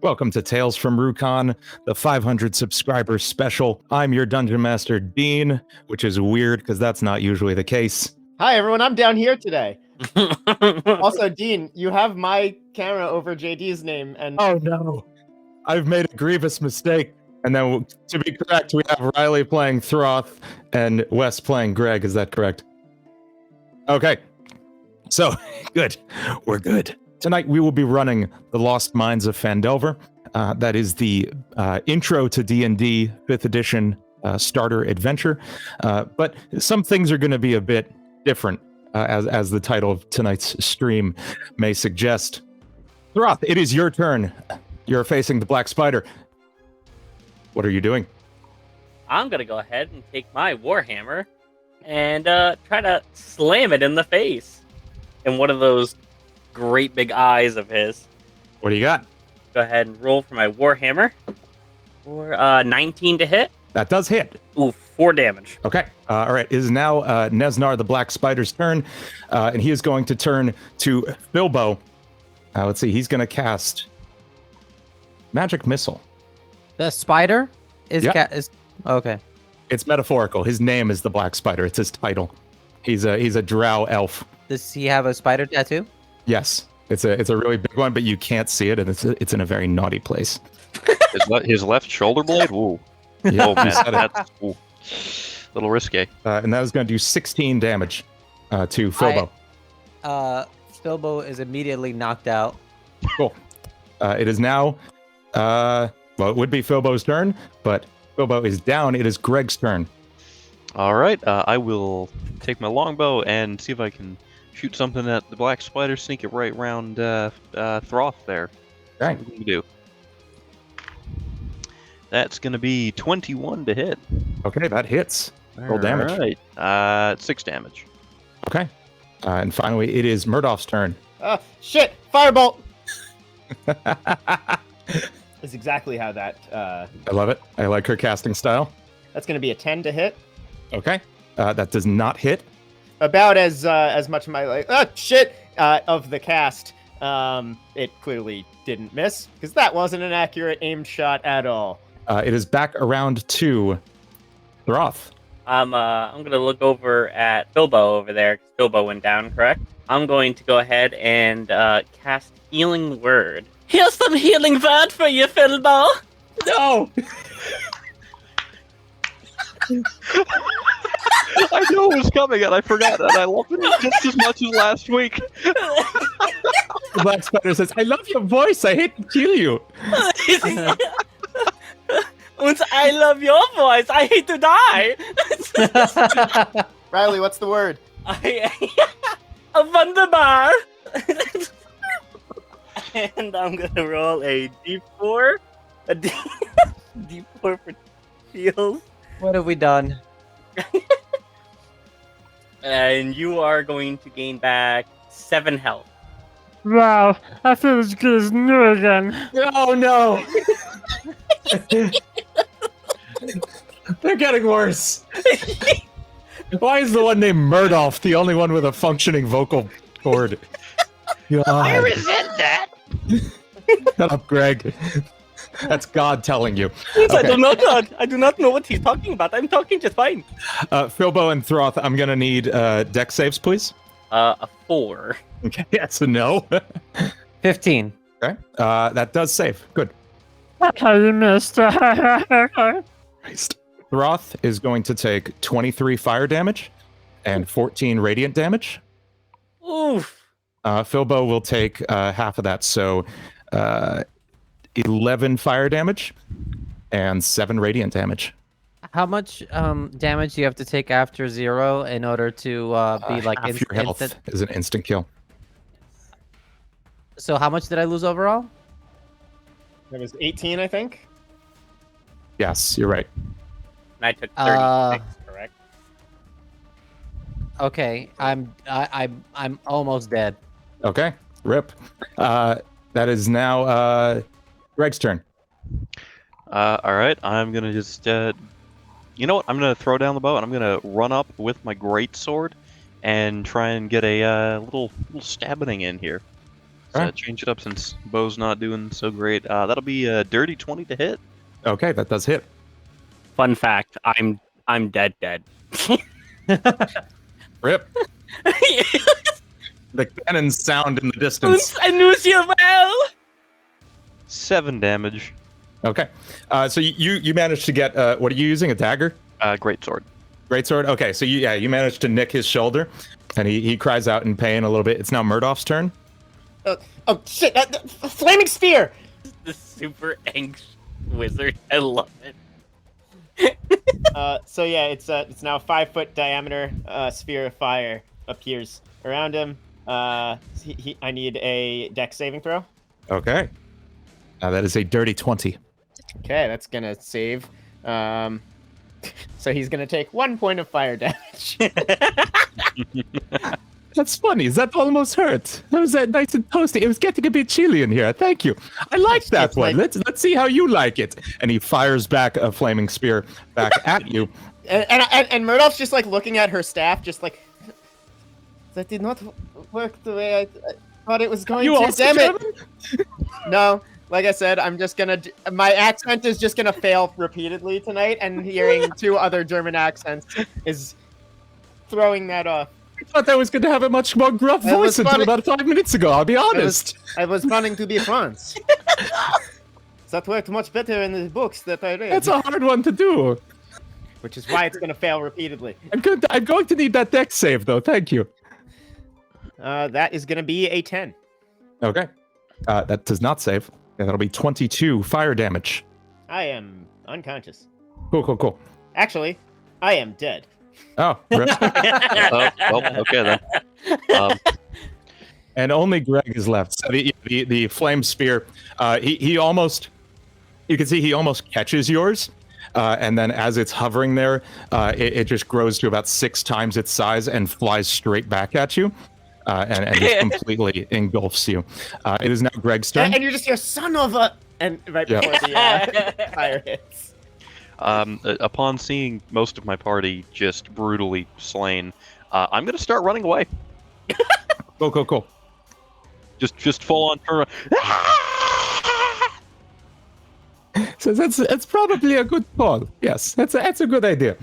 Welcome to Tales from Rukon, the 500 subscribers special. I'm your Dungeon Master, Dean, which is weird because that's not usually the case. Hi, everyone. I'm down here today. Also, Dean, you have my camera over Jaydee's name, and Oh no, I've made a grievous mistake. And then, to be correct, we have Riley playing Throth and Wes playing Greg. Is that correct? Okay. So, good. We're good. Tonight we will be running the Lost Mines of Phandelver. That is the intro to D&D 5th edition starter adventure. But some things are going to be a bit different, as the title of tonight's stream may suggest. Throth, it is your turn. You're facing the Black Spider. What are you doing? I'm going to go ahead and take my Warhammer and try to slam it in the face. In one of those great big eyes of his. What do you got? Go ahead and roll for my Warhammer. For 19 to hit. That does hit. Ooh, 4 damage. Okay. All right. It is now Neznar the Black Spider's turn. And he is going to turn to Bilbo. Let's see. He's going to cast Magic Missile. The spider is Yep. is okay. It's metaphorical. His name is the Black Spider. It's his title. He's a drow elf. Does he have a spider tattoo? Yes. It's a really big one, but you can't see it, and it's in a very naughty place. His left shoulder blade? Ooh. Yeah, Oh, man, you said it. that's a little risque. And that is going to do 16 damage to Filbo. Philbo is immediately knocked out. Cool. It is now, well, it would be Filbo's turn, but Filbo is down. It is Greg's turn. All right, I will take my longbow and see if I can shoot something at the black spider, sneak it right around Throth there. Okay. What do you do? That's going to be 21 to hit. Okay, that hits. Roll damage. All right, 6 damage. Okay. And finally, it is Murdoch's turn. shit! Firebolt! That's exactly how that, I love it. I like her casting style. that's gonna be a 10 to hit. Okay. That does not hit. About as much of my, shit, of the cast. It clearly didn't miss, because that wasn't an accurate aimed shot at all. It is back around to Throth. I'm gonna look over at Bilbo over there. 'Cause Bilbo went down, correct? I'm going to go ahead and cast Healing Word. Here's some healing word for you, Bilbo. No! I knew it was coming and I forgot, and I loved it just as much as last week. The Black Spider says, I love your voice. I hate to kill you. And I love your voice. I hate to die. Riley, what's the word? A wunderbar. And I'm gonna roll a D4. A D4 for heals. What have we done? And you are going to gain back 7 health. Wow, I feel as good as new again. Oh, no. They're getting worse. Why is the one named Murdoch the only one with a functioning vocal cord? I resent that. Shut up, Greg. That's God telling you. Yes, Okay. I do not know what he's talking about. I'm talking just fine. Filbo and Throth, I'm going to need deck saves, please. A 4. Okay, yes and no. 15. Okay, that does save. Good. Okay, you missed. Christ. Throth is going to take 23 fire damage and 14 radiant damage. Oof. Filbo will take half of that, so 11 fire damage and 7 radiant damage. How much damage do you have to take after 0 in order to be like Half your health instant? is an instant kill. So how much did I lose overall? It was 18, I think. Yes, you're right. And I took 36, correct? Okay, I'm almost dead. Okay, rip. That is now Greg's turn. All right, I'm gonna just, you know what? I'm gonna throw down the bow and I'm gonna run up with my great sword and try and get a little stabbing in here. Alright. change it up since Bo's not doing so great. That'll be a dirty 20 to hit. Okay, that does hit. Fun fact: I'm dead. Rip. The cannons sound in the distance. I knew you well. 7 damage. Okay. So you managed to get what are you using? A dagger? Great sword. Great sword. Okay, so you managed to nick his shoulder, and he cries out in pain a little bit. It's now Murdoff's turn. Oh shit! Flaming spear. The super anxious wizard. I love it. So yeah, it's now a 5-foot diameter sphere of fire appears around him. I need a dex saving throw. Okay. That is a dirty 20. Okay, that's gonna save. So he's gonna take 1 point of fire damage. That's funny. That almost hurt. That was nice and toasty. It was getting a bit chilly in here. Thank you. I like that It's one. like- Let's see how you like it. And he fires back a flaming spear back at you. and Murdoch's just like looking at her staff, just like that did not work the way I thought it was going You to. also Damn it! German? No, like I said, I'm just gonna. My accent is just gonna fail repeatedly tonight, and hearing 2 other German accents is throwing that off. I thought that was going to have a much more gruff That was voice until funny. about 5 minutes ago. I'll be honest. I was planning to be Franz. That worked much better in the books that I read. That's a hard one to do. Which is why it's gonna fail repeatedly. I'm going to need that dex save, though. Thank you. That is gonna be a 10. Okay. That does not save. Yeah, that'll be 22 fire damage. I am unconscious. Cool. Actually, I am dead. Oh, rip. Oh, well, okay then. And only Greg is left. So the flame spear, he almost, you can see he almost catches yours. And then as it's hovering there, it just grows to about 6 times its size and flies straight back at you. And just completely engulfs you. It is now Greg's turn. And you're just your son of a... And right Yeah. before the fire hits. Upon seeing most of my party just brutally slain, I'm gonna start running away. Cool. Just full on turn. So that's probably a good call. Yes, that's a good idea.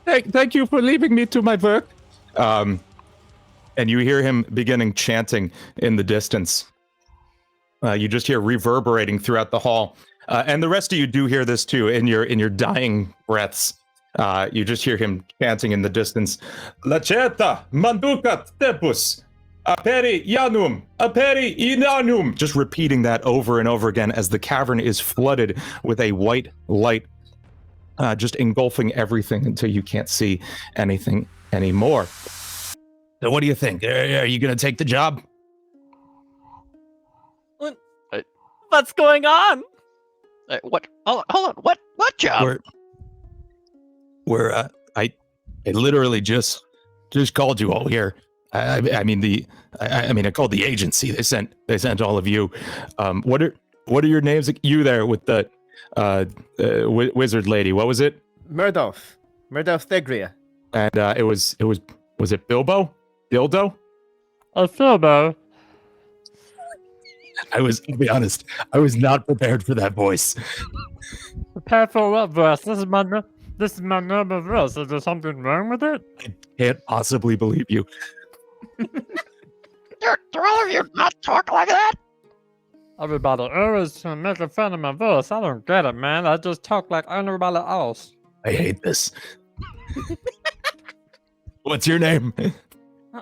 Thank you for leaving me to my work. And you hear him beginning chanting in the distance. You just hear reverberating throughout the hall, and the rest of you do hear this too in your dying breaths. You just hear him chanting in the distance, "Lacheta mandukat tepus, aperi yanum, aperi inanum." Just repeating that over and over again as the cavern is flooded with a white light, just engulfing everything until you can't see anything anymore. So what do you think? Are you going to take the job? What's going on? What? Hold on. What job? I literally just called you all here. I mean I called the agency. They sent all of you. What are your names? You there with the wizard lady? What was it? Murdoch Thegria. And was it Bilbo? Dildo? Philbo. I'll be honest, I was not prepared for that voice. Prepare for what verse? This is my normal verse. Is there something wrong with it? I can't possibly believe you. Do all of you not talk like that? Everybody always making fun of my voice. I don't get it, man. I just talk like everybody else. I hate this. What's your name?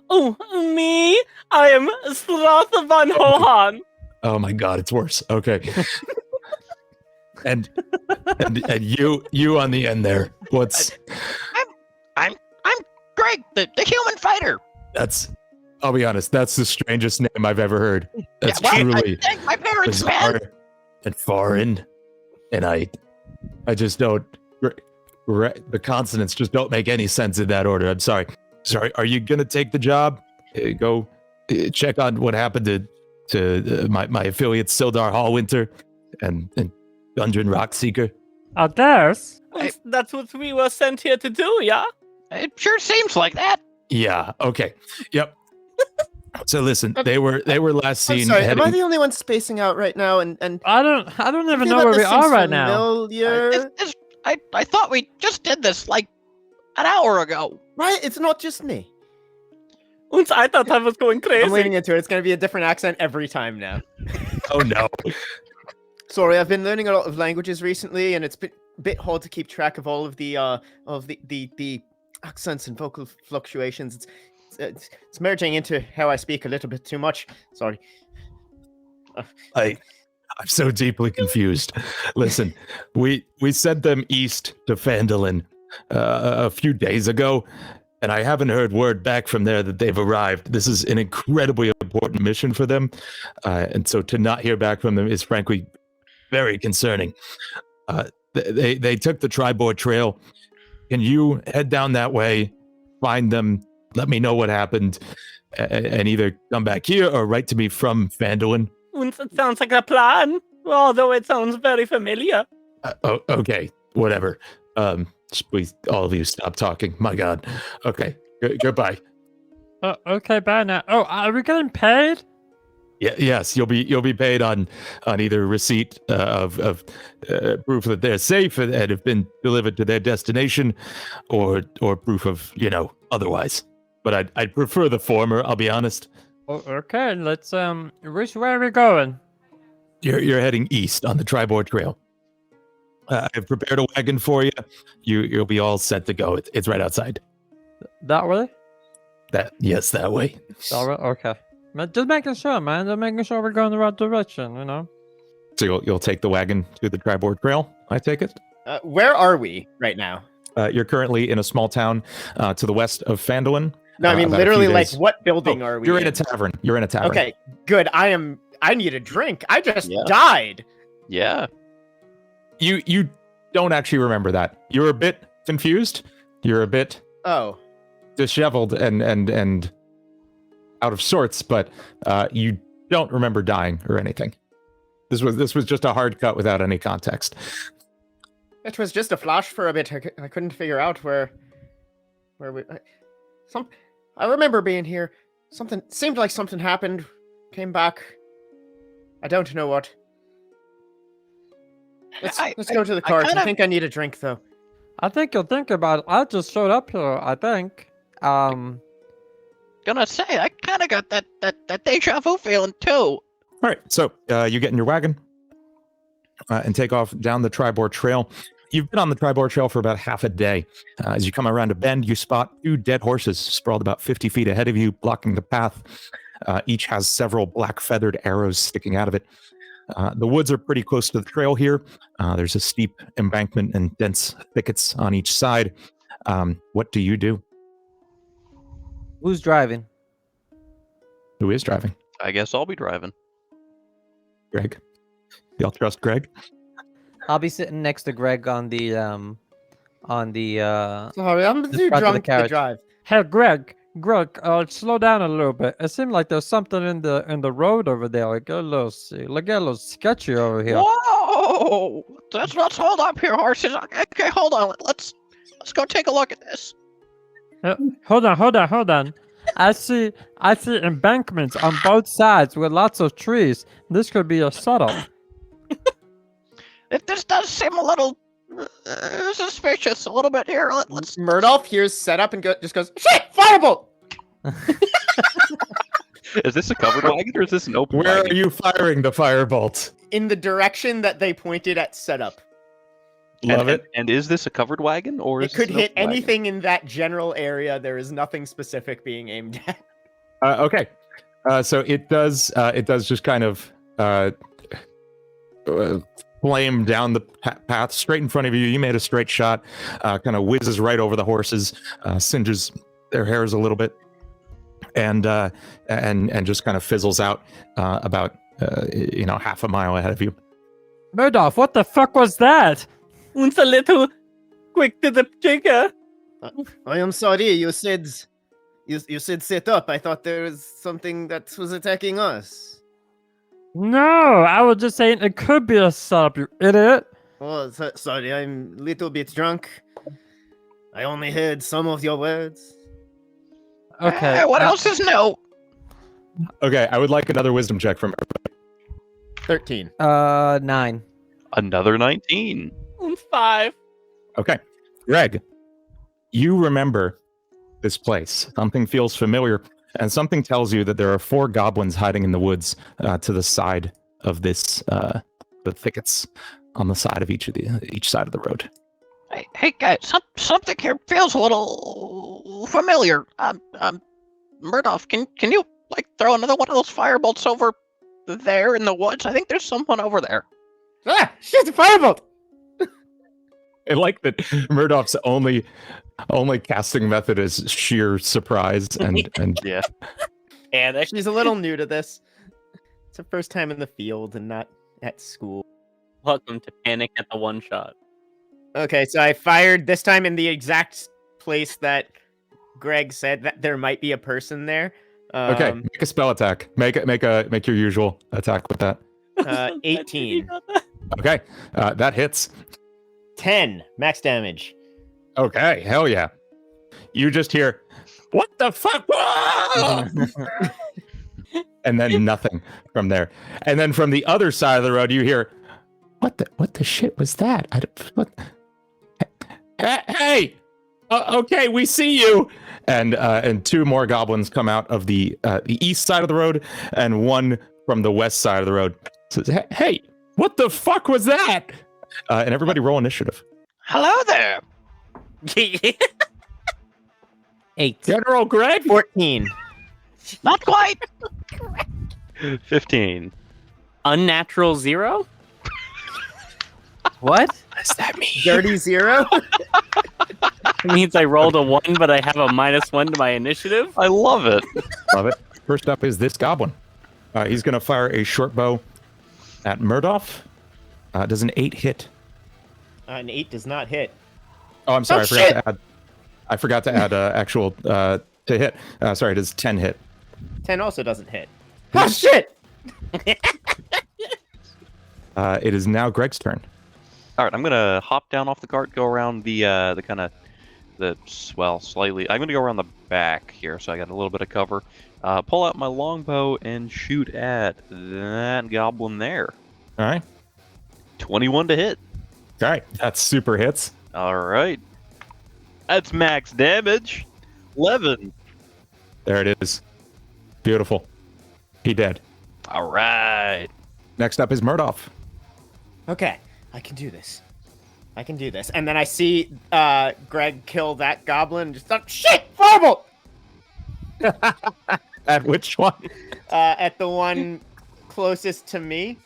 Oh, me? I am Sloth von Hohan. Oh my god, it's worse. Okay. and you on the end there. What's I'm Greg, the human fighter. I'll be honest, that's the strangest name I've ever heard. That's truly I thank my parents, bizarre man. and foreign. And I just don't the consonants just don't make any sense in that order. I'm sorry. Are you gonna take the job? Go check on what happened to my affiliates Sildar Hallwinter and Gundren Rockseeker. I guess. That's what we were sent here to do, yeah? It sure seems like that. Yeah. Okay. Yep. So listen, they were last I'm seen sorry, am I heading. the only one spacing out right now? And I don't even feel know like where we this seems are right now. familiar. I thought we just did this like an hour ago. Right? It's not just me. I thought I was going crazy. I'm leaning into it. It's going to be a different accent every time now. Oh no. Sorry, I've been learning a lot of languages recently, and it's been a bit hard to keep track of all of the accents and vocal fluctuations. It's merging into how I speak a little bit too much. Sorry. I'm so deeply confused. Listen, we sent them east to Phandelver a few days ago, and I haven't heard word back from there that they've arrived. This is an incredibly important mission for them, and so to not hear back from them is frankly very concerning. They took the Tribord Trail. Can you head down that way, find them, let me know what happened, and either come back here or write to me from Phandelver? It sounds like a plan, although it sounds very familiar. Okay, whatever. Please, all of you, stop talking. My God. Okay, goodbye. Okay, bye now. Oh, are we getting paid? Yeah, yes, you'll be paid on either receipt of proof that they're safe and have been delivered to their destination, or proof of otherwise. But I'd prefer the former. I'll be honest. Oh, okay, let's which way are we going? You're heading east on the Tribord Trail. I've prepared a wagon for you. You'll be all set to go. It's right outside. That way? That way. That way? Okay. Just making sure, man. Just making sure we're going the right direction, you know? So you'll take the wagon to the Tribord Trail, I take it? Where are we right now? You're currently in a small town to the west of Phandelver. No, I mean about a literally, few like, days. what building are we You're in a tavern. You're in a tavern. Okay, good. I need a drink. I just Yeah. died. Yeah. You don't actually remember that. You're a bit confused. You're a bit Oh. disheveled and out of sorts, but you don't remember dying or anything. This was just a hard cut without any context. It was just a flash for a bit. I couldn't figure out where we. I remember being here. Something seemed like something happened. Came back. I don't know what. Let's go to the cars. I think I need a drink though. I think you'll think about it. I just showed up here, I think. Gonna say, I kind of got that deja vu feeling too. All right, so you get in your wagon and take off down the Tribord Trail. You've been on the Tribord Trail for about half a day. As you come around a bend, you spot 2 dead horses sprawled about 50 feet ahead of you, blocking the path. Each has several black feathered arrows sticking out of it. The woods are pretty close to the trail here. There's a steep embankment and dense thickets on each side. What do you do? Who's driving? Who is driving? I guess I'll be driving. Greg. Y'all trust Greg? I'll be sitting next to Greg on the Sorry, I'm Just too front of the drunk to carriage. drive. Hey, Greg, slow down a little bit. It seemed like there's something in the road over there. Like a little sketchy over here. Whoa! Let's hold up here, horses. Okay, hold on. Let's go take a look at this. Hold on. I see embankments on both sides with lots of trees. This could be a setup. If this does seem a little suspicious, a little bit here. Let's. Murdoch hears setup and just goes, shit, firebolt! Is this a covered wagon or is this an open Where wagon? are you firing the firebolt? In the direction that they pointed at setup. Love it. And is this a covered wagon or is It could this an hit open wagon? anything in that general area. There is nothing specific being aimed at. Okay. So it does just kind of flame down the path straight in front of you. You made a straight shot, kind of whizzes right over the horses, singes their hairs a little bit, and just kind of fizzles out about half a mile ahead of you. Murdoch, what the fuck was that? It's a little quick to the trigger. I am sorry. You said set up. I thought there was something that was attacking us. No, I was just saying it could be a setup, you idiot. Oh, sorry. I'm a little bit drunk. I only heard some of your words. Okay. What else is new? Okay, I would like another wisdom check from 13. 9. Another 19. 5. Okay. Greg, you remember this place. Something feels familiar, and something tells you that there are 4 goblins hiding in the woods to the side of this, the thickets on the side of each side of the road. Hey guys, something here feels a little familiar. Murdoch, can you like throw another one of those firebolts over there in the woods? I think there's someone over there. Ah, shit, the firebolt! I like that Murdoch's only casting method is sheer surprise and Yeah. And actually, She's a little new to this. It's her first time in the field and not at school. welcome to Panic at the One-shot. Okay, so I fired this time in the exact place that Greg said that there might be a person there. okay, make a spell attack. Make your usual attack with that. 18. Okay, that hits. 10 max damage. Okay, hell yeah. You just hear, what the fuck? Whoa!" And then nothing from there. And then from the other side of the road, you hear, what the shit was that? What? Hey! Okay, we see you. And 2 more goblins come out of the east side of the road, and 1 from the west side of the road. Says, hey, what the fuck was that? And everybody roll initiative. Hello there. 8. General Greg? 14. Not quite. 15. Unnatural 0? What? What does that mean? Dirty 0. It means I rolled a 1, but I have a -1 to my initiative. I love it. Love it. First up is this goblin. He's going to fire a short bow at Murdoch. Does an 8 hit? An 8 does not hit. Oh, I'm sorry. Oh, I forgot to add actual to hit. Sorry, it is 10 hit. 10 also doesn't hit. Oh, shit! It is now Greg's turn. All right, I'm gonna hop down off the cart, go around the kind of slightly. I'm gonna go around the back here, so I got a little bit of cover. Pull out my longbow and shoot at that goblin there. All right. 21 to hit. All right. That's super hits. All right. That's max damage. 11. There it is. Beautiful. He dead. All right. Next up is Murdoch. Okay, I can do this. I can do this. And then I see Greg kill that goblin. Just shit! Firebolt! At which one? At the one closest to me.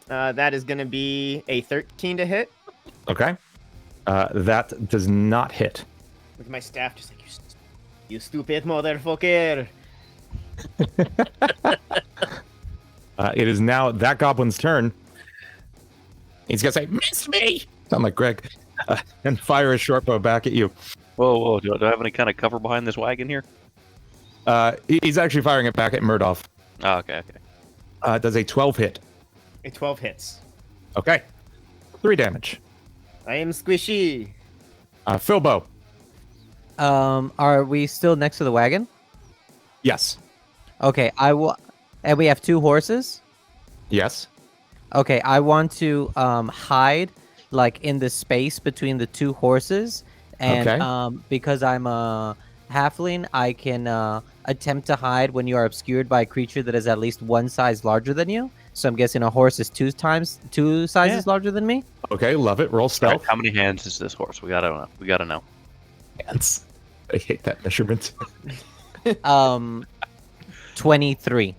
That is going to be a 13 to hit. Okay. That does not hit. With my staff, just like, you stupid motherfucker. It is now that goblin's turn. He's gonna say, "Miss me!" Sound like Greg, and fire a short bow back at you. Whoa. Do I have any kind of cover behind this wagon here? He's actually firing it back at Murdoch. Oh, okay. Does a 12 hit? A 12 hits. Okay. 3 damage. I am squishy. Philbo. Are we still next to the wagon? Yes. Okay, I will. And we have 2 horses. Yes. Okay, I want to hide like in the space between the 2 horses, and Okay. Because I'm a halfling, I can attempt to hide when you are obscured by a creature that is at least 1 size larger than you. So I'm guessing a horse is 2 sizes larger than me. Okay, love it. Roll All right, stealth. how many hands is this horse? We gotta know. Hands. I hate that measurement. 23.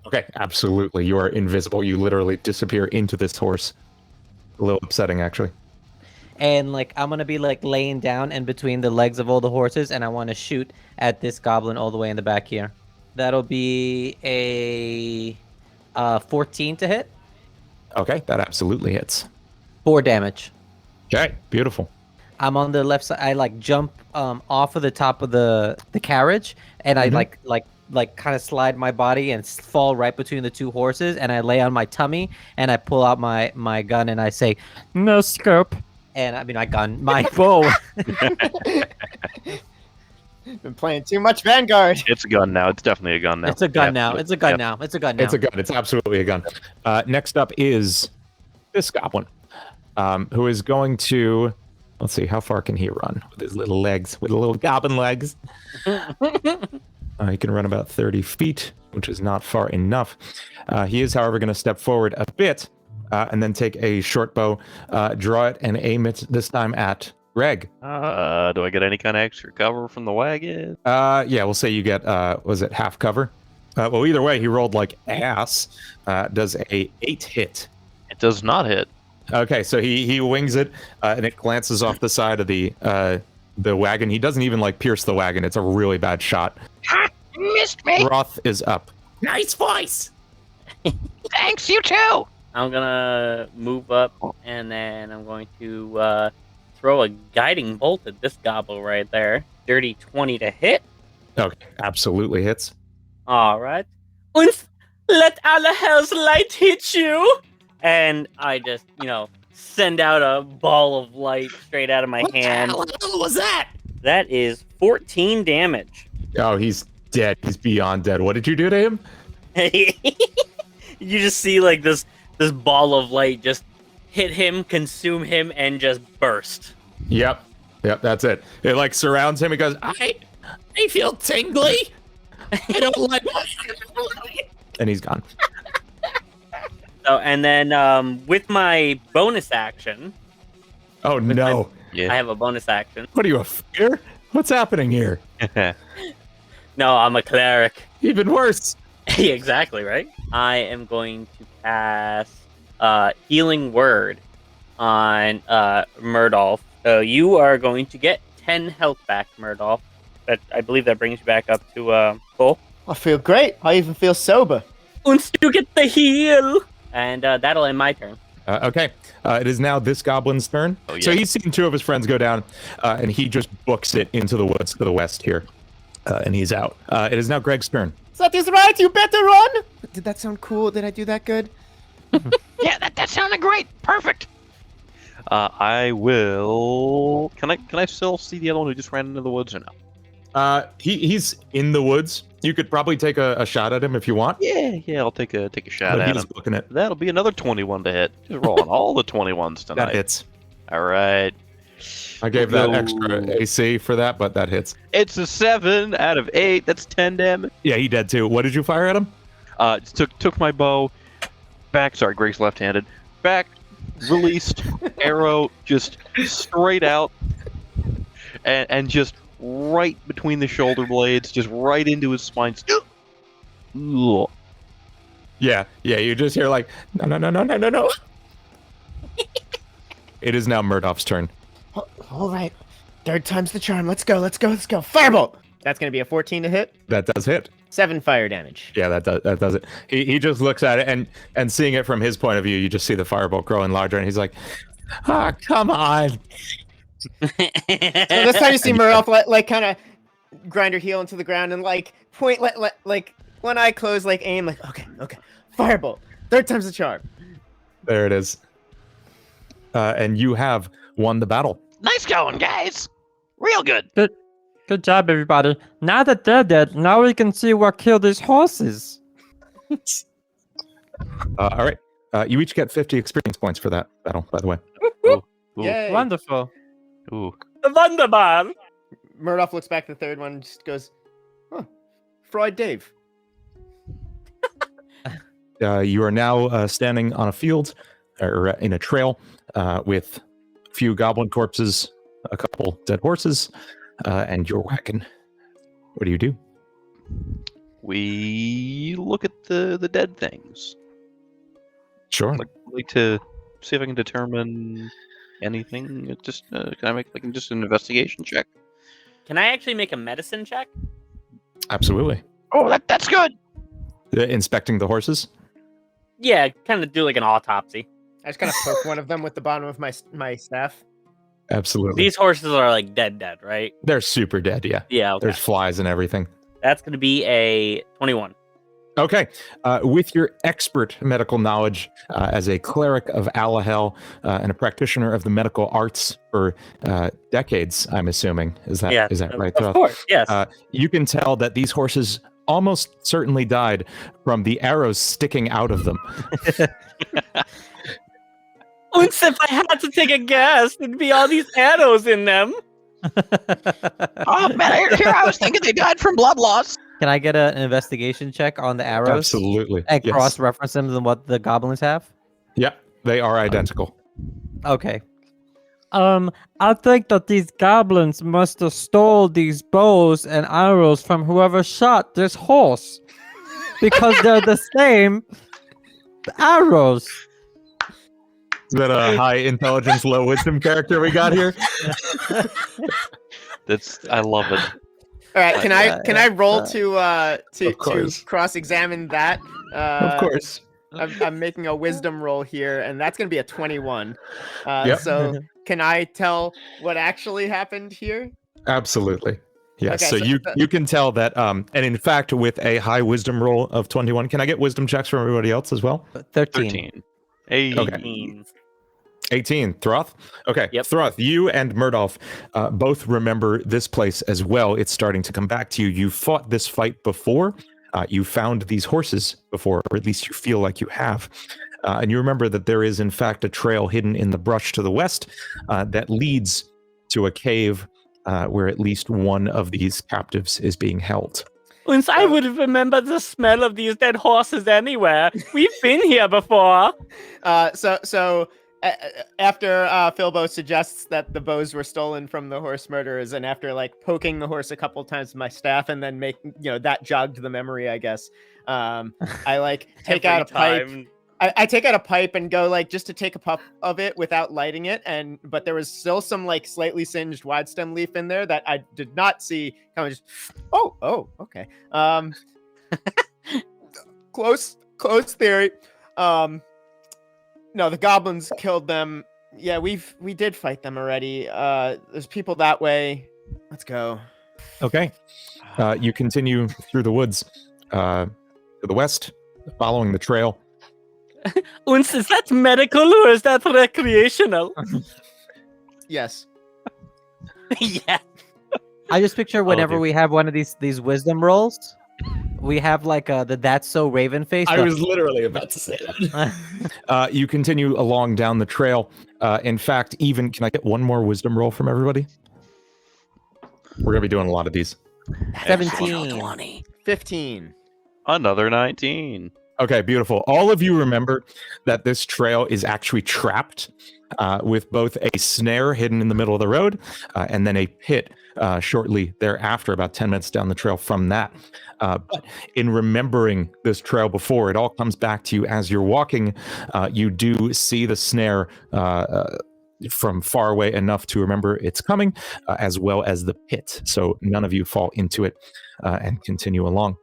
Okay, absolutely. You are invisible. You literally disappear into this horse. A little upsetting, actually. And like I'm gonna be like laying down in between the legs of all the horses, and I want to shoot at this goblin all the way in the back here. That'll be a 14 to hit. Okay, that absolutely hits. 4 damage. Okay, beautiful. I'm on the left side. I like jump off of the top of the carriage, and I like kind of slide my body and fall right between the 2 horses, and I lay on my tummy, and I pull out my gun, and I say, No scope. and I mean my gun, my bow. Been playing too much Vanguard. It's a gun now. It's definitely a gun now. It's a gun Yep, now. yep, It's a gun yep. now. It's a gun now. It's a gun. It's absolutely a gun. Next up is this goblin, who is going to. Let's see, how far can he run with his little legs, with the little goblin legs? He can run about 30 feet, which is not far enough. He is, however, going to step forward a bit and then take a short bow, draw it, and aim it this time at Greg. Do I get any kind of extra cover from the wagon? Yeah, we'll say you get, was it half cover? Well, either way, he rolled like ass. Does a 8 hit. It does not hit. Okay, so he wings it, and it glances off the side of the wagon. He doesn't even like pierce the wagon. It's a really bad shot. Ha! Missed me. Roth is up. Nice voice. Thanks, you too. I'm gonna move up, and then I'm going to throw a guiding bolt at this gobble right there. Dirty 20 to hit. Okay, absolutely hits. All right. Und let alle hell's light hit you. And I just, send out a ball of light straight out of my hand. What the hell was that? That is 14 damage. Oh, he's dead. He's beyond dead. What did you do to him? You just see like this ball of light just hit him, consume him, and just burst. Yep, that's it. It like surrounds him. He goes, I feel tingly. I don't like. And he's gone. So, and then with my bonus action, Oh no! I Yeah. have a bonus action. What are you, a fear? What's happening here? No, I'm a cleric. Even worse. Exactly, right? I am going to cast Healing Word on Murdolph. So you are going to get 10 health back, Murdolph. I believe that brings you back up to full. I feel great. I even feel sober. Und you get the heal! And that'll end my turn. Okay, it is now this goblin's turn. Oh, yeah. So he's seen 2 of his friends go down, and he just books it into the woods to the west here, and he's out. It is now Greg's turn. That is right. You better run. Did that sound cool? Did I do that good? Yeah, that sounded great. Perfect. I will. Can I still see the other one who just ran into the woods or no? He's in the woods. You could probably take a shot at him if you want. Yeah. I'll take a shot But at he's him. booking it. That'll be another 21 to hit. Just rolling all the 21s tonight. That hits. All right. I gave that No. extra AC for that, but that hits. It's a 7 out of 8. That's 10 damage. Yeah, he dead too. What did you fire at him? Took my bow back. Sorry, Greg's left-handed. Back, released, arrow just straight out, and just right between the shoulder blades, just right into his spine. Ugh. Yeah. You just hear like, no. It is now Murdoch's turn. All right. 3rd time's the charm. Let's go. Firebolt. That's going to be a 14 to hit. That does hit. 7 fire damage. Yeah, that does it. He just looks at it, and seeing it from his point of view, you just see the firebolt growing larger, and he's like, come on. So this time you see Murdoch like kind of grind her heel into the ground and like point like one eye closed, like aim, like okay. Firebolt. 3rd time's the charm. There it is. And you have won the battle. Nice going, guys. Real good. Good job, everybody. Now that they're dead, now we can see what killed these horses. All right. You each get 50 experience points for that battle, by the way. Ooh. Yay. Wonderful. Ooh. Wunderbar! Murdoch looks back at the 3rd one and just goes, huh, Fried Dave. You are now standing on a field, or in a trail, with a few goblin corpses, a couple dead horses, and your wagon. What do you do? We look at the dead things. Sure. Like to see if I can determine anything. Just can I make just an investigation check? Can I actually make a medicine check? Absolutely. Oh, that's good. Inspecting the horses? Yeah, kind of do like an autopsy. I just kind of poke one of them with the bottom of my staff. Absolutely. These horses are like dead, right? They're super dead, yeah. Yeah, okay. There's flies and everything. That's going to be a 21. Okay. With your expert medical knowledge as a cleric of Alahel and a practitioner of the medical arts for decades, I'm assuming. Is that right, Of Throth? course, yes. You can tell that these horses almost certainly died from the arrows sticking out of them. If I had to take a guess, it'd be all these arrows in them. Oh man, here I was thinking they died from blood loss. Can I get an investigation check on the arrows? Absolutely. And Yes. cross-reference them to what the goblins have? Yeah, they are identical. Okay. I think that these goblins must have stole these bows and arrows from whoever shot this horse, because they're the same arrows. Is that a high intelligence, low wisdom character we got here? I love it. All right, can I roll to course. cross-examine that? Of course. I'm making a wisdom roll here, and that's going to be a 21. Yep. So can I tell what actually happened here? Absolutely. Yes. Okay, so so you can tell that, and in fact, with a high wisdom roll of 21, can I get wisdom checks from everybody else as well? 13. 13. Hey. Okay. 18. Throth? Okay. Yep. Throth, you and Murdolf both remember this place as well. It's starting to come back to you. You fought this fight before. You found these horses before, or at least you feel like you have. And you remember that there is, in fact, a trail hidden in the brush to the west that leads to a cave where at least one of these captives is being held. I would remember the smell of these dead horses anywhere. We've been here before. So after Philbo suggests that the bows were stolen from the horse murderers, and after like poking the horse a couple times with my staff, and then that jogged the memory, I guess. I like take out a pipe. I take out a pipe and go like just to take a puff of it without lighting it, but there was still some like slightly singed wide stem leaf in there that I did not see. Kind of just okay. Close theory. No, the goblins killed them. Yeah, we did fight them already. There's people that way. Let's go. Okay. You continue through the woods to the west, following the trail. Is that medical or is that recreational? Yes. Yeah. I just picture whenever dear. we have one of these wisdom rolls, we have like the That's So Raven face. I was literally about to say that. You continue along down the trail. In fact, can I get one more wisdom roll from everybody? We're going to be doing a lot of these. 17. 15. Another 19. Okay, beautiful. All of you remember that this trail is actually trapped with both a snare hidden in the middle of the road and then a pit shortly thereafter, about 10 minutes down the trail from that. But in remembering this trail before, it all comes back to you as you're walking. You do see the snare from far away enough to remember it's coming, as well as the pit. So none of you fall into it and continue along.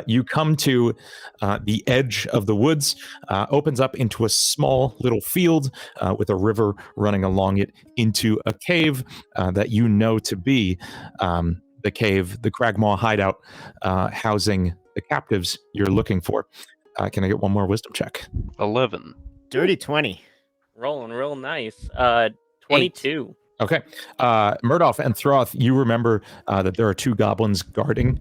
You come to the edge of the woods, opens up into a small little field with a river running along it into a cave that you know to be the cave, the Cragmaw hideout, housing the captives you're looking for. Can I get one more wisdom check? 11. Dirty 20. Rolling real nice. 22. Okay. Murdolf and Throth, you remember that there are two goblins guarding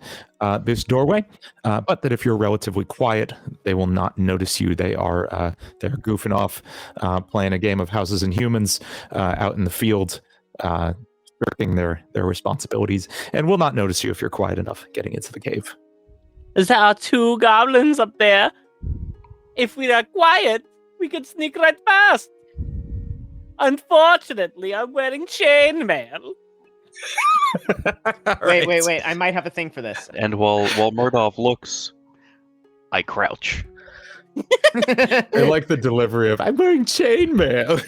this doorway, but that if you're relatively quiet, they will not notice you. They're goofing off, playing a game of Houses and Humans out in the field, shirking their responsibilities, and will not notice you if you're quiet enough getting into the cave. There are two goblins up there. If we are quiet, we could sneak right past. Unfortunately, I'm wearing chainmail. Wait. I might have a thing for this. And while Murdolf looks, I crouch. I like the delivery of, I'm wearing chainmail.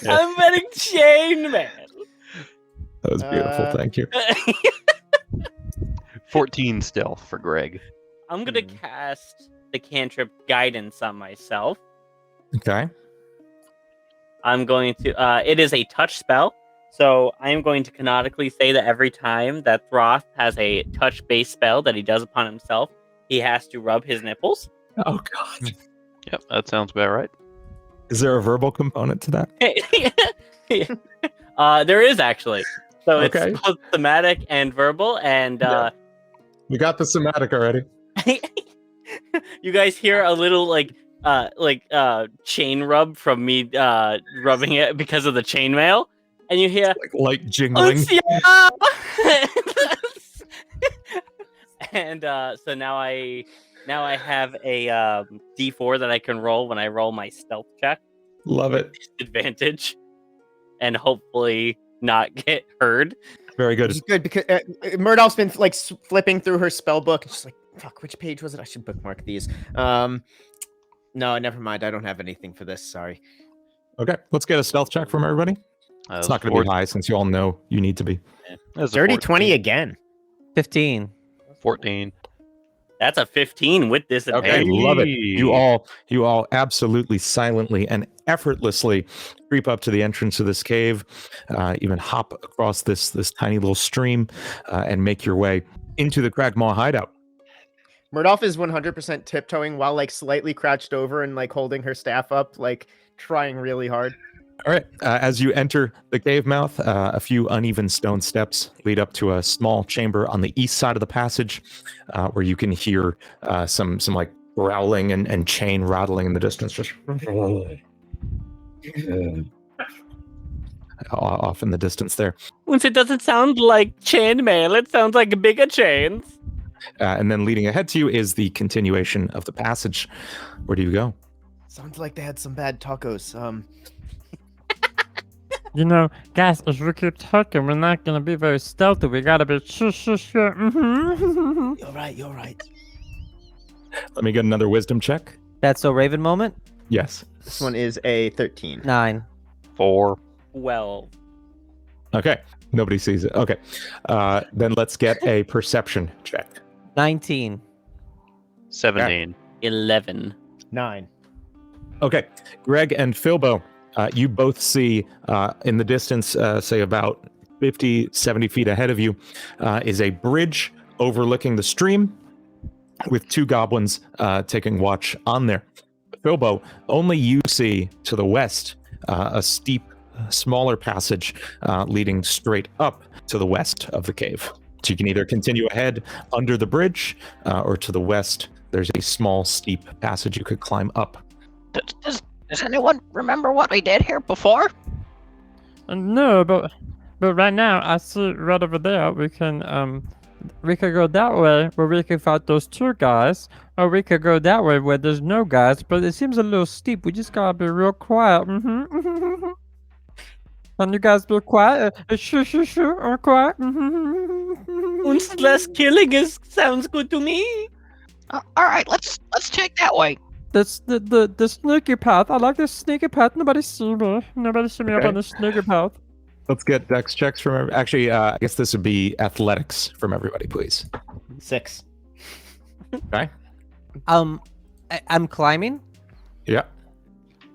I'm wearing chainmail. That was beautiful. Thank you. 14 stealth for Greg. I'm going to cast the cantrip Guidance on myself. Okay. I'm going to, it is a touch spell, so I'm going to canonically say that every time that Throth has a touch-based spell that he does upon himself, he has to rub his nipples. Oh God. Yep, that sounds about right. Is there a verbal component to that? There is actually. So Okay. it's both thematic and verbal, and Yeah. We got the somatic already. you guys hear a little chain rub from me rubbing it because of the chainmail, and you hear Like light jingling. "Uncia!" And so now I have a D4 that I can roll when I roll my stealth check. Love it. Advantage, and hopefully not get heard. Very Which good. is good because Murdoch's been like flipping through her spell book. And she's like, "Fuck, which page was it? I should bookmark these." No, never mind. I don't have anything for this. Sorry. Okay, let's get a stealth check from everybody. It's not going to be high since you all know you need to be. Dirty 20 again. 15. 14. That's a 15 with disadvantage. Okay, love it. You all absolutely silently and effortlessly creep up to the entrance of this cave, even hop across this tiny little stream, and make your way into the Cragmaw hideout. Murdoch is 100% tiptoeing while like slightly crouched over and like holding her staff up, like trying really hard. All right. As you enter the cave mouth, a few uneven stone steps lead up to a small chamber on the east side of the passage, where you can hear some like growling and chain rattling in the distance, just off in the distance there. Once it doesn't sound like chainmail, it sounds like bigger chains. And then leading ahead to you is the continuation of the passage. Where do you go? Sounds like they had some bad tacos. You know, guys, if we keep talking, we're not gonna be very stealthy. We gotta be You're right. Let me get another wisdom check. That's so Raven moment. Yes. This one is a 13. 9. 4. 12. Okay. Nobody sees it. Okay. Then let's get a perception check. 19. 17. 11. 9. Okay. Greg and Philbo, you both see in the distance, say about 50, 70 feet ahead of you, is a bridge overlooking the stream with two goblins taking watch on there. Philbo, only you see to the west a steep, smaller passage leading straight up to the west of the cave. So you can either continue ahead under the bridge, or to the west, there's a small, steep passage you could climb up. Does anyone remember what we did here before? No, but right now I see right over there we can go that way where we can fight those two guys, or we could go that way where there's no guys, but it seems a little steep. We just gotta be real quiet. Can you guys be quiet? Shh, or quiet. Once less killing sounds good to me. All right, let's take that way. That's the sneaky path. I like this sneaky path. Nobody see me. Nobody see me up Okay. on the sneaky path. Let's get dex checks from actually, I guess this would be athletics from everybody, please. 6. Okay. I'm climbing. Yeah.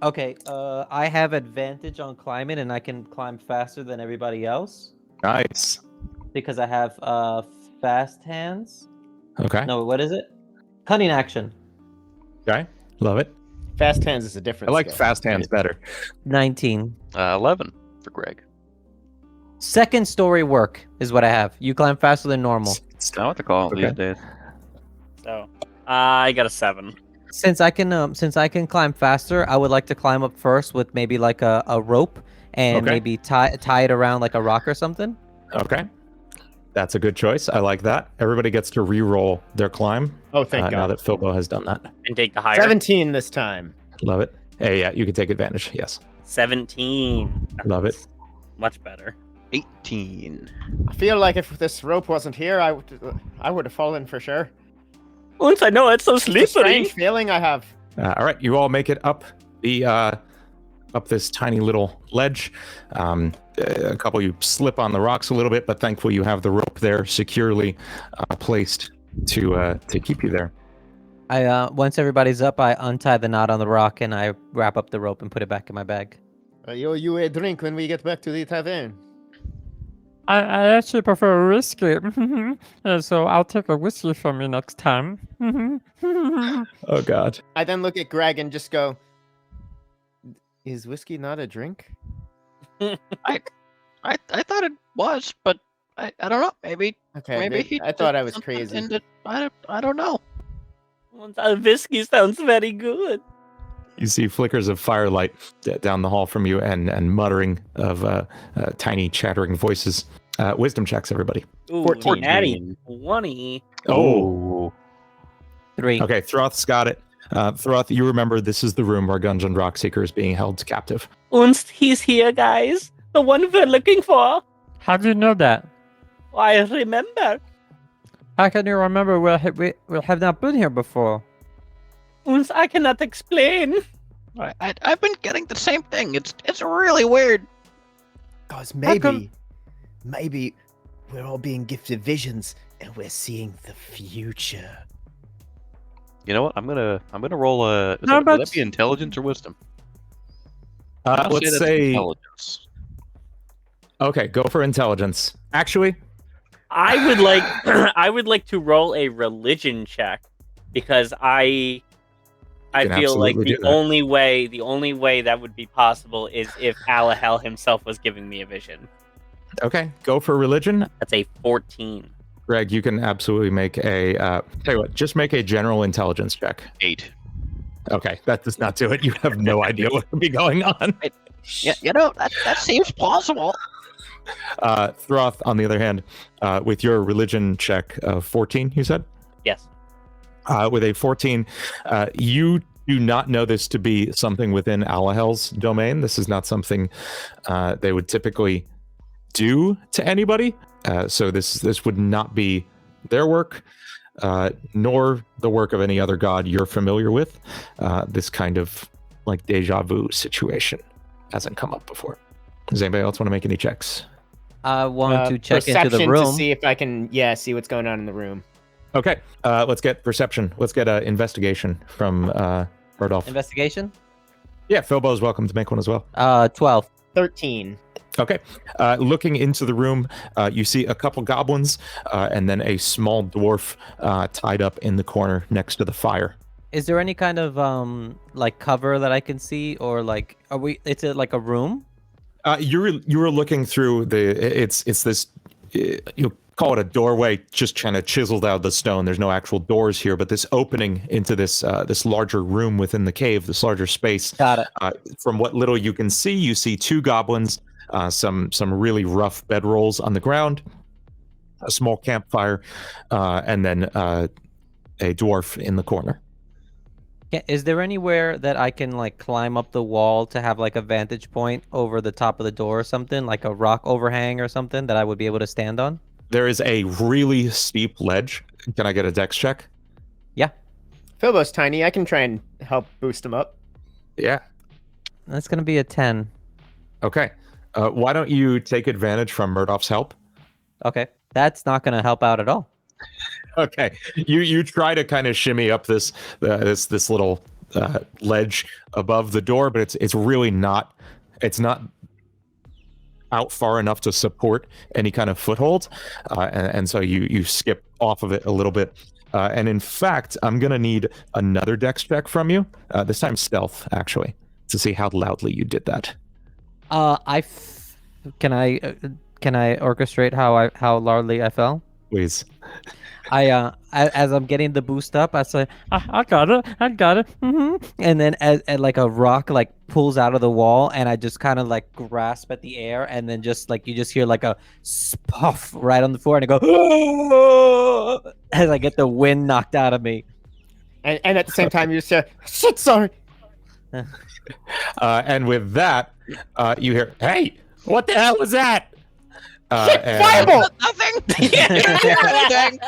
Okay. I have advantage on climbing, and I can climb faster than everybody else Nice. because I have fast hands. Okay. No, what is it? Cunning action. Okay. Love it. Fast hands is a different I like skill. fast hands better. 19. 11 for Greg. Second story work is what I have. You climb faster than normal. It's not what they call it Okay. these days. So I got a 7. Since I can climb faster, I would like to climb up first with maybe like a rope and Okay. maybe tie it around like a rock or something. Okay. That's a good choice. I like that. Everybody gets to re-roll their climb Oh, thank now God. that Philbo has done that. And take the higher. 17 this time. Love it. Hey, yeah, you can take advantage. Yes. 17. Love it. Much better. 18. I feel like if this rope wasn't here, I would have fallen for sure. Once I know it's so It's a slippery. strange feeling I have. All right, you all make it up the up this tiny little ledge. A couple of you slip on the rocks a little bit, but thankfully you have the rope there securely placed to keep you there. I once everybody's up, I untie the knot on the rock and I wrap up the rope and put it back in my bag. You a drink when we get back to the tavern. I actually prefer whiskey. So I'll take a whiskey from you next time. Oh God. I then look at Greg and just go, "Is whiskey not a drink?" I thought it was, but I don't know. Maybe Okay, he I thought did I was something crazy. and I don't know. Whiskey sounds very good. You see flickers of firelight down the hall from you, and muttering of tiny chattering voices. Wisdom checks, everybody. Ooh, 14. natty 20. Oh. 3. Okay, Throth's got it. Throth, you remember this is the room where Gungeon Rockseeker is being held captive. Und he's here, guys. The one we're looking for. How do you know that? I remember. How can you remember we have not been here before? Und I cannot explain. I've been getting the same thing. It's really weird. Because How come- maybe we're all being gifted visions and we're seeing the future. You know what? I'm gonna roll a. How Would about- that be intelligence or wisdom? I'll Let's that's say. intelligence. Okay, go for intelligence. Actually, I would like I would like to roll a religion check because I can feel like absolutely the do that. only way that would be possible is if Alahel himself was giving me a vision. okay, go for religion. That's a 14. Greg, you can absolutely make a. Tell you what, just make a general intelligence check. 8. Okay, that does not do it. You have no idea what could be going on. Yeah, you know that seems plausible. Throth, on the other hand, with your religion check of 14, you said? Yes. With a 14, you do not know this to be something within Alahel's domain. This is not something they would typically do to anybody. So this would not be their work, nor the work of any other god you're familiar with. This kind of like deja vu situation hasn't come up before. Does anybody else want to make any checks? I want to check into the Perception room. to see if I can, see what's going on in the room. Okay, let's get perception. Let's get an investigation from Murdolph. Investigation? Yeah, Philbo's welcome to make one as well. 12. 13. Okay, looking into the room, you see a couple goblins and then a small dwarf tied up in the corner next to the fire. Is there any kind of like cover that I can see, or like is it like a room? You were looking through it's this you call it a doorway, just kind of chiseled out of the stone. There's no actual doors here, but this opening into this larger room within the cave, this larger space. Got it. From what little you can see, you see two goblins, some really rough bedrolls on the ground, a small campfire, and then a dwarf in the corner. Is there anywhere that I can like climb up the wall to have like a vantage point over the top of the door or something, like a rock overhang or something that I would be able to stand on? There is a really steep ledge. Can I get a dex check? Yeah. Philbo's tiny. I can try and help boost him up. Yeah. That's gonna be a 10. Okay. Why don't you take advantage from Murdoff's help? Okay. That's not gonna help out at all. Okay. You try to kind of shimmy up this little ledge above the door, but it's really not. It's not out far enough to support any kind of foothold, and so you skip off of it a little bit. And in fact, I'm gonna need another dex check from you. This time stealth, actually, to see how loudly you did that. Can I orchestrate how loudly I fell? Please. As I'm getting the boost up, I say, I got it, and then as like a rock like pulls out of the wall, and I just kind of like grasp at the air, and then just like you just hear like a puff right on the floor, and I go as I get the wind knocked out of me. And at the same time, you just say, shit, sorry. And with that, you hear, "Hey, what the hell was that?" Shit, and- fireball! Nothing. Can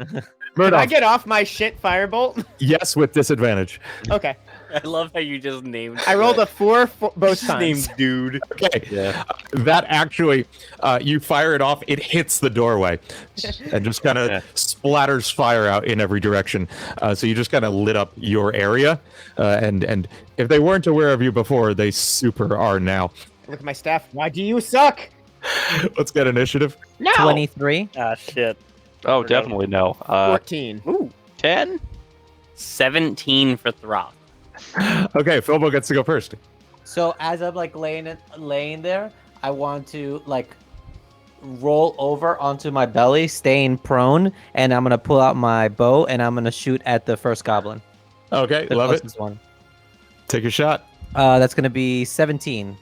I Murdoch, get off my shit firebolt? yes, with disadvantage. Okay. I love how you just named. I rolled a 4 both just times. named dude. Okay. Yeah. That actually, you fire it off, it hits the doorway and just kind of splatters fire out in every direction. So you just kind of lit up your area. And if they weren't aware of you before, they super are now. Look at my staff. Why do you suck? Let's get initiative. No. 23. Ah, shit. Oh, Forgot. definitely no. 14. Ooh. 10? 17 for Throth. Okay, Philbo gets to go first. So as I'm like laying there, I want to like roll over onto my belly, staying prone, and I'm gonna pull out my bow and I'm gonna shoot at the first goblin. Okay, The love it. closest one. Take your shot. That's gonna be 17,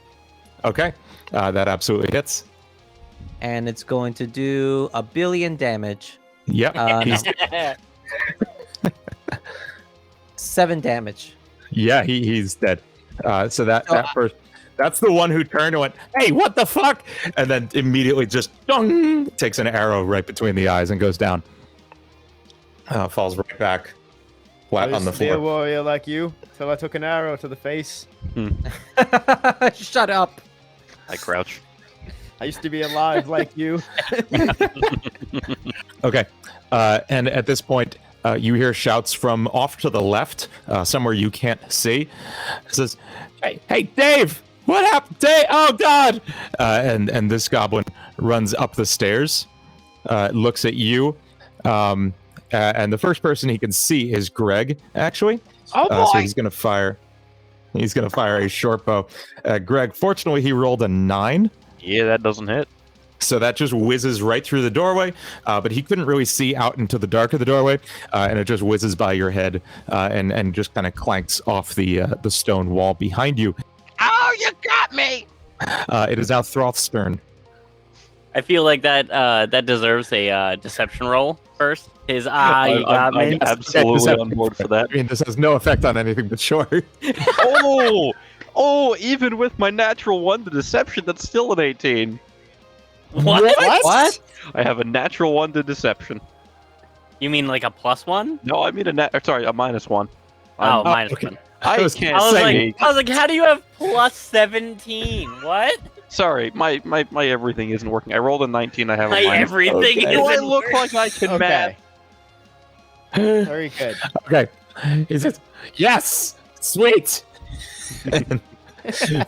Okay, that absolutely hits. and it's going to do 1 billion damage. Yep. No. he's- 7 damage. yeah, he's dead. So that So first, that's the one who turned and went, "Hey, what the fuck?" And then immediately just dong, takes an arrow right between the eyes and goes down. Falls right back, flat on the Used to be a floor. warrior like you till I took an arrow to the face. Shut up. I crouch. I used to be alive like you. Okay, and at this point, you hear shouts from off to the left, somewhere you can't see. It says, "Hey, Dave! What happened, Dave? Oh God!" And this goblin runs up the stairs, looks at you, and the first person he can see is Greg. Actually, Oh so boy. he's gonna fire. He's gonna fire a short bow. Greg, fortunately, he rolled a 9. Yeah, that doesn't hit. So that just whizzes right through the doorway, but he couldn't really see out into the dark of the doorway, and it just whizzes by your head and just kind of clanks off the stone wall behind you. Oh, you got me. It is now Throth's turn. I feel like that deserves a deception roll first. You got me. I'm absolutely on board for that. I mean, this has no effect on anything but short. Oh, even with my natural 1 to deception, that's still an 18. What? What? I have a natural 1 to deception. You mean like a +1? No, I mean a -1. Oh, I'm- minus okay. 1. I I was- can't I was say. like, how do you have +17? What? Sorry, my everything isn't working. I rolled a 19. I have a My minus. everything Okay. Do I isn't look working. like I can Okay. math? Very good. Okay. He says, "Yes, sweet." And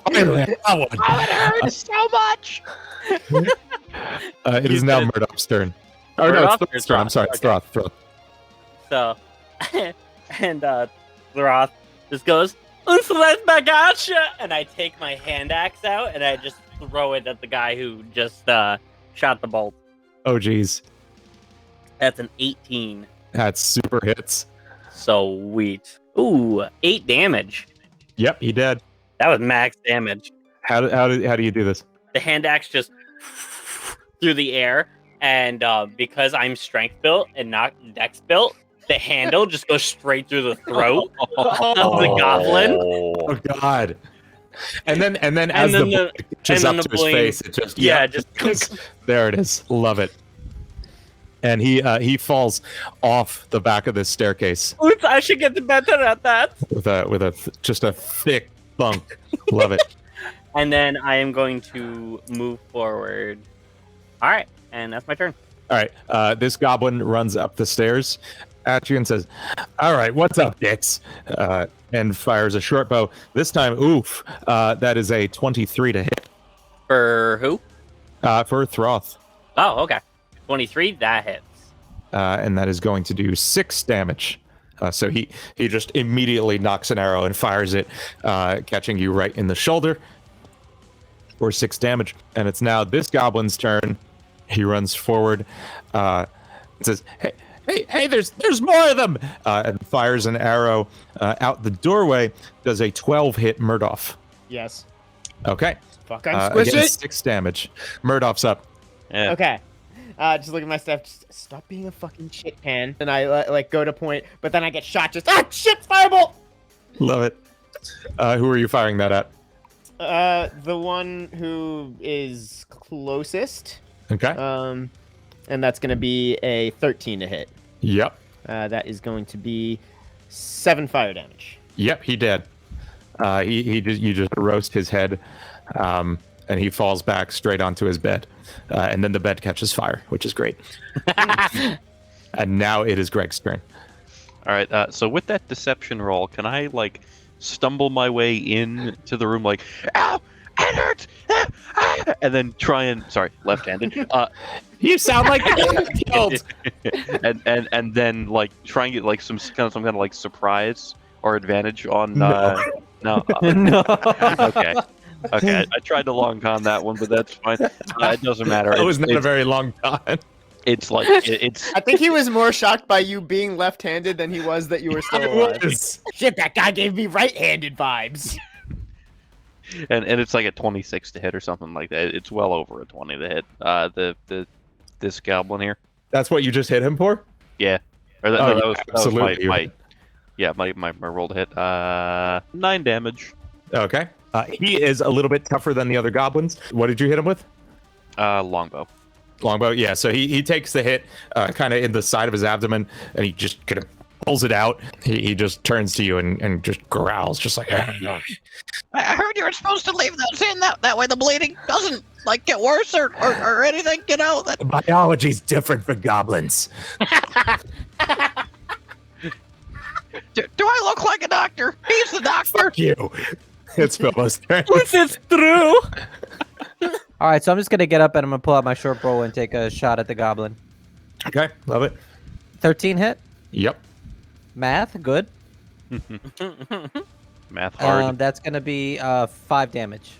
finally, I won. Oh, it hurts so much. It is You now said- Murdoch's turn. Oh no, Murdoch it's or Throth's turn. I'm Throth? sorry, it's Okay. Throth. So, and Throth just goes, "Let's back at ya!" And I take my hand axe out and I just throw it at the guy who just shot the bolt. Oh geez, That's an 18. that's super hits. Sweet. Ooh, 8 damage. Yep, he did. That was max damage. How do you do this? The hand axe just through the air, and because I'm strength built and not dex built, the handle just goes straight through the throat of the goblin. Oh God! And then as then the the- bullet pitches and up then to the his blade- face, it just Yeah, yep. just There it is. Love it. And he falls off the back of this staircase oops, I should get better at that. with just a thick thunk. Love it. And then I am going to move forward. All right, and that's my turn. All right. This goblin runs up the stairs at you and says, "All right, what's up, dicks?" And fires a short bow. This time, oof, that is a 23 to hit For who? for Throth. Oh, okay. 23, that hits. And that is going to do 6 damage. So he just immediately knocks an arrow and fires it, catching you right in the shoulder for 6 damage. And it's now this goblin's turn. He runs forward, and says, "Hey! There's more of them!" And fires an arrow out the doorway. Does a 12 hit Murdoch? Yes. Okay. Fuck, I'm Again, squishy. 6 damage. Murdoch's up. Yeah. Okay. Just look at my stuff. Just stop being a fucking shit pan. And I like go to point, but then I get shot. Just shit, firebolt. Love it. Who are you firing that at? The one who is closest. Okay. And that's gonna be a 13 to hit. Yep. That is going to be 7 fire damage. Yep, he did. You just roast his head, and he falls back straight onto his bed, and then the bed catches fire, which is great. And now it is Greg's turn. All right. So with that deception roll, can I like stumble my way in to the room like, ow, It hurts. And then left-handed. You sound like a killed. and then like try and get like some kind of like surprise or advantage on. No. no. Okay. Okay. I tried to long con that one, but that's fine. It doesn't matter. That was not a very long time. It's like it's. I think he was more shocked by you being left-handed than he was that you were still alive. Shit, that guy gave me right-handed vibes. And it's like a 26 to hit or something like that. It's well over a 20 to hit. This goblin here. That's what you just hit him for? Yeah. Or that, Oh, no, yeah, that was absolutely. my roll to hit. 9 damage. Okay. He is a little bit tougher than the other goblins. What did you hit him with? Longbow. Longbow, yeah. So he takes the hit kind of in the side of his abdomen, and he just kind of pulls it out. He just turns to you and just growls, just like. I heard you were supposed to leave those in. That way the bleeding doesn't like get worse or anything. You know that. Biology's different for goblins. Do I look like a doctor? He's the doctor. Fuck you. It's Phil's turn. This is true. All right, so I'm just gonna get up and I'm gonna pull out my short bow and take a shot at the goblin. Okay, love it. 13 hit. Yep. Math, good. Math hard. That's gonna be 5 damage.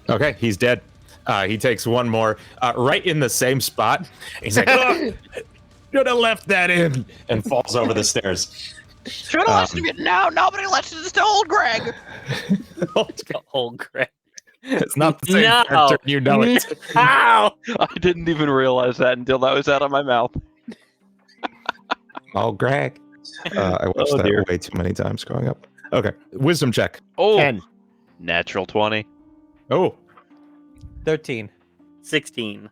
Okay, he's dead. He takes one more right in the same spot. He's like, oh, should have left that in, and falls over the stairs. Should have listened to you. No, nobody listens to old Greg. Old Greg. It's not the same No. character, you know it. How? I didn't even realize that until that was out of my mouth. Oh, Greg. I watched Oh, that dear. way too many times growing up. Okay, wisdom check. Oh, 10. natural 20. Oh, 13. 16.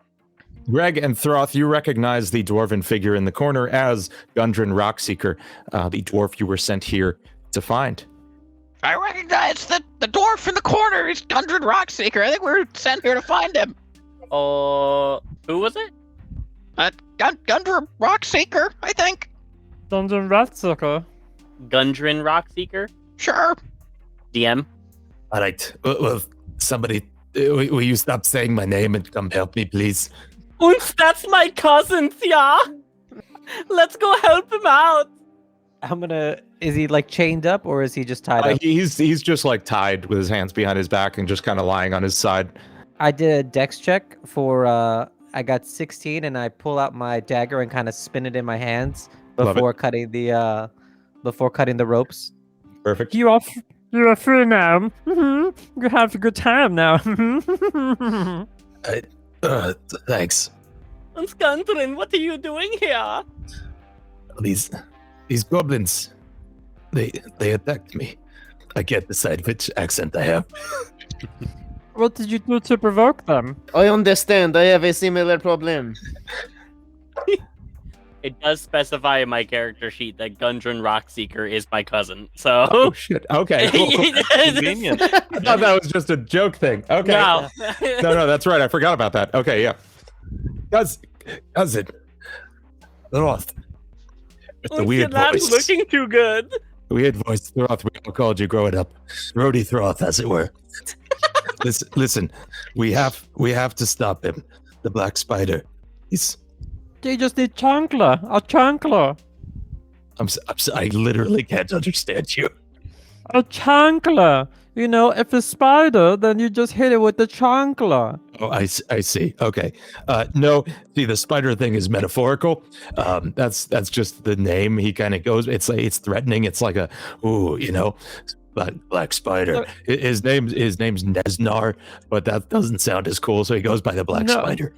Greg and Throth, you recognize the dwarven figure in the corner as Gundren Rockseeker, the dwarf you were sent here to find. I recognize the dwarf in the corner. He's Gundren Rockseeker. I think we were sent here to find him. Who was it? Gundren Rockseeker, I think. Dungeon Rat Sucker. Gundren Rockseeker? Sure. DM? All right. Well, somebody, will you stop saying my name and come help me, please? Und that's my cousin, yeah. Let's go help him out. I'm gonna. Is he like chained up or is he just tied up? He's just like tied with his hands behind his back and just kind of lying on his side. I did a dex check for. I got 16 and I pull out my dagger and kind of spin it in my hands Love it. before cutting the ropes. Perfect. You are free now. You have a good time now. Thanks. Gundren, what are you doing here? These goblins, they attacked me. I can't decide which accent I have. What did you do to provoke them? I understand. I have a similar problem. It does specify in my character sheet that Gundren Rockseeker is my cousin. So Oh shit. Okay. Cool. Convenient. I thought that was just a joke thing. Okay. No. No, that's right. I forgot about that. Okay, yeah. Cousin. Roth. With the weird You're not voice. looking too good. Weird voice Throth, we all called you growing up. Rody Throth, as it were. Listen, we have to stop him. The Black Spider. They just need chancla. A chancla. I literally can't understand you. A chancla. You know, if it's spider, then you just hit it with the chancla. Oh, I see. Okay. No, see, the spider thing is metaphorical. That's just the name he kind of goes. It's threatening. It's like a, ooh, you know, black spider. His name's Nesnar, but that doesn't sound as cool. So he goes by the Black No. Spider.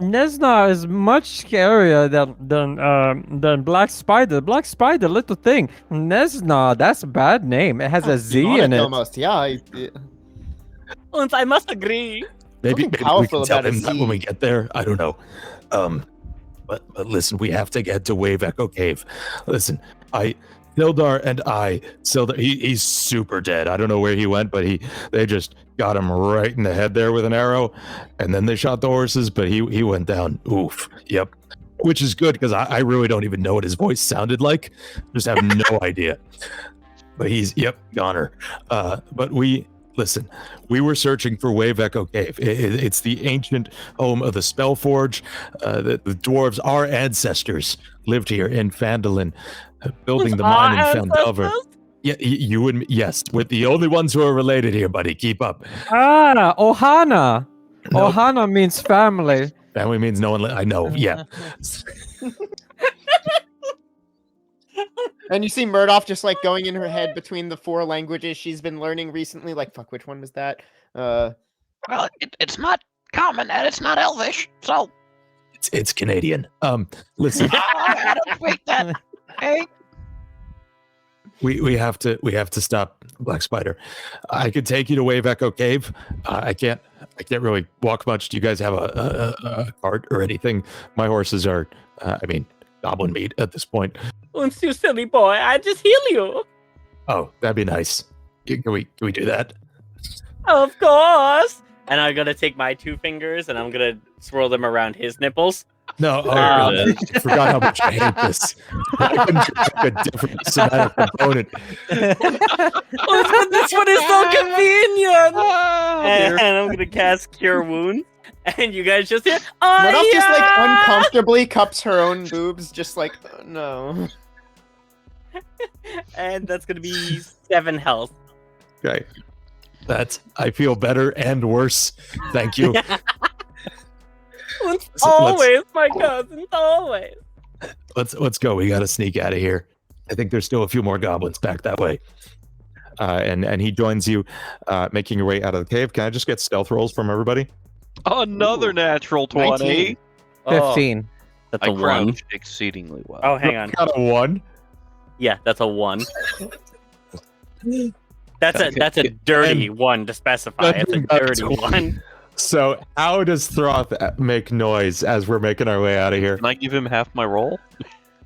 Nesna is much scarier than Black Spider. Black Spider, little thing. Nesna, that's a bad name. It has a Z in it. Almost, yeah. And I must agree. Maybe Something we powerful can tell about a him that when we Z. get there. I don't know. But listen, we have to get to Wave Echo Cave. Listen, Sildar and Sildar, he's super dead. I don't know where he went, but they just got him right in the head there with an arrow, and then they shot the horses, but he went down. Oof. Yep. Which is good because I really don't even know what his voice sounded like. Just have no idea. But he's goner. But we Listen, we were searching for Wave Echo Cave. It's the ancient home of the Spellforge. The dwarves, our ancestors, lived here in Phandelver, building the mine in Phandelver. Yeah, you and me, yes, we're the only ones who are related here, buddy. Keep up. Ah, Ohana. Nope. Ohana means family. Family means no one. I know. Yeah. And you see Murdoff just like going in her head between the 4 languages she's been learning recently. Like, fuck, which one was that? Well, it's not common and it's not Elvish, so. It's Canadian. Listen. I don't speak that. Hey. We have to stop Black Spider. I could take you to Wave Echo Cave. I can't really walk much. Do you guys have a cart or anything? My horses are, goblin meat at this point. Once you silly boy, I just heal you. Oh, that'd be nice. Can we do that? Of course. And I'm gonna take my 2 fingers and I'm gonna swirl them around his nipples. No, I forgot how much I hate this. I can drink a different somatic component. Oh, this one is so convenient. And I'm gonna cast Cure Wounds. And you guys just hear, Murdoff just like uncomfortably cups her own boobs, just like, oh, no. And that's gonna be 7 health. Okay. I feel better and worse. Thank you. Always, my cousins, always. Let's go. We gotta sneak out of here. I think there's still a few more goblins back that way. And he joins you, making your way out of the cave. Can I just get stealth rolls from everybody? Another natural 20. 19. 15. That's I a 1. crouched exceedingly well. Oh, hang on. Got a 1. Yeah, that's a 1. That's a dirty 1 to specify. It's a dirty 1. So how does Throth make noise as we're making our way out of here? Can I give him half my roll?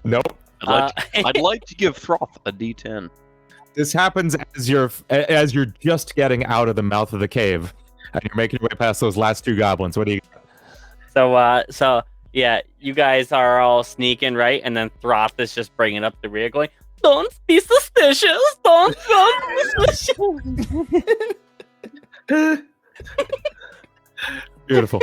Nope. I'd like to give Throth a D10. This happens as you're just getting out of the mouth of the cave, and you're making your way past those last 2 goblins. What do you got? So yeah, you guys are all sneaking, right? And then Throth is just bringing up the rear, going, "Don't be suspicious! Don't be suspicious!" Beautiful.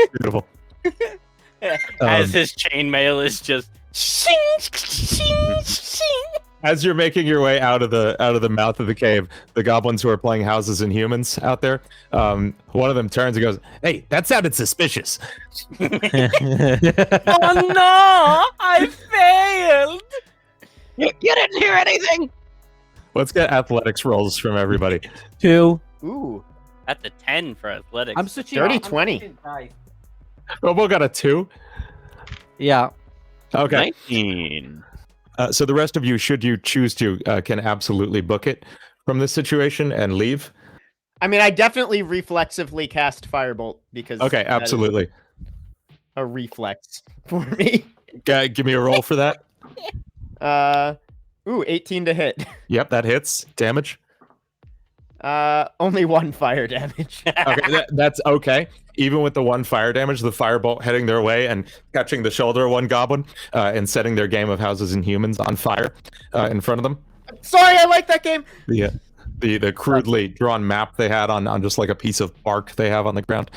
As his chainmail is just shing, shing, shing. As you're making your way out of the mouth of the cave, the goblins who are playing houses and humans out there, one of them turns and goes, "Hey, that sounded suspicious." Oh no! I failed! You didn't hear anything. Let's get athletics rolls from everybody. 2. Ooh, That's a 10 for athletics. I'm switching. Dirty I'm 20. switching dice. Bobo got a 2. Yeah. Okay. 19. So the rest of you, should you choose to, can absolutely book it from this situation and leave. I mean, I definitely reflexively cast Firebolt because Okay, that is absolutely. a reflex for me. Give me a roll for that. 18 to hit. Yep, that hits. Damage. Only 1 fire damage. Okay, that's okay. Even with the 1 fire damage, the firebolt heading their way and catching the shoulder of one goblin and setting their game of houses and humans on fire in front of them. Sorry, I like that game. The crudely drawn map they had on just like a piece of bark they have on the ground.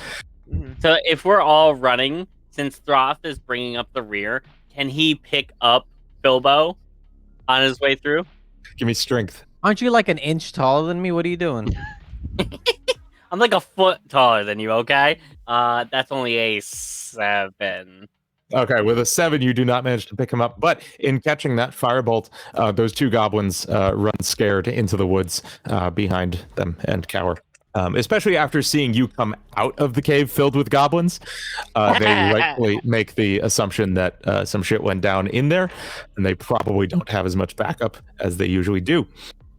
So if we're all running, since Throth is bringing up the rear, can he pick up Bilbo on his way through? Give me strength. Aren't you like an inch taller than me? What are you doing? I'm like a foot taller than you, okay? That's only a 7. Okay, with a 7, you do not manage to pick him up. But in catching that firebolt, those 2 goblins run scared into the woods behind them and cower. Especially after seeing you come out of the cave filled with goblins, they rightfully make the assumption that some shit went down in there, and they probably don't have as much backup as they usually do.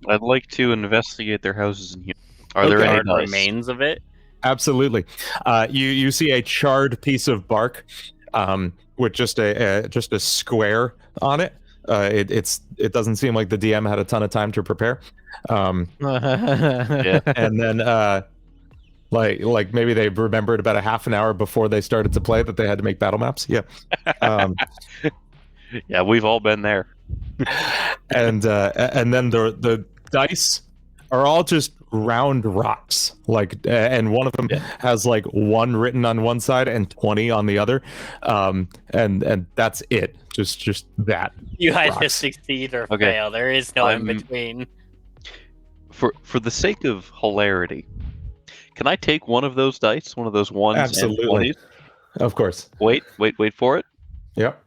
I'd like to investigate their houses and humans. Are there any dice? Remains of it? Absolutely. You see a charred piece of bark with just a square on it. It doesn't seem like the DM had a ton of time to prepare. Yeah. And then like maybe they remembered about a half an hour before they started to play that they had to make battle maps. Yeah. Yeah, we've all been there. And then the dice are all just round rocks, and one of them has like 1 written on one side and 20 on the other, and that's it. Just that. You had to Rocks. succeed or Okay. fail. There is no in I'm- between. For the sake of hilarity, can I take one of those dice, one of those ones Absolutely. and 20s? Of course. Wait for it, Yep.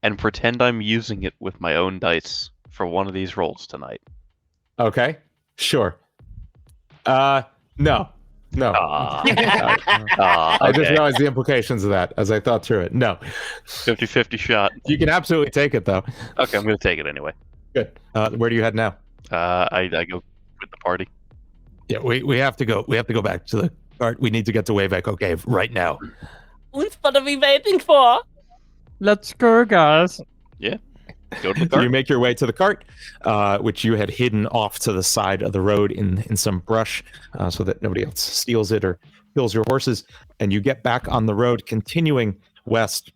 and pretend I'm using it with my own dice for one of these rolls tonight. Okay. Sure. No. Ah, I just okay. realized the implications of that as I thought through it. No. 50-50 shot. You can absolutely take it though. Okay, I'm gonna take it anyway. Good. Where do you head now? I go with the party. Yeah, we have to go. We have to go back to the cart. We need to get to Wave Echo Cave right now. What are we waiting for? Let's go, guys. Go to the So cart. you make your way to the cart, which you had hidden off to the side of the road in some brush, so that nobody else steals it or kills your horses. And you get back on the road, continuing west,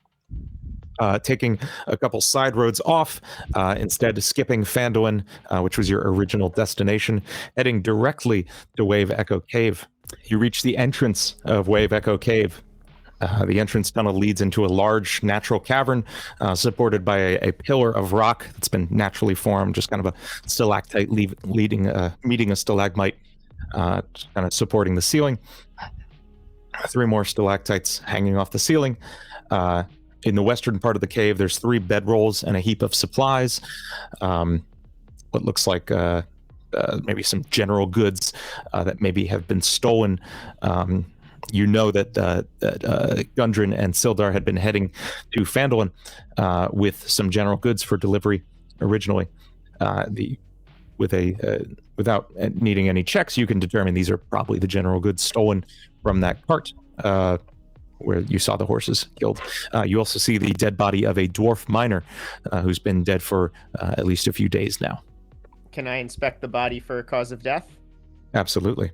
taking a couple side roads off, instead skipping Phandelver, which was your original destination, heading directly to Wave Echo Cave. You reach the entrance of Wave Echo Cave. The entrance tunnel leads into a large natural cavern supported by a pillar of rock that's been naturally formed, just kind of a stalactite meeting a stalagmite, just kind of supporting the ceiling. 3 more stalactites hanging off the ceiling. In the western part of the cave, there's 3 bedrolls and a heap of supplies. What looks like maybe some general goods that maybe have been stolen. You know that Gundren and Sildar had been heading to Phandelver with some general goods for delivery originally. Without needing any checks, you can determine these are probably the general goods stolen from that cart where you saw the horses killed. You also see the dead body of a dwarf miner who's been dead for at least a few days now. Can I inspect the body for a cause of death? Absolutely.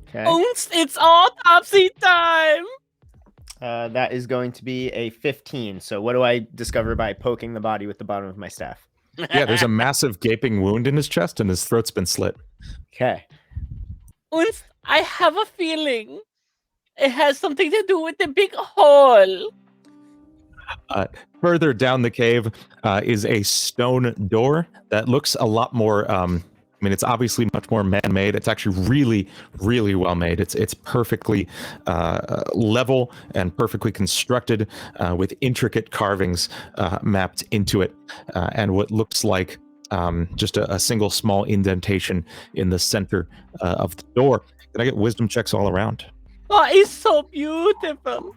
Okay. It's autopsy time! That is going to be a 15. So what do I discover by poking the body with the bottom of my staff? Yeah, there's a massive gaping wound in his chest and his throat's been slit. Okay. I have a feeling it has something to do with the big hole. Further down the cave is a stone door that looks a lot more it's obviously much more man-made. It's actually really, really well made. It's perfectly level and perfectly constructed with intricate carvings mapped into it, and what looks like just a single small indentation in the center of the door. Can I get wisdom checks all around? Oh, it's so beautiful.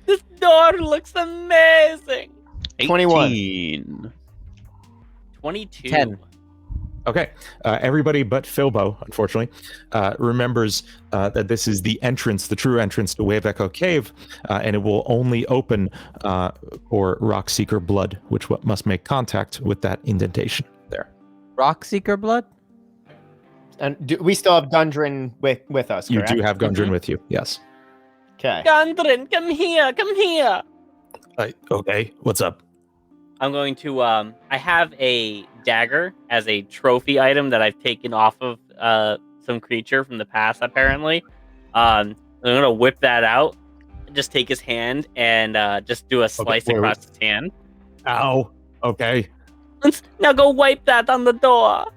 This door looks amazing. 21. 18. 22. 10. Okay, everybody but Philbo, unfortunately, remembers that this is the entrance, the true entrance to Wave Echo Cave, and it will only open for Rockseeker blood, which must make contact with that indentation there. Rockseeker blood? And we still have Gundren with us, You correct? do have Gundren Mhm. with you, yes. Okay. Gundren, come here, come here. Okay, what's up? I'm going to, I have a dagger as a trophy item that I've taken off of some creature from the past, apparently. I'm going to whip that out, just take his hand, and just do a slice wait. across his hand. Ow, okay, Now go wipe that on the door.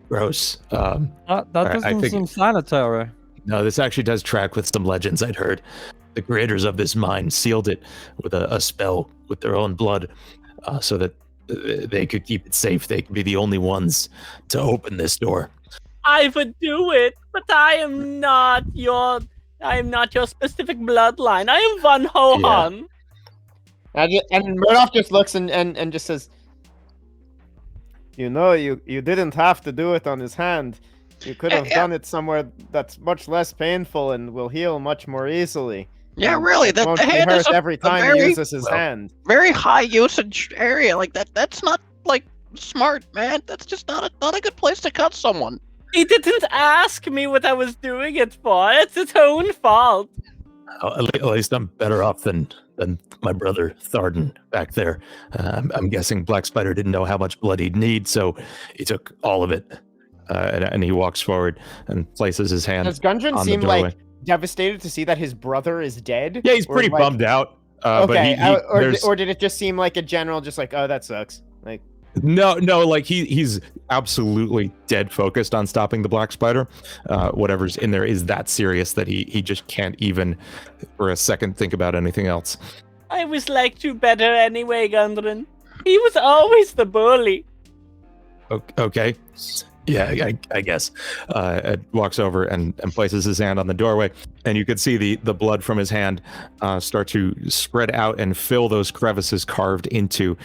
gross. That I doesn't think- seem sanitary. No, this actually does track with some legends I'd heard. The creators of this mine sealed it with a spell with their own blood, so that they could keep it safe. They could be the only ones to open this door. I would do it, but I am not your specific bloodline. I am Van Hohan. And Murdoch just looks and just says, you didn't have to do it on his hand. You could have done it somewhere that's much less painful and will heal much more easily. Yeah, really. The Won't be hand is hurt a, every a time very, he uses his hand. very high usage area. Like that's not like smart, man. That's just not a good place to cut someone. He didn't ask me what I was doing it for. It's its own fault. At least I'm better off than my brother Tharden back there. I'm guessing Black Spider didn't know how much blood he'd need, so he took all of it. and he walks forward and places his hand Does Gundren on the seem doorway. like devastated to see that his brother is dead? Yeah, he's Or, pretty like- bummed out. But Okay, there's or did it just seem like a general, just like, oh, that sucks? Like, no, like he's absolutely dead focused on stopping the black spider. Whatever's in there is that serious that he just can't even for a second think about anything else. I was liked you better anyway, Gundren. He was always the bully. Okay. Yeah, I guess. Ed walks over and places his hand on the doorway, and you could see the blood from his hand start to spread out and fill those crevices carved into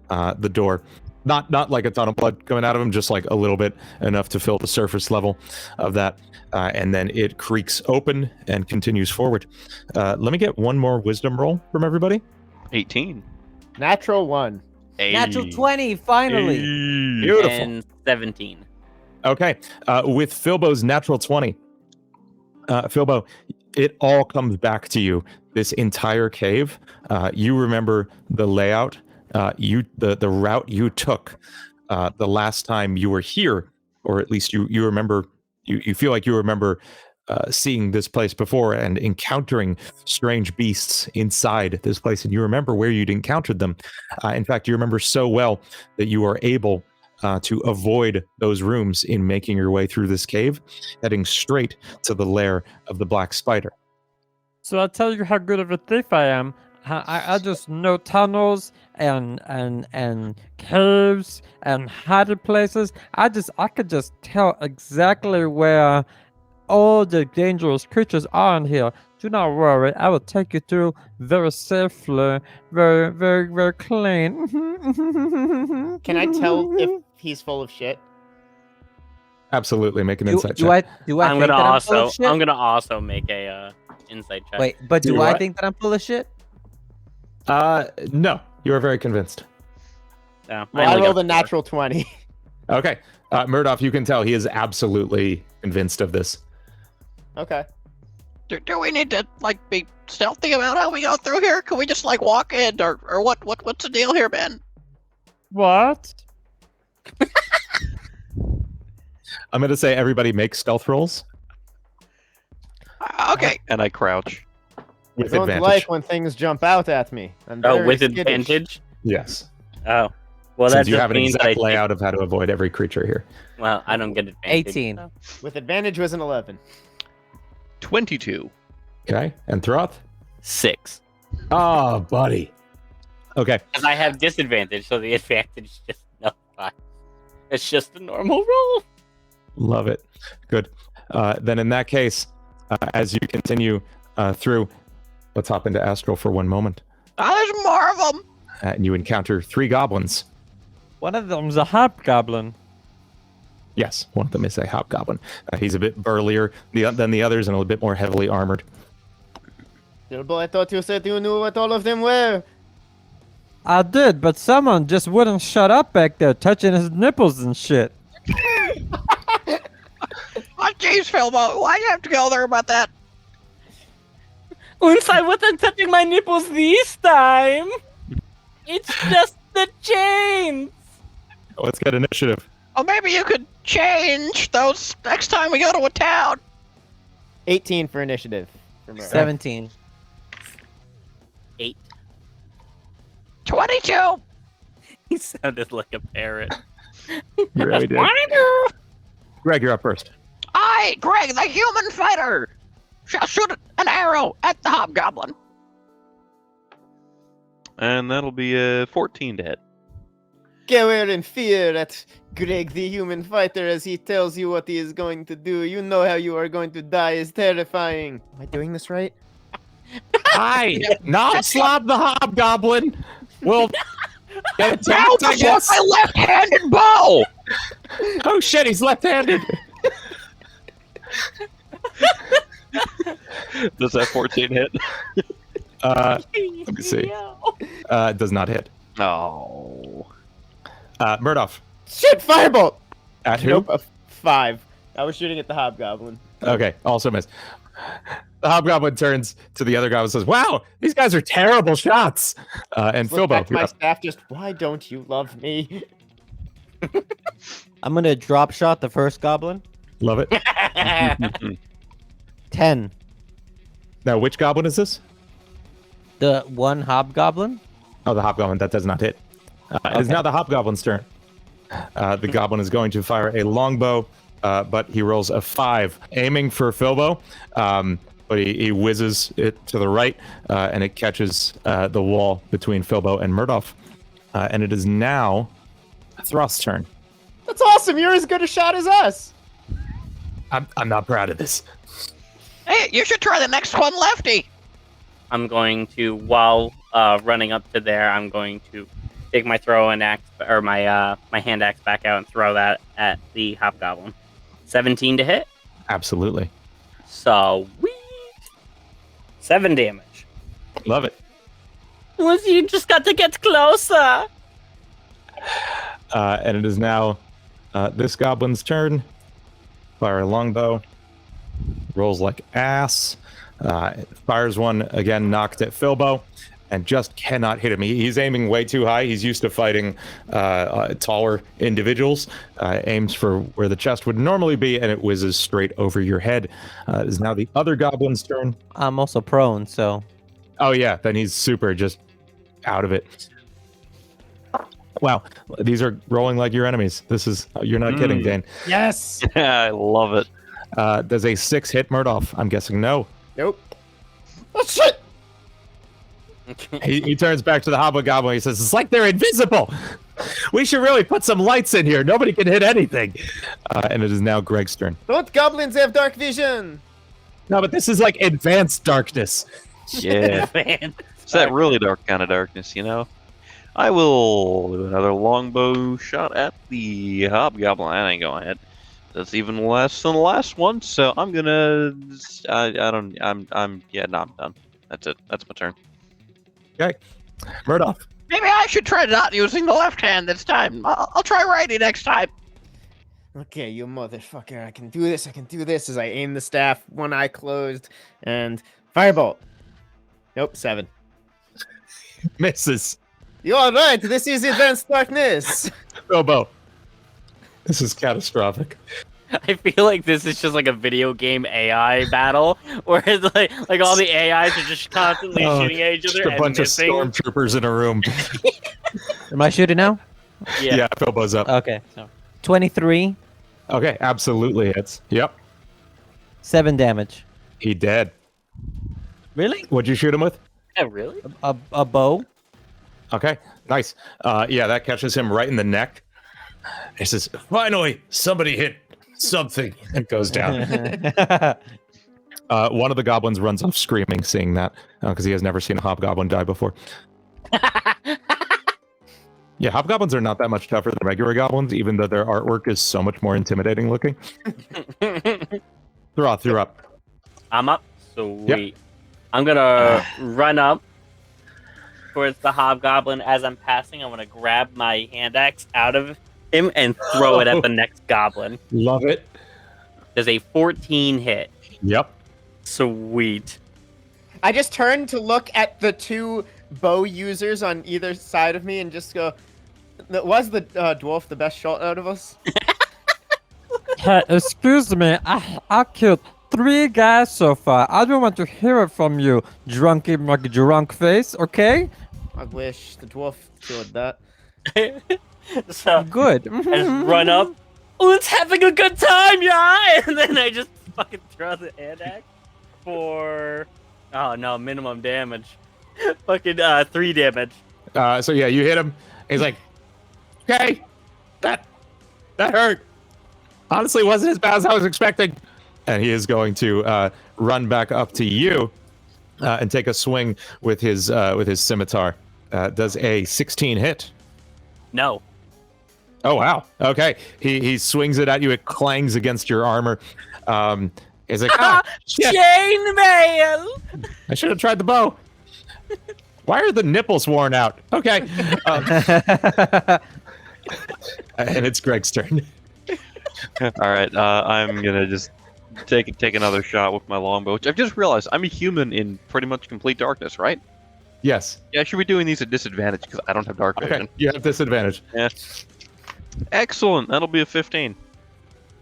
the door. Not like a ton of blood coming out of him, just like a little bit, enough to fill the surface level of that. And then it creaks open and continues forward. Let me get one more wisdom roll from everybody. 18. natural 1. Natural 20, finally. Beautiful. And 17. Okay, with Philbo's natural 20, Philbo, it all comes back to you. This entire cave, you remember the layout, the route you took the last time you were here, or at least you remember. You feel like you remember seeing this place before and encountering strange beasts inside this place, and you remember where you'd encountered them. In fact, you remember so well that you are able to avoid those rooms in making your way through this cave, heading straight to the lair of the black spider. So I'll tell you how good of a thief I am. I just know tunnels and caves and hiding places. I could just tell exactly where all the dangerous creatures are in here. Do not worry, I will take you through very safely, very, very, very clean. Can I tell if he's full of shit? Absolutely, make an insight Do check. I I'm think gonna that I'm full also of shit? I'm gonna also make a insight check. Wait, but Do do I what? think that I'm full of shit? No, you are very convinced. No, Well, I only rolled got a four. natural 20. Okay, Murdoch, you can tell he is absolutely convinced of this. Okay. Do we need to like be stealthy about how we go through here? Can we just like walk in, or what's the deal here, Ben? What? I'm going to say everybody make stealth rolls Okay. And I crouch. with I don't advantage. like when things jump out at me. I'm Oh, very with skittish. advantage. Yes. Oh, well, that Since you just have an means that I exact take- layout of how to avoid every creature here. Well, I don't get advantage. 18. so. With advantage was an 11. 22. Okay, and Throth? 6. Oh, buddy. Okay, Because I have disadvantage, so the advantage is just nullified. It's just a normal roll. love it. Good. Then in that case, as you continue through, let's hop into Astral for one moment. There's more of them. And you encounter 3 goblins. One of them's a hobgoblin. Yes, one of them is a hobgoblin. He's a bit burlier than the others and a little bit more heavily armored. Bilbo, I thought you said you knew what all of them were. I did, but someone just wouldn't shut up back there, touching his nipples and shit. Oh, jeez, Philbo, why'd you have to go there about that? Once I wasn't touching my nipples this time. It's just the chains. Let's get initiative. Oh, maybe you could change those next time we go to a town. 18 for initiative. For Murray. 17. 8. 22. He sounded like a parrot. You really did. Greg, you're up first. I, Greg, the human fighter, shall shoot an arrow at the hobgoblin. And that'll be a 14 to hit. Cower in fear at Greg the human fighter as he tells you what he is going to do. You know how you are going to die is terrifying. Am I doing this right? Hi! Not Slob the Hobgoblin! Well, get Now attacked, I guess. my left-handed bow. Oh shit, he's left-handed! Does that 14 hit? Let me see. Does not hit. Oh. Murdoch. Shit, firebolt! At who? Nope, a 5. I was shooting at the hobgoblin. Okay, also missed. The Hobgoblin turns to the other guy and says, "Wow, these guys are terrible shots." And Look back Philbo, to you're my up. staff, just, why don't you love me? I'm gonna drop shot the first goblin. Love it. 10. Now, which goblin is this? The one hobgoblin. Oh, the hobgoblin. That does not hit. It is now the hobgoblin's turn. The goblin is going to fire a longbow, but he rolls a 5, aiming for Philbo. But he whizzes it to the right, and it catches the wall between Philbo and Murdoff. And it is now Throst's turn. That's awesome. You're as good a shot as us. I'm not proud of this. Hey, you should try the next one, Lefty. I'm going to, while running up to there, I'm going to take my throwing axe or my hand axe back out and throw that at the hobgoblin. 17 to hit. Absolutely. Sweet. 7 damage. Love it. You just got to get closer. And it is now this goblin's turn. Fire a longbow. Rolls like ass. Fires one again, knocked at Philbo, and just cannot hit him. He's aiming way too high. He's used to fighting taller individuals. Aims for where the chest would normally be, and it whizzes straight over your head. It is now the other goblin's turn. I'm also prone, so. Oh yeah, then he's super just out of it. Wow, these are rolling like your enemies. This is, you're not kidding, Dane. Yes. I love it. Does a 6 hit Murdoff? I'm guessing no. Nope. Oh shit. He turns back to the hobgoblin. He says, "It's like they're invisible. We should really put some lights in here. Nobody can hit anything." And it is now Greg's turn. Don't goblins have dark vision? No, but this is like advanced darkness. Yeah. Man. It's that really dark kind of darkness, you know? I will do another longbow shot at the hobgoblin. That ain't going to hit. That's even less than the last one, so I'm gonna. I'm done. That's it. That's my turn. Okay, Murdoff. Maybe I should try not using the left hand this time. I'll try righty next time. Okay, you motherfucker. I can do this. I can do this. As I aim the staff, one eye closed, and firebolt. Nope, 7. Misses. You all right? This is advanced darkness. Robo. This is catastrophic. I feel like this is just like a video game AI battle, where it's like all the AIs are just constantly shooting at each Just other a and bunch of missing. stormtroopers in a room. Am I shooting now? Yeah. Philbo's up. Okay. So 23, Okay, absolutely hits. Yep, 7 damage. he dead. Really? What'd you shoot him with? Yeah, really? A bow. Okay, nice. Yeah, that catches him right in the neck. He says, "Finally, somebody hit something." It goes down. One of the goblins runs off screaming, seeing that, because he has never seen a hobgoblin die before. Yeah, hobgoblins are not that much tougher than regular goblins, even though their artwork is so much more intimidating looking. Throth, you're up. I'm up. Sweet. I'm gonna run up towards the hobgoblin. As I'm passing, I want to grab my hand axe out of him and throw it at the next goblin. Love it. Does a 14 hit? Yep. Sweet. I just turned to look at the 2 bow users on either side of me and just go, was the dwarf the best shot out of us? Hey, excuse me. I killed 3 guys so far. I don't want to hear it from you, drunky drunk face, okay? I wish the dwarf killed that. So Good. I just run up. Let's having a good time, yeah! And then I just fucking throw the hand axe for minimum damage. Fucking 3 damage. So yeah, you hit him. He's like, "Okay, that hurt. Honestly, wasn't as bad as I was expecting." And he is going to run back up to you and take a swing with his scimitar. Does a 16 hit? No. Oh wow. Okay. He swings it at you. It clangs against your armor. He's like, shit, Chainmail! I should have tried the bow. Why are the nipples worn out? Okay. And it's Greg's turn. All right, I'm gonna just take another shot with my longbow. Which I've just realized I'm a human in pretty much complete darkness, right? Yes. Yeah, I should be doing these at disadvantage because I don't have dark vision. Okay. You have disadvantage. Yeah. Excellent. That'll be a 15.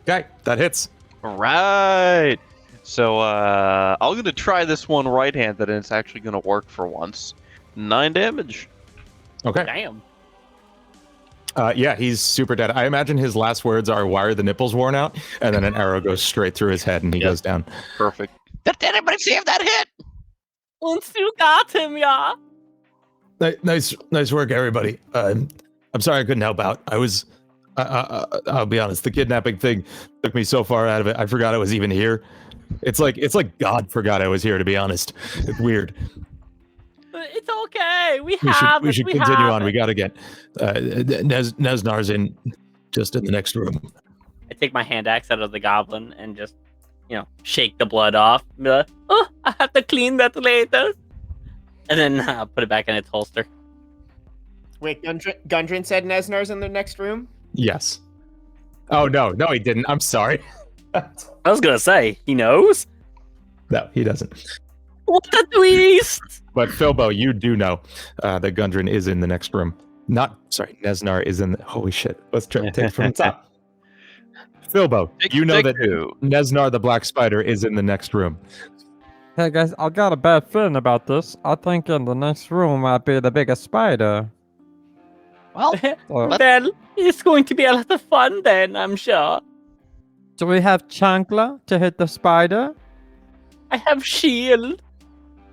Okay, that hits. Right. So I'm gonna try this one right-handed, and it's actually gonna work for once. 9 damage. Okay. Damn. Yeah, he's super dead. I imagine his last words are, "Why are the nipples worn out?" And then an arrow goes straight through his head, and he Yep. goes down. Perfect. Did anybody see if that hit? Once you got him, yeah. Nice work, everybody. I'm sorry I couldn't help out. I was, I'll be honest. The kidnapping thing took me so far out of it. I forgot I was even here. It's like God forgot I was here. To be honest, it's weird. It's okay. We should continue on. We gotta get Nesnar's just in the next room. I take my hand axe out of the goblin and just, shake the blood off. Be like, oh, I have to clean that later. And then put it back in its holster. Wait, Gundren said Nesnar's in the next room? Yes. Oh no, he didn't. I'm sorry. I was gonna say, he knows. No, he doesn't. What a twist! But Philbo, you do know that Gundren is in the next room. Nesnar is in the... Holy shit. Let's try to take it from the top. Philbo, you know that Nesnar the Black Spider is in the next room. Hey guys, I got a bad feeling about this. I think in the next room might be the biggest spider. Well, Well, it's going to be a lot of fun then, I'm sure. Do we have Chancla to hit the spider? I have shield.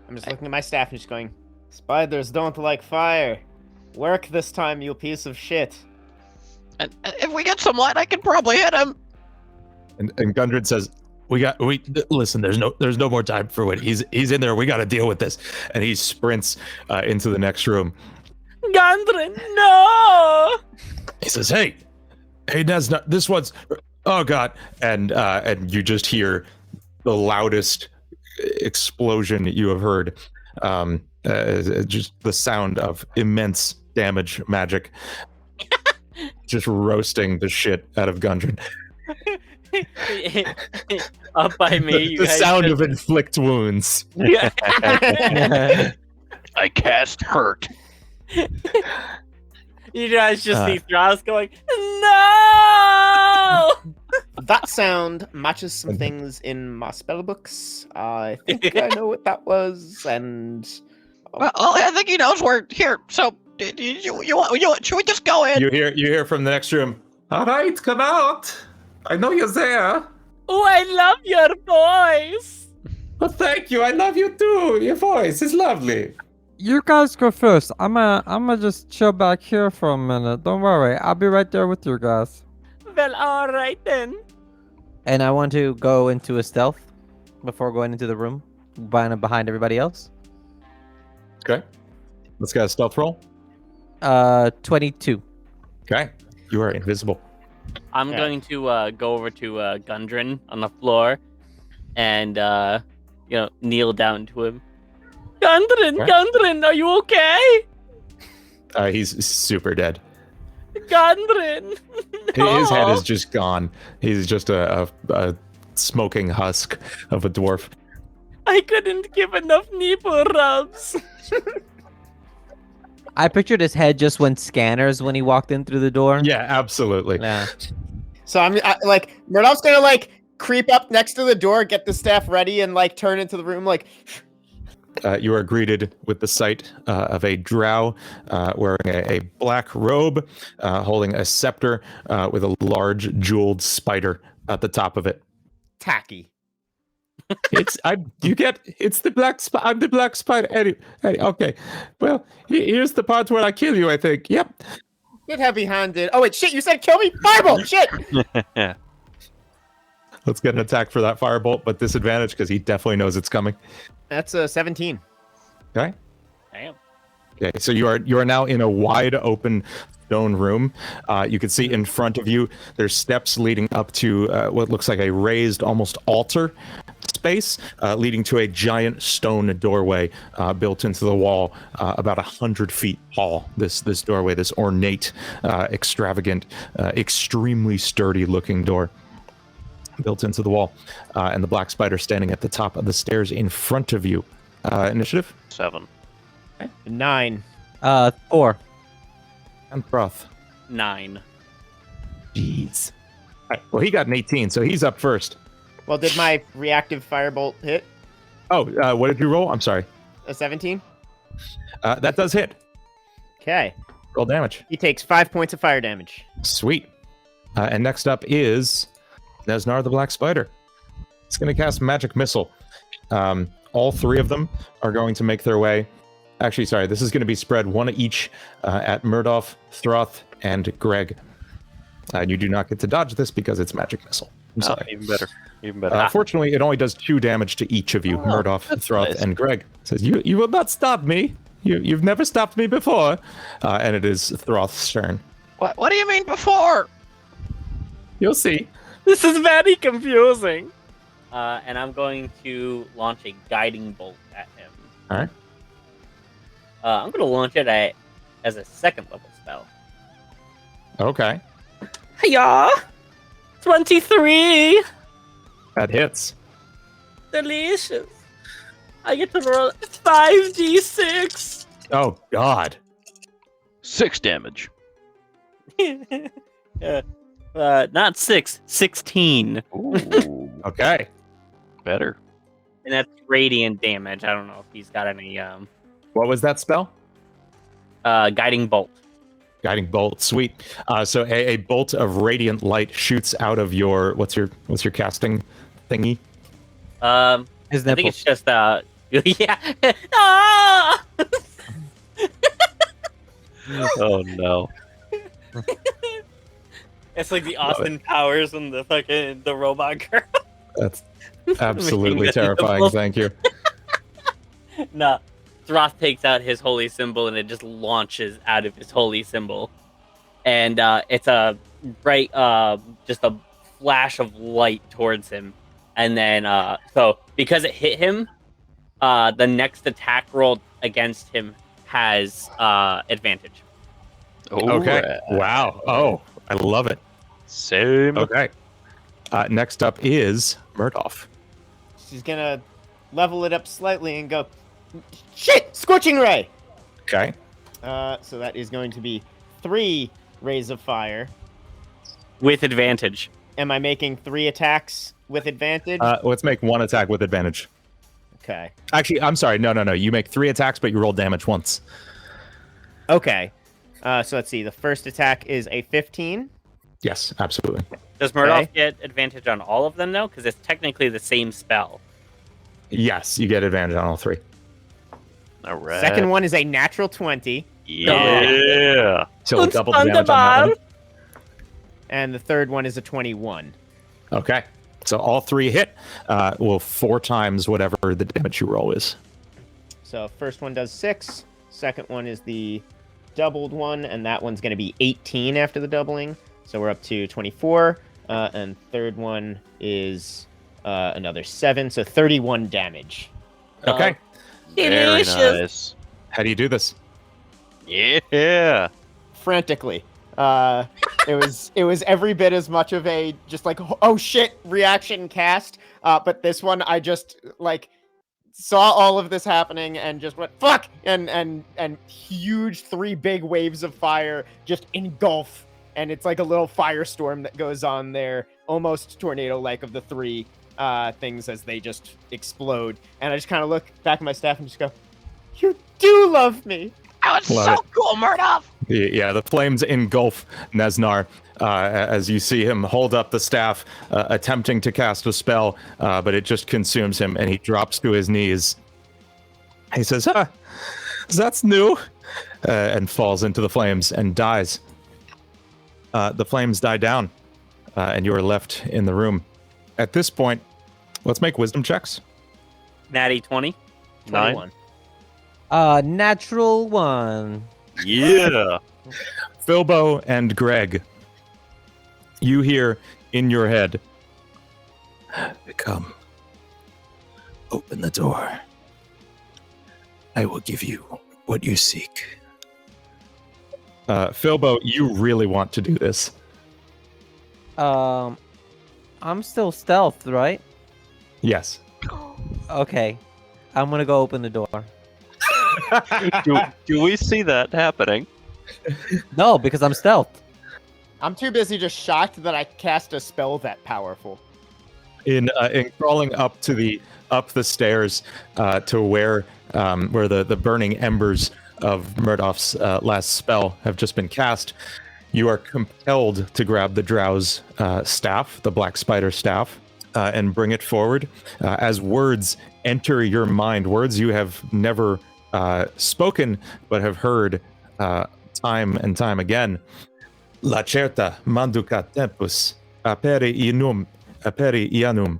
I'm just looking at my staff and just going, spiders don't like fire. Work this time, you piece of shit. and if we get some light, I can probably hit him. And Gundren says, listen, there's no more time for it. He's in there. We got to deal with this. And he sprints into the next room. Gundren, no! He says, hey, Nesnar, this one's... Oh, God. And you just hear the loudest explosion you have heard. Just the sound of immense damage magic. Just roasting the shit out of Gundren. Up by me. You The guys sound just- of inflict wounds. Yeah. I cast hurt. You guys just see Thras going, no! That sound matches some things in my spell books. I think I know what that was, and Well, I think he knows we're here. So, should we just go in? You hear from the next room. All right, come out. I know you're there. Oh, I love your voice. Well, thank you. I love you too. Your voice is lovely. You guys go first. I'ma just chill back here for a minute. Don't worry. I'll be right there with you guys. Well, all right then. And I want to go into a stealth before going into the room, behind everybody else. Okay. Let's get a stealth roll. 22. Okay. You are invisible. I'm Yeah. going to go over to Gundren on the floor and kneel down to him. Gundren, Okay. Gundren, are you okay? He's super dead. Gundren. His head No. is just gone. He's just a smoking husk of a dwarf. I couldn't give enough nipple rubs. I pictured his head just went scanners when he walked in through the door. Yeah, absolutely. Yeah. so like Murdoch's gonna like creep up next to the door, get the staff ready, and like turn into the room. Like, You are greeted with the sight of a drow wearing a black robe, holding a scepter with a large jeweled spider at the top of it. tacky. It's the black spider. I'm the black spider. Eddie, okay. Well, here's the part where I kill you, I think. Yep. Get heavy-handed. Oh wait, shit! You said kill me. Fireball. Shit. Let's get an attack for that firebolt, but disadvantage because he definitely knows it's coming. That's a 17. Okay. Damn. Okay, so you are now in a wide open stone room. You can see in front of you there's steps leading up to what looks like a raised, almost altar space, leading to a giant stone doorway built into the wall, about 100 feet tall. This doorway, this ornate, extravagant, extremely sturdy-looking door built into the wall, and the black spider standing at the top of the stairs in front of you. Initiative 7. 9. 4. and Broth. 9. Jeez. All right, well, he got an 18, so he's up first. Well, did my reactive firebolt hit? Oh, what did you roll? I'm sorry. A 17? That does hit. Okay. Roll damage. He takes 5 points of fire damage. Sweet. And next up is Nesnar the Black Spider. It's going to cast Magic Missile. All three of them are going to make their way. Actually, sorry, this is going to be spread one each at Murdoff, Throth, and Greg. You do not get to dodge this because it's Magic Missile. I'm sorry. Even better. Even better. Fortunately, it only does 2 damage to each of you, Murdoff, Throth, nice. and Greg. It says, you will not stop me. You've never stopped me before. And it is Throth's turn. What do you mean before? You'll see. This is very confusing. And I'm going to launch a guiding bolt at him. All right. I'm going to launch it as a second level spell. Okay. Hiya! 23! That hits. Delicious. I get to roll 5d6. Oh, God. 6 damage. Not 6, 16. Ooh. Okay. Better. And that's radiant damage. I don't know if he's got any What was that spell? guiding bolt. Guiding bolt. Sweet. So a bolt of radiant light shoots out of your what's your casting thingy? His I think nipples. it's just yeah. Ah! Oh no. It's like the Austin Powers and the robot girl. That's absolutely Making the terrifying. nipples. Thank you. No. Throth takes out his holy symbol and it just launches out of his holy symbol. And it's a bright, just a flash of light towards him. And then, so because it hit him, the next attack roll against him has advantage. Okay. Wow. Oh, I love it. Same. Okay. Next up is Murdoff. She's gonna level it up slightly and go, shit! Scorching Ray! Okay. So that is going to be 3 rays of fire. With advantage. Am I making 3 attacks with advantage? Let's make 1 attack with advantage. Okay. Actually, I'm sorry. No. You make 3 attacks, but you roll damage once. Okay. So let's see. The first attack is a 15. Yes, absolutely. Does Murdoch Okay. get advantage on all of them, though? Because it's technically the same spell. Yes, you get advantage on all 3. All right. Second one is a natural 20. Yeah. So double the damage on that one. And the third one is a 21. Okay. So all 3 hit. Well, 4 times whatever the damage you roll is. So first one does 6. Second one is the doubled one, and that one's going to be 18 after the doubling. So we're up to 24. And third one is another 7, so 31 damage. Okay. Very nice. How do you do this? Yeah. Frantically. It was every bit as much of a just like, oh shit reaction cast. But this one I just like saw all of this happening and just went fuck and huge 3 big waves of fire just engulf, and it's like a little firestorm that goes on there, almost tornado like, of the 3 things as they just explode. And I just kind of look back at my staff and just go, you do love me. That was Love so it. cool, Murdoch. Yeah, the flames engulf Nesnar as you see him hold up the staff, attempting to cast a spell, but it just consumes him, and he drops to his knees. He says, that's new, and falls into the flames and dies. The flames die down, and you are left in the room. At this point, let's make wisdom checks. Natty 20. 21. Natural 1. Yeah. Philbo and Greg, you hear in your head, come, open the door. I will give you what you seek. Philbo, you really want to do this. I'm still stealth, right? Yes. Okay. I'm gonna go open the door. do we see that happening? No, because I'm stealth. I'm too busy just shocked that I cast a spell that powerful. In crawling up the stairs to where the burning embers of Murdoff's last spell have just been cast, you are compelled to grab the Drow's staff, the Black Spider staff, and bring it forward. As words enter your mind, words you have never spoken but have heard time and time again. La certa manduca tempus aperi ianum.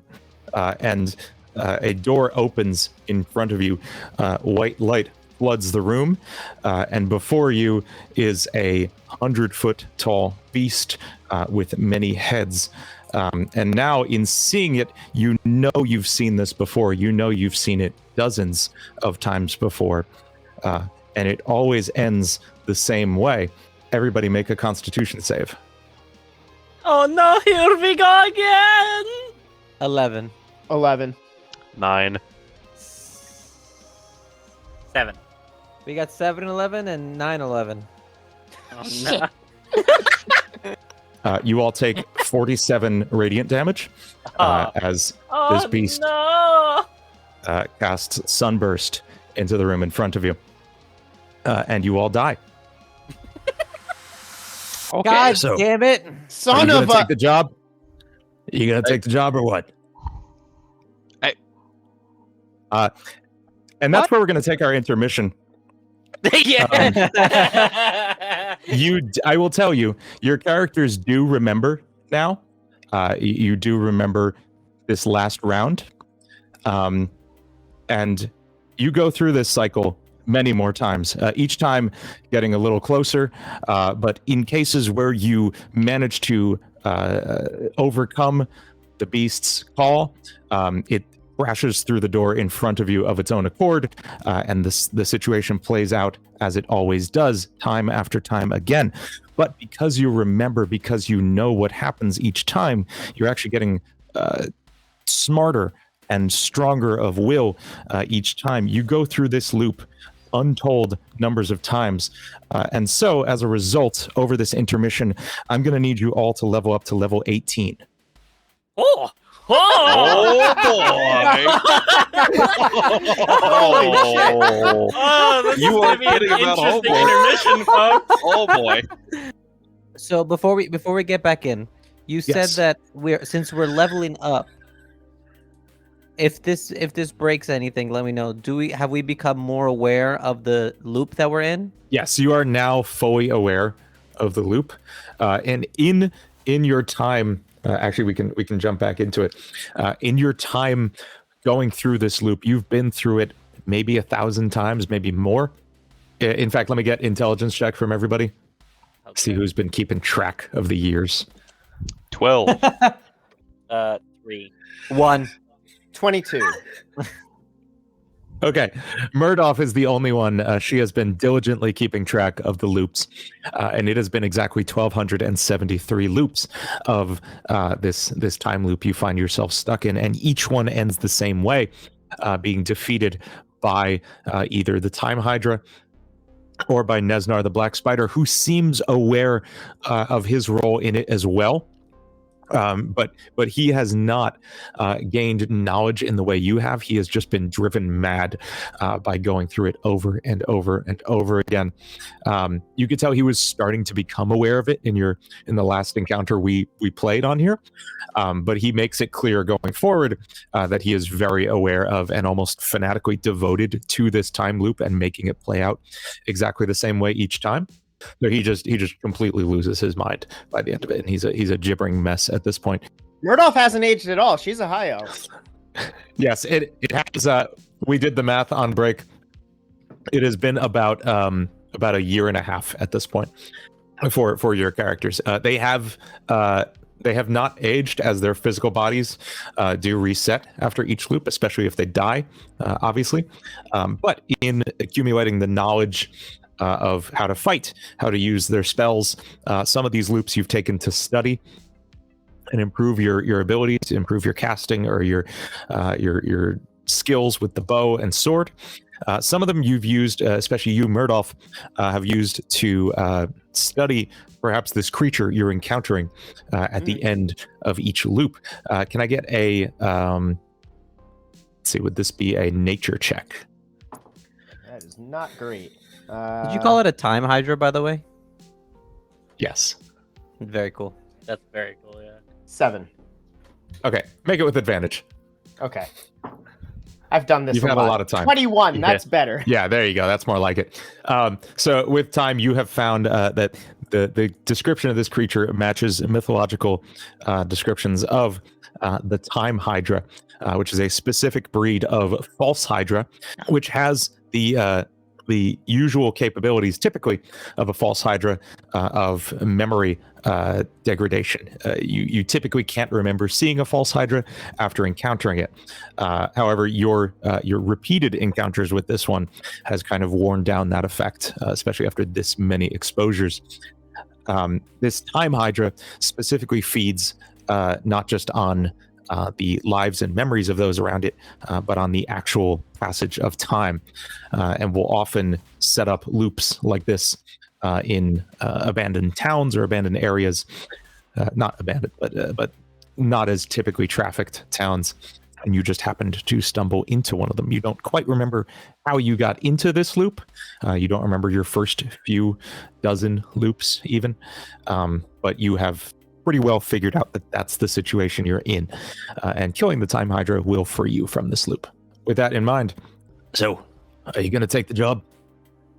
And a door opens in front of you. White light floods the room, and before you is a 100-foot tall beast with many heads. And now, in seeing it, you know you've seen this before. You know you've seen it dozens of times before. And it always ends the same way. Everybody make a Constitution save. Oh no, here we go again! 11. 11. 9. 7. We got 7-11 and 9-11. Oh, no. You all take 47 radiant damage as this beast casts Sunburst into the room in front of you. And you all die. Okay, God so- damn it! Are you Son gonna of a... take the job? You gonna take the job or what? And that's where we're gonna take our intermission. Yeah. I will tell you, your characters do remember now. You do remember this last round. And you go through this cycle many more times, each time getting a little closer. But in cases where you manage to overcome the beast's call, it crashes through the door in front of you of its own accord, and the situation plays out as it always does, time after time again. But because you remember, because you know what happens each time, you're actually getting smarter and stronger of will each time. You go through this loop untold numbers of times. And so, as a result, over this intermission, I'm going to need you all to level up to level 18. Oh! Oh! Oh boy! Oh, this You is are gonna be an kidding about interesting homework. intermission, folks. Oh boy! So before we get back in, you said Yes. that since we're leveling up, if this breaks anything, let me know. Have we become more aware of the loop that we're in? Yes, you are now fully aware of the loop, and in your time, actually, we can jump back into it. In your time going through this loop, you've been through it maybe 1,000 times, maybe more. In fact, let me get intelligence check from everybody. See who's been keeping track of the years. 12. 3. 1. 22. Okay, Murdoff is the only one. She has been diligently keeping track of the loops, and it has been exactly 1,273 loops of this time loop you find yourself stuck in, and each one ends the same way, being defeated by either the Time Hydra or by Nesnar the Black Spider, who seems aware of his role in it as well. But he has not gained knowledge in the way you have. He has just been driven mad by going through it over and over and over again. You could tell he was starting to become aware of it in the last encounter we played on here. But he makes it clear going forward that he is very aware of and almost fanatically devoted to this time loop and making it play out exactly the same way each time. So he just completely loses his mind by the end of it, and he's a gibbering mess at this point. Murdoff hasn't aged at all. She's a high elf. Yes, it has. We did the math on break. It has been about a year and a half at this point for your characters. They have not aged, as their physical bodies do reset after each loop, especially if they die, obviously. But in accumulating the knowledge of how to fight, how to use their spells, some of these loops you've taken to study and improve your abilities, to improve your casting or your skills with the bow and sword. Some of them you've used, especially you, Murdoff, have used to study perhaps this creature you're encountering at the end of each loop. Can I get a, let's see, would this be a nature check? That is not great. Did you call it a time hydra, by the way? Yes. Very cool. That's very cool. Yeah. 7. Okay, make it with advantage. Okay. I've done this You've had a lot of time. 21, that's better. Yeah, there you go. That's more like it. So with time, you have found that the description of this creature matches mythological descriptions of the time hydra, which is a specific breed of false hydra, which has the usual capabilities, typically, of a false hydra of memory degradation. You typically can't remember seeing a false hydra after encountering it. However, your repeated encounters with this one has kind of worn down that effect, especially after this many exposures. This time hydra specifically feeds not just on the lives and memories of those around it, but on the actual passage of time, and will often set up loops like this in abandoned towns or abandoned areas, not abandoned, but not as typically trafficked towns. And you just happened to stumble into one of them. You don't quite remember how you got into this loop. You don't remember your first few dozen loops even, but you have pretty well figured out that that's the situation you're in, and killing the time hydra will free you from this loop. With that in mind, so are you going to take the job?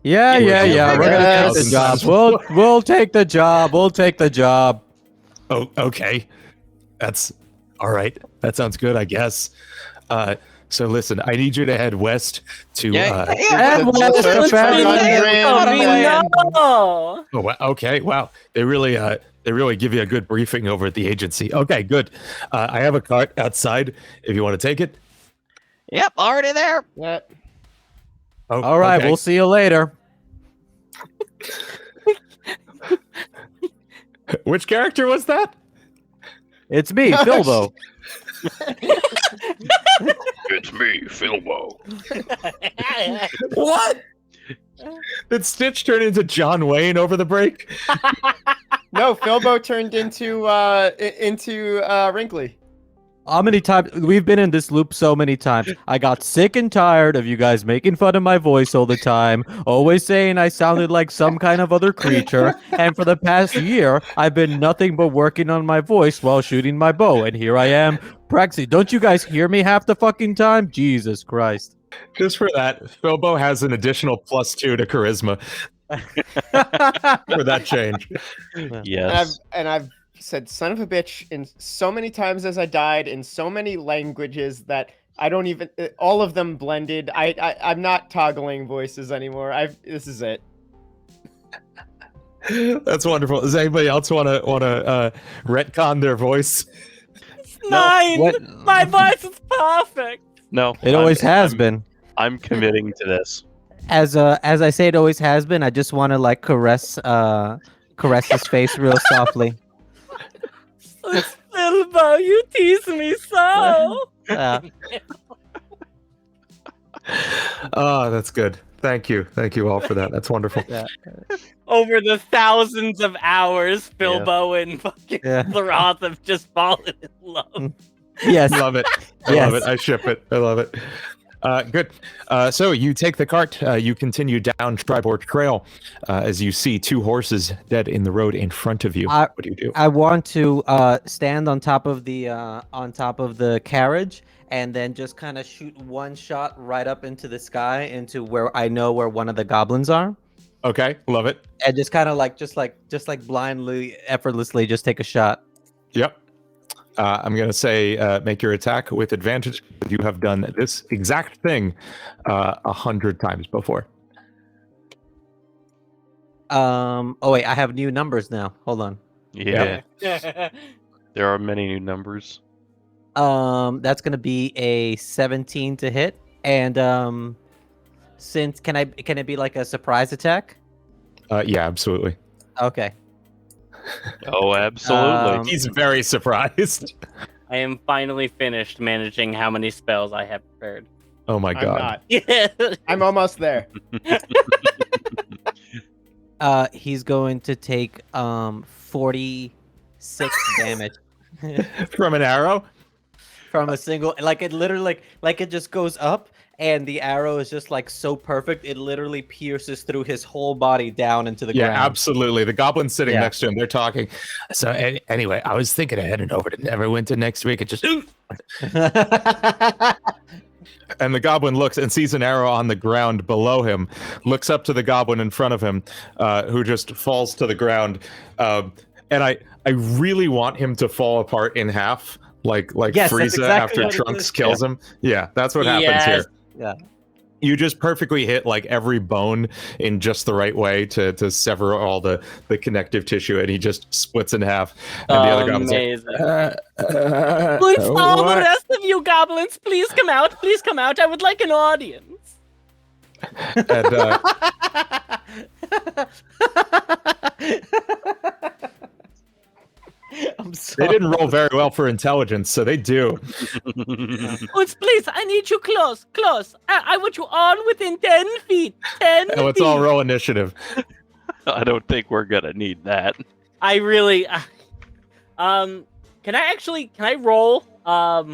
Yeah. We're gonna take the job. We'll take the job. We'll take the job. Oh, okay. That's all right. That sounds good, I guess. So listen, I need you to head west to. And west to Gundren. Oh, Oh, okay. Wow. They really give you a good briefing over at the agency. Okay, good. I have a cart outside if you want to take it. Yep, already there. Yeah. Oh, All right, okay. we'll see you later. Which character was that? It's me, Bilbo. It's me, Philbo. What? Did Stitch turn into John Wayne over the break? No, Philbo turned into Wrinkly. How many times we've been in this loop so many times. I got sick and tired of you guys making fun of my voice all the time, always saying I sounded like some kind of other creature. And for the past year, I've been nothing but working on my voice while shooting my bow. And here I am, practicing. Don't you guys hear me half the fucking time? Jesus Christ. Just for that, Philbo has an additional +2 to charisma for that change. Yes. And I've said son of a bitch in so many times as I died in so many languages that I don't even, all of them blended. I'm not toggling voices anymore. This is it. That's wonderful. Does anybody else want to retcon their voice? 9. What? My voice is perfect. No. It always has been. I'm committing to this. As I say, it always has been. I just want to like caress his face real softly. Bilbo, you tease me so. Oh, that's good. Thank you all for that. That's wonderful. Over the thousands of hours, Bilbo and fucking Laroth have just fallen in love. Yes. Love it. I love it. I ship it. I love it. Good. So you take the cart. You continue down Tribord Trail as you see 2 horses dead in the road in front of you. What do you do? I want to stand on top of the carriage and then just kind of shoot one shot right up into the sky into where I know where one of the goblins are. Okay, love it. And just kind of like just blindly, effortlessly, just take a shot. Yep. I'm going to say make your attack with advantage. You have done this exact thing 100 times before. Oh wait, I have new numbers now. Hold on. Yeah. There are many new numbers. That's going to be a 17 to hit. And since can it be like a surprise attack? Yeah, absolutely. Okay. Oh, absolutely. He's very surprised. I am finally finished managing how many spells I have prepared. Oh my I'm god. not. Yeah. I'm almost there. He's going to take 46 damage From an arrow? from a single. Like it literally, like it just goes up, and the arrow is just like so perfect. It literally pierces through his whole body down into the Yeah, ground. absolutely. The goblin's sitting Yeah. next to him. They're talking. So anyway, I was thinking of heading over to Neverwinter next week and just. And the goblin looks and sees an arrow on the ground below him, looks up to the goblin in front of him, who just falls to the ground. And I really want him to fall apart in half, like Yes, that's Frieza exactly after what it Trunks is. kills him. Yeah, that's what happens Yes. here. Yeah. You just perfectly hit like every bone in just the right way to sever all the connective tissue, and he just splits in half. And the other goblin's like, Amazing. Please all the what? rest of you goblins, please come out. Please come out. I would like an audience. And, I'm they sorry. didn't roll very well for intelligence, so they do. Please, I need you close, close. I want you all within 10 feet. 10 And let's feet. all roll initiative. I don't think we're gonna need that. I really, can I roll? I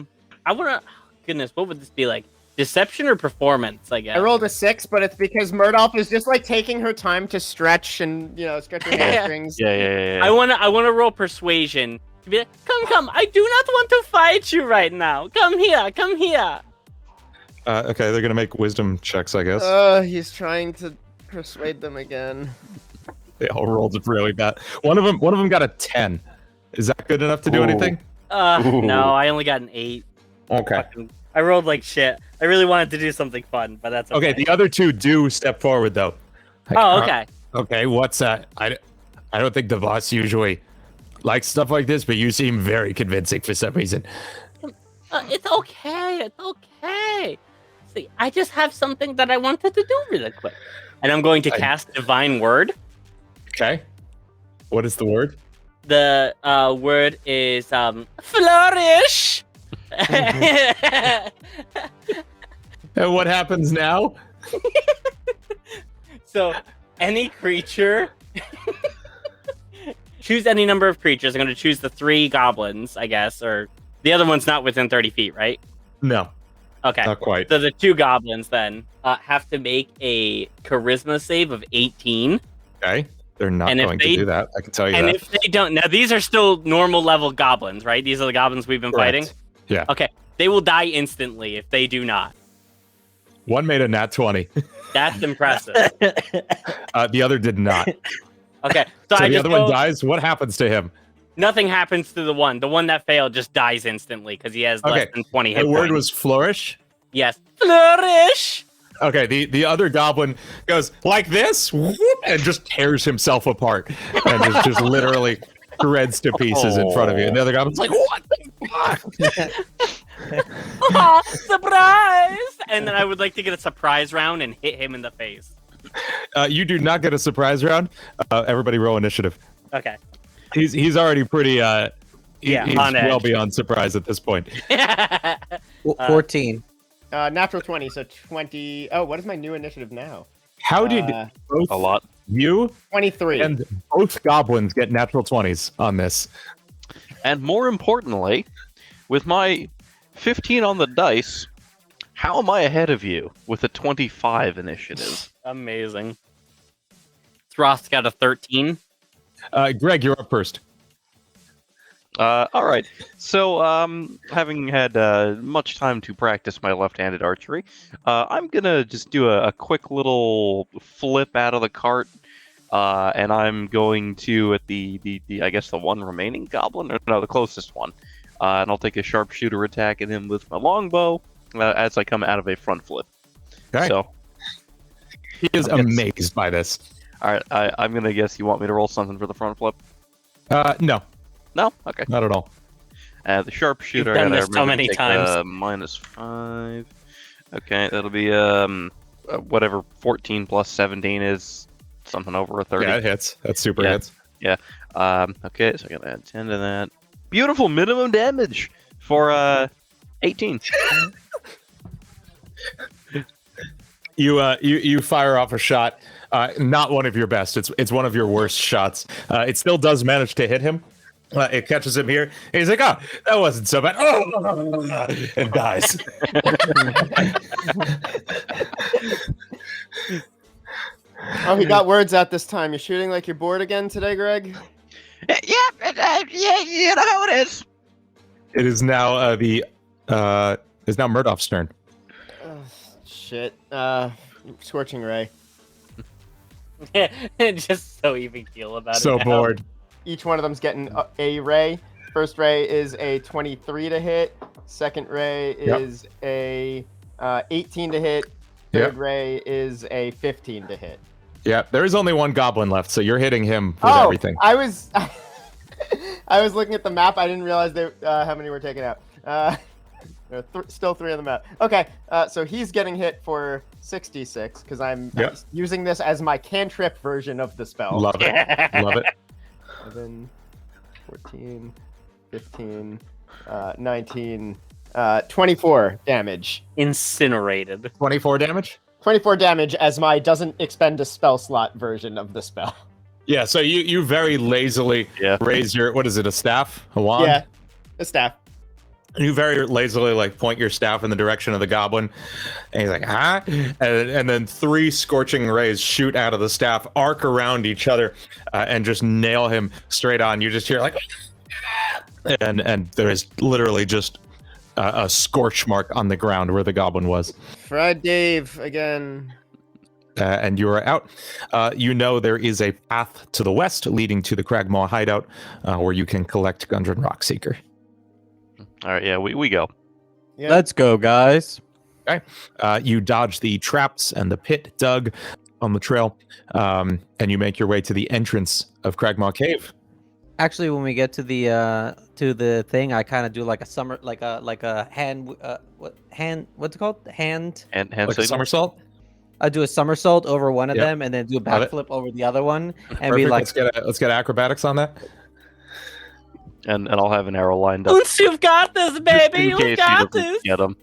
wanna, goodness, what would this be like? Deception or performance, I guess. I rolled a 6, but it's because Murdoch is just like taking her time to stretch and stretch her hamstrings. Yeah. I wanna roll persuasion. To be like, come, I do not want to fight you right now. Come here. Okay, they're gonna make wisdom checks, I guess. He's trying to persuade them again. They all rolled really bad. One of them got a 10. Is that good enough to do Ooh. anything? No, I only got an 8. Okay. I rolled like shit. I really wanted to do something fun, but that's okay. Okay, the other two do step forward though. Like, Oh, okay. Okay, what's that? I don't think the boss usually likes stuff like this, but you seem very convincing for some reason. It's okay. See, I just have something that I wanted to do really quick. And I'm going to cast Divine Word. Okay. What is the word? The word is flourish. And what happens now? So, any creature. Choose any number of creatures. I'm going to choose the 3 goblins, I guess, or the other one's not within 30 feet, right? No, Okay. not quite. So the 2 goblins then have to make a charisma save of 18. Okay. They're not And if going they- to do that. I can tell you And that. if they don't, now these are still normal level goblins, right? These are the goblins we've been fighting. Correct. Yeah. Okay, they will die instantly if they do not. One made a nat 20. That's impressive. The other did not. Okay, so So I the just other one go, dies. What happens to him? nothing happens to the one. The one that failed just dies instantly because he has Okay, less than 20 hit The word points. was flourish. Yes, flourish. Okay, the other goblin goes like this, whoop, and just tears himself apart, and just literally shreds to pieces in front of you. And the other goblin's like, "What the fuck?" Oh, surprise! And then I would like to get a surprise round and hit him in the face. You do not get a surprise round. Everybody roll initiative. Okay. He's already pretty. Yeah, he's on edge. well beyond surprise at this point. 14. Natural 20, so 20. Oh, what is my new initiative now? How did both A lot. you 23. and both goblins get natural 20s on this? And more importantly, with my 15 on the dice, how am I ahead of you with a 25 initiative? Amazing. Throth's got a 13. Greg, you're up first. All right. So, having had much time to practice my left-handed archery, I'm gonna just do a quick little flip out of the cart, and I'm going to at the I guess the one remaining goblin, or no, the closest one, and I'll take a sharpshooter attack at him with my longbow as I come out of a front flip. Okay. So, He is Okay. amazed by this. all right, I'm gonna guess you want me to roll something for the front flip. No, No, okay. not at all. The sharpshooter. You've done I gotta this so remember to many take, times. -5. Okay, that'll be whatever 14 plus 17 is, something over a 30. Yeah, it hits. That's super Yeah. hits. Okay, so I gotta add 10 to that. Beautiful minimum damage for 18. You fire off a shot, not one of your best. It's one of your worst shots. It still does manage to hit him. It catches him here. And he's like, "Oh, that wasn't so bad." Oh, and dies. Oh, he got words out this time. You're shooting like you're bored again today, Greg? Yeah, you know how it is. It is now it's now Murdoff's turn. Shit. Scorching Ray. Just so even keel about it. So now. bored. Each one of them's getting a ray. First ray is a 23 to hit. Second ray is a 18 to hit. Third ray is a 15 to hit. Yeah, there is only one goblin left, so you're hitting him with everything. I was looking at the map. I didn't realize how many were taken out. There are still 3 on the map. Okay, so he's getting hit for 66 because I'm using this as my cantrip version of the spell. Love it. Love it. 11, 14, 15, 19, 24 damage. Incinerated. 24 damage? 24 damage as my doesn't expend a spell slot version of the spell. Yeah, so you very lazily raise your, what is it, a staff? A wand? Yeah, a staff. You very lazily point your staff in the direction of the goblin, and he's like, "Huh?" And then 3 scorching rays shoot out of the staff, arc around each other, and just nail him straight on. You just hear and there is literally just a scorch mark on the ground where the goblin was. Fried Dave again. And you are out. You know there is a path to the west leading to the Cragmaw hideout, where you can collect Gundren Rockseeker. All right, yeah, we go. Yeah. Let's go, guys. Okay. You dodge the traps and the pit dug on the trail, and you make your way to the entrance of Cragmaw Cave. Actually, when we get to the thing, I kind of do like a hand what's it called? Hand And Like a signal? somersault. I do a somersault over one of Yep. them and then do a Love it. backflip over the other one and Perfect. be like let's get acrobatics on that. And I'll have an arrow lined up. Oops, you've got this, baby. in You've case he got doesn't this. get 'em.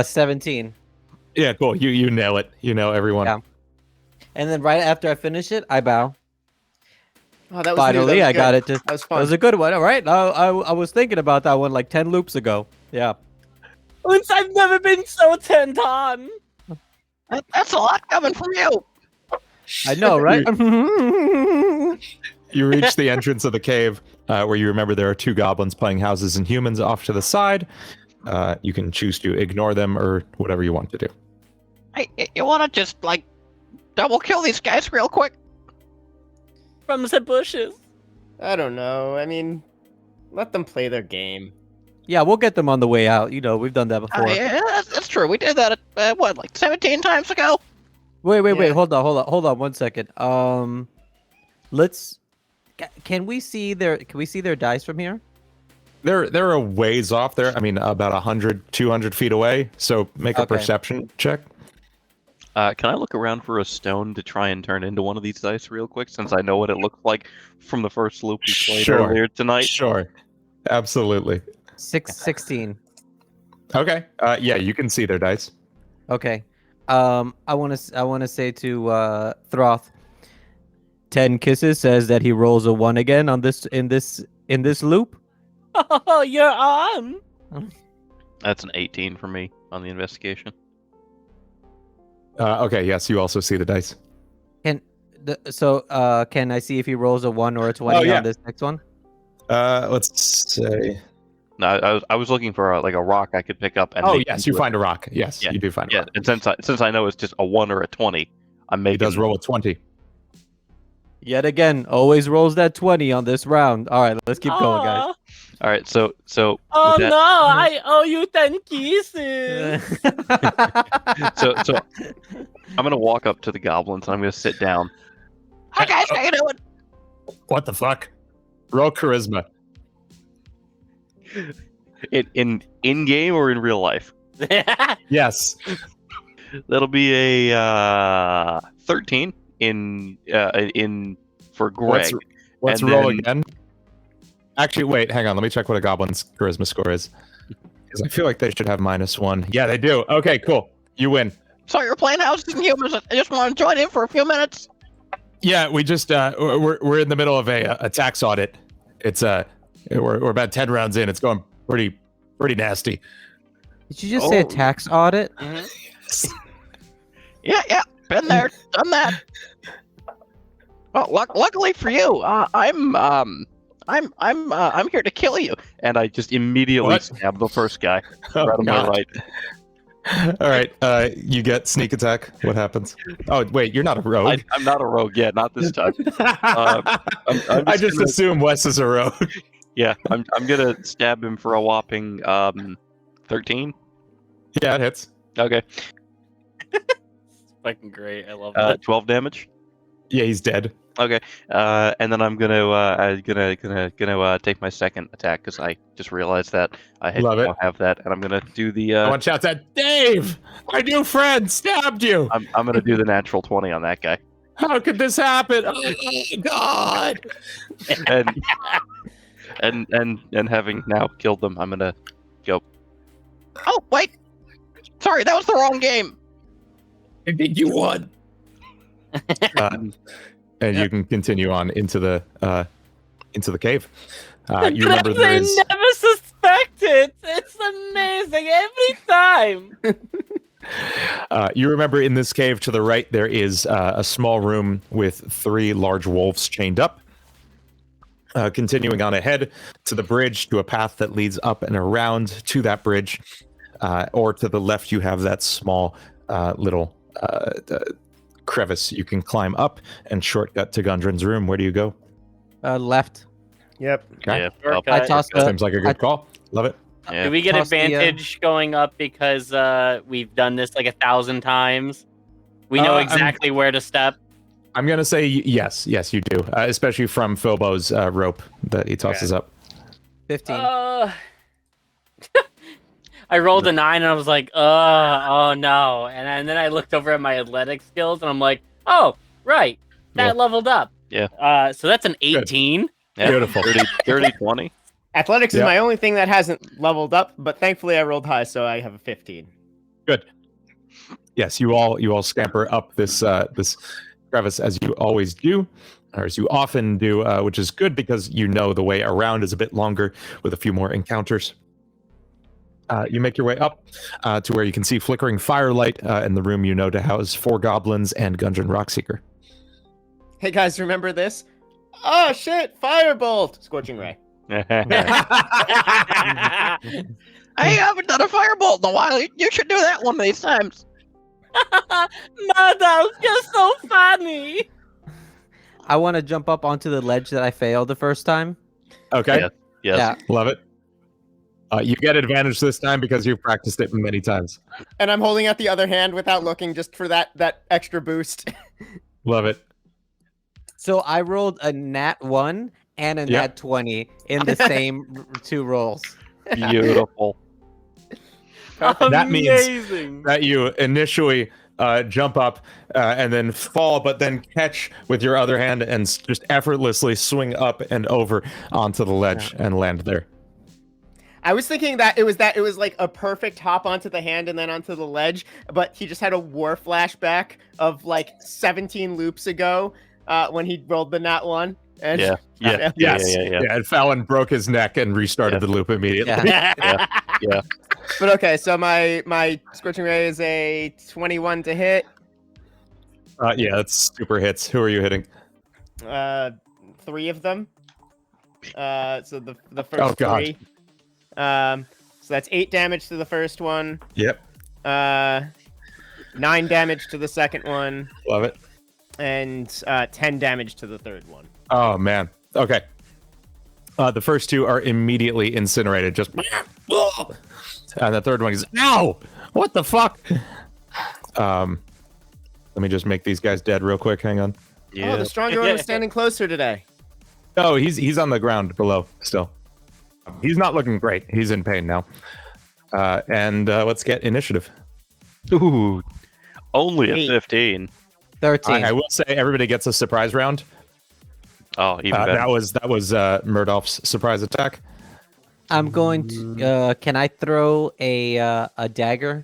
17. Yeah, cool. You nail it. You know everyone. Yeah. And then right after I finish it, I bow. Oh, that was Finally, new. That was I got good. it. That was That fun. was a good one. All right. I was thinking about that one like 10 loops ago. Yeah. Oops, I've never been so turned on. That's a lot coming from you. I know, right? You reach the entrance of the cave, where you remember there are 2 goblins playing houses and humans off to the side. You can choose to ignore them or whatever you want to do. Hey, you want to just double kill these guys real quick? From the bushes. I don't know. I mean, let them play their game. Yeah, we'll get them on the way out. You know, we've done that before. Yeah, that's true. We did that 17 times ago? Wait. Yeah. Hold on 1 second. Can we see their dice from here? They're a ways off there. I mean, about 100, 200 feet away. So make a Okay. perception check. Can I look around for a stone to try and turn into one of these dice real quick, since I know what it looks like from the first loop we played Sure. earlier tonight? Sure. Absolutely. 16. Okay. Yeah, you can see their dice. Okay. I want to say to Throth, 10 kisses says that he rolls a 1 again on this in this loop. Oh, you're on. That's an 18 for me on the investigation. Okay. Yes, you also see the dice. Can I see if he rolls a 1 or a 20 Oh, yeah. on this next one? Let's say. No, I was looking for a rock I could pick up and. Oh make yes, into you find a rock. Yes, Yeah, you do find a Yeah, rock. and since I know it's just a 1 or a 20, I'm He making. does roll a 20. Yet again, always rolls that 20 on this round. All right, let's keep going, guys. Aw. All right, so. Oh with that- no, I owe you 10 kisses. So I'm gonna walk up to the goblins and I'm gonna sit down. Hi guys, how you doing? What the fuck? Roll charisma. In game or in real life? Yes. That'll be a 13 in for Greg. Let's And roll then- again. Actually, wait, hang on. Let me check what a goblin's charisma score is. Because I feel like they should have -1. Yeah, they do. Okay, cool. You win. So you're playing Houses and Humans. I just want to join in for a few minutes. Yeah, we just we're in the middle of a tax audit. It's we're about 10 rounds in. It's going pretty nasty. Did you just say a tax audit? Yeah, been there, done that. Well, luckily for you, I'm here to kill you. And I just immediately What? stab the first guy Oh, right on my God. right. All right, you get sneak attack. What happens? Oh wait, you're not a rogue. I'm not a rogue yet, not this time. I'm I just gonna- assume Wes is a rogue. Yeah, I'm gonna stab him for a whopping 13. Yeah, it hits. Okay, Fucking great. I love that. 12 damage. Yeah, he's dead. Okay, and then I'm gonna take my second attack because I just realized that I Love it. don't have that, and I'm gonna do the Someone shouts at Dave. My new friend stabbed you. I'm gonna do the natural 20 on that guy, How could this happen? Oh God! and having now killed them, I'm gonna go. Oh wait, sorry, that was the wrong game. I think you won. And you can continue on into the cave. You remember there I is. never suspected. It's amazing every time. You remember in this cave to the right there is a small room with 3 large wolves chained up. Continuing on ahead to the bridge to a path that leads up and around to that bridge, or to the left you have that small little crevice you can climb up and shortcut to Gundren's room. Where do you go? Left. Yep. Okay. Yeah, Shortcut. I tossed the. Seems like a good call. Love it. yeah. Do we get Toss the, advantage going up because we've done this like 1,000 times? We know I'm- exactly where to step. I'm gonna say yes, you do, especially from Philbo's rope that he tosses up. 15. I rolled a 9 and I was like, oh no. And then I looked over at my athletic skills and I'm like, oh, right. That Yeah. leveled up. Yeah. So that's an 18. Yeah, Beautiful. 30, 20. Athletics is Yep. my only thing that hasn't leveled up, but thankfully I rolled high, so I have a 15. Good. Yes, you all scamper up this this crevice as you always do, or as you often do, which is good because you know the way around is a bit longer with a few more encounters. You make your way up to where you can see flickering firelight in the room you know to house 4 goblins and Gundren Rockseeker. Hey guys, remember this? Oh shit! Firebolt! Scorching ray. I haven't done a firebolt in a while. You should do that one of these times. Madam, you're so funny. I want to jump up onto the ledge that I failed the first time. Okay, Yeah. Yes. Yeah. love it. You get advantage this time because you've practiced it many times. And I'm holding out the other hand without looking, just for that extra boost. Love it. So I rolled a nat 1 and a Yeah. nat 20 in the same 2 rolls. Beautiful. That means Amazing. that you initially jump up and then fall, but then catch with your other hand and just effortlessly swing up and over onto the ledge and land there. I was thinking that it was like a perfect hop onto the hand and then onto the ledge, but he just had a war flashback of like 17 loops ago when he rolled the nat 1. And Yeah. Yeah. Yes. Yeah. And Fallon broke his neck and restarted Yeah. the loop immediately. Yeah. But okay, so my scorching ray is a 21 to hit. Yeah, that's super hits. Who are you hitting? 3 of them. So the first Oh, God. 3. So that's 8 damage to the first one. Yep. 9 damage to the second one, Love it. and 10 damage to the third one. Oh, man. Okay. The first 2 are immediately incinerated. Just. And the third one is, ow! What the fuck? Let me just make these guys dead real quick. Hang on. Yeah. Oh, the stronger one was standing closer today. Oh, he's on the ground below still. He's not looking great. He's in pain now. And let's get initiative. Ooh, only a 8. 15. 13. I will say everybody gets a surprise round. Oh, even better. That was Murdoff's surprise attack. I'm going to. Can I throw a dagger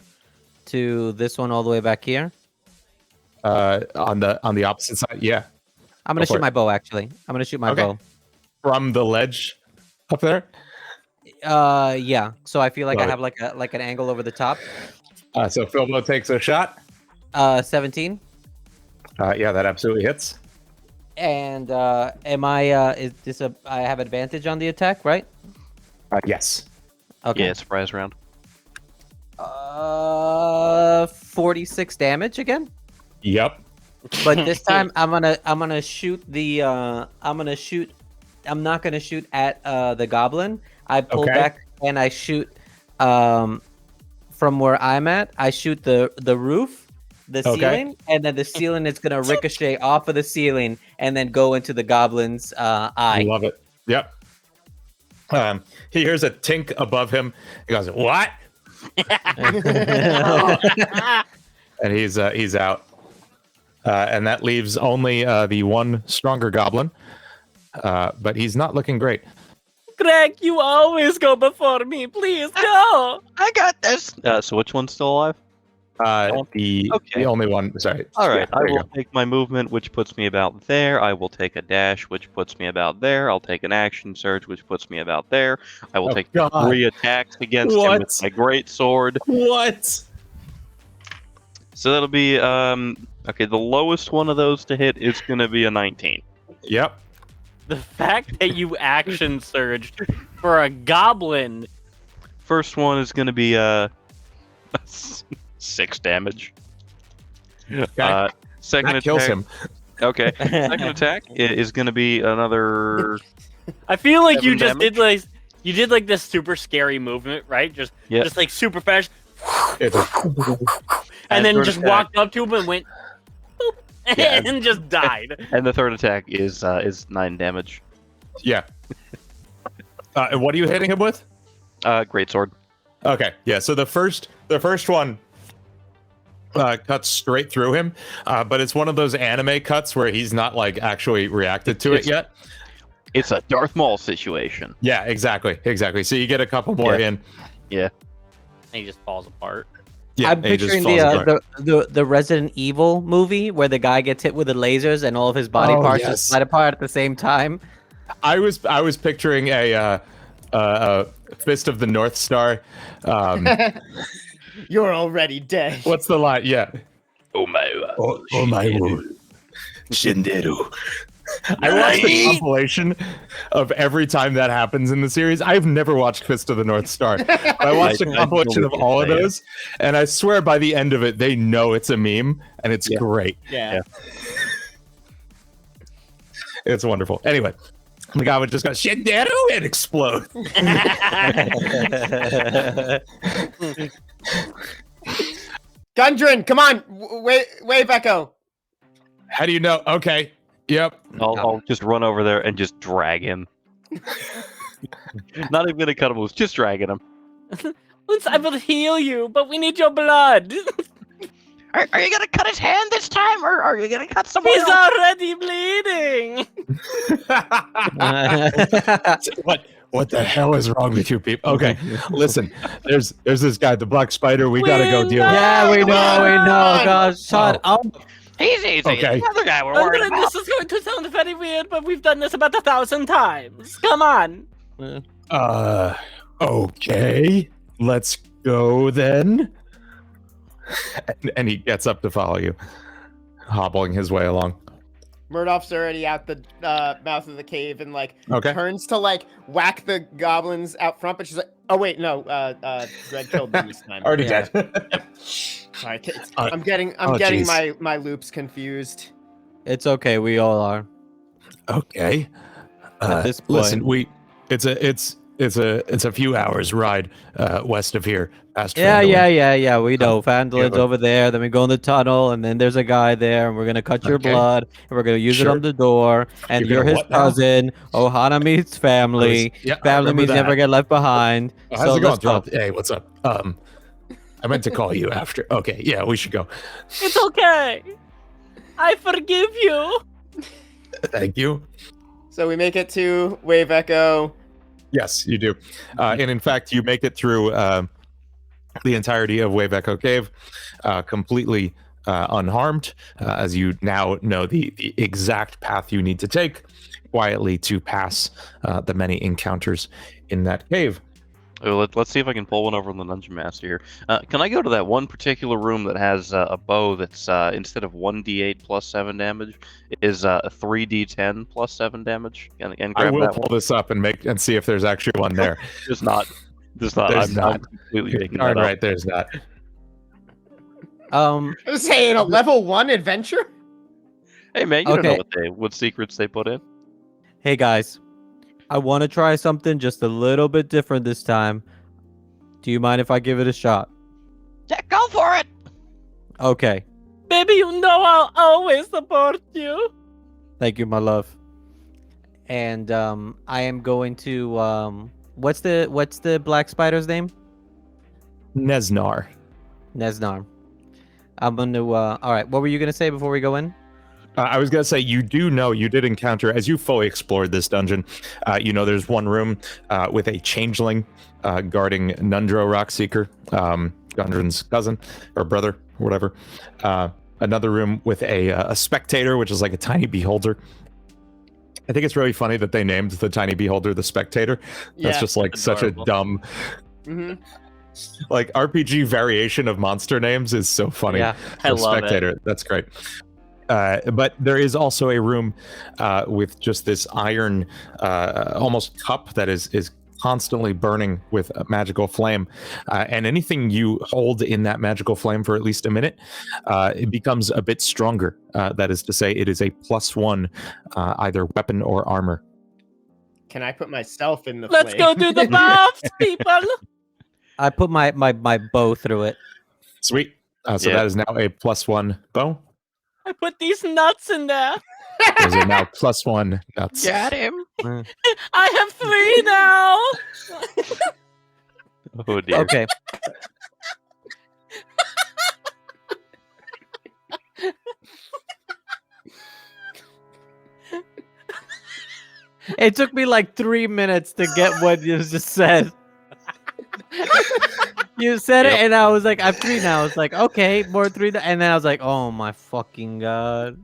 to this one all the way back here? On the opposite side. Yeah, I'm Go gonna for shoot it. my bow. Actually, I'm gonna shoot my Okay. bow. from the ledge up there. Yeah. So I feel like Love I it. have like an angle over the top. So Philbo takes a shot. 17. Yeah, that absolutely hits. And am I? Is this a? I have advantage on the attack, right? Yes. Okay. Yeah, surprise round. 46 damage again. Yep. But this time I'm gonna shoot the. I'm not gonna shoot at the goblin. I pull Okay. back and I shoot from where I'm at. I shoot the roof, the Okay. ceiling, and then the ceiling is gonna ricochet off of the ceiling and then go into the goblin's I eye. love it. Yep. He hears a tink above him. He goes, "What?" And he's out. And that leaves only the one stronger goblin. But he's not looking great. Greg, you always go before me. Please go. I got this. So which one's still alive? The Okay. only one. Sorry. All right, Yeah, I there you will go. take my movement, which puts me about there. I will take a dash, which puts me about there. I'll take an action surge, which puts me about there. I will Oh, take God. 3 attacks against him What? with my great sword. What? So that'll be okay. The lowest one of those to hit is going to be a 19. Yep. The fact that you action surged for a goblin. First one is going to be 6 damage. Second That attack kills him. Okay. Second attack is going to be another. I feel like you 7 just damage? did like you did like this super scary movement, right? Just Yeah. just like super fast, It's a- and then third just attack. walked up to him and went, boop, Yeah. and just died. And the third attack is 9 damage. yeah. And what are you hitting him with? Great sword. Okay. Yeah. So the first one cuts straight through him, but it's one of those anime cuts where he's not like actually reacted to it It's- yet. It's a Darth Maul situation. Yeah. Exactly. So you get a couple more Yeah. in. Yeah. And he just falls apart. Yeah. I'm and he just picturing falls apart. the Resident Evil movie where the guy gets hit with the lasers and all of his body Oh, parts yes. just slide apart at the same time. I was picturing a Fist of the North Star. You're already dead. What's the line? Yeah. Oh my. Oh my word. Shinderu. I watched the compilation of every time that happens in the series. I've never watched Fist of the North Star. But I watched a I compilation of totally all of get that, those, and I swear by the end of it, they know it's a meme, and it's Yeah. great. Yeah. It's wonderful. Anyway, the guy would just go Shinderu and explode. Gundren, come on, wave echo. How do you know? Okay. Yep. I'll just run over there and just drag him. Not even gonna cut him loose, just dragging him. I will heal you, but we need your blood. Are you gonna cut his hand this time, or are you gonna cut someone He's else? already bleeding. What the hell is wrong with you people? Okay, listen. There's this guy, the black spider. We gotta go deal with. Yeah, we know. Gosh, shut Oh. up. He's easy. Okay. The other guy we're worried Gundren, about. this is going to sound very weird, but we've done this about 1,000 times. Come on. Okay. Let's go then. And he gets up to follow you, hobbling his way along. Murdoff's already out the mouth of the cave and like Okay. turns to like whack the goblins out front, but she's like, "Oh wait, no, Greg killed them this time." Already Yeah. dead. Sorry, Uh, I'm getting geez. my loops confused. It's okay. We all are. Okay. At this point. Listen, it's a few hours ride west of here. Past Yeah. Phandelver. We know. Phandelin's but- over there. Then we go in the tunnel, and then there's a guy there, and we're gonna cut your Okay. blood, and we're gonna use it Sure. on the door. And You're you're gonna his what now? cousin. Ohana meets family. Yeah, I Family remember means that. never get left behind. How's So it going? let's go. Hey, what's up? I meant to call you after. Okay, yeah, we should go. It's okay. I forgive you. Thank you. So we make it to Wave Echo. Yes, you do. And in fact, you make it through the entirety of Wave Echo Cave completely unharmed, as you now know the exact path you need to take quietly to pass the many encounters in that cave. Let's see if I can pull one over on the Dungeon Master here. Can I go to that one particular room that has a bow that's instead of 1d8 plus 7 damage, is a 3d10 plus 7 damage? And I grab will that pull one? this up and see if there's actually one there. There's not. There's not. There's I'm not. completely making Darn that up. right, there's not. I was saying a level 1 adventure? Hey man, you don't know Okay. what secrets they put in. Hey guys, I want to try something just a little bit different this time. Do you mind if I give it a shot? Yeah, go for it. Okay. Baby, you know I'll always support you. Thank you, my love. And I am going to what's the black spider's name? Nesnar. Nesnar. I'm gonna all right, what were you gonna say before we go in? I was going to say, you did encounter, as you fully explored this dungeon, there's one room with a changeling guarding Nundro Rockseeker, Gundren's cousin or brother, or whatever. Another room with a spectator, which is like a tiny beholder. I think it's really funny that they named the tiny beholder the spectator. That's Yeah. just like such a Adorable. dumb, Mm-hmm. like RPG variation of monster names is so funny. Yeah. I The love it. spectator. That's great. But there is also a room with just this iron, almost cup that is constantly burning with a magical flame. And anything you hold in that magical flame for at least a minute, it becomes a bit stronger. That is to say, it is a +1, either weapon or armor. Can I put myself in the Let's flame? go do the baths, people. I put my bow through it. Sweet. So Yeah. that is now a +1 bow. I put these nuts in there. Those are now +1 nuts. Got him. I have 3 now. Oh dear. Okay. It took me like 3 minutes to get what you just said. You said it, Yep. and I was like, I'm 3 now. It's like, okay, more 3. And then I was like, oh my fucking god.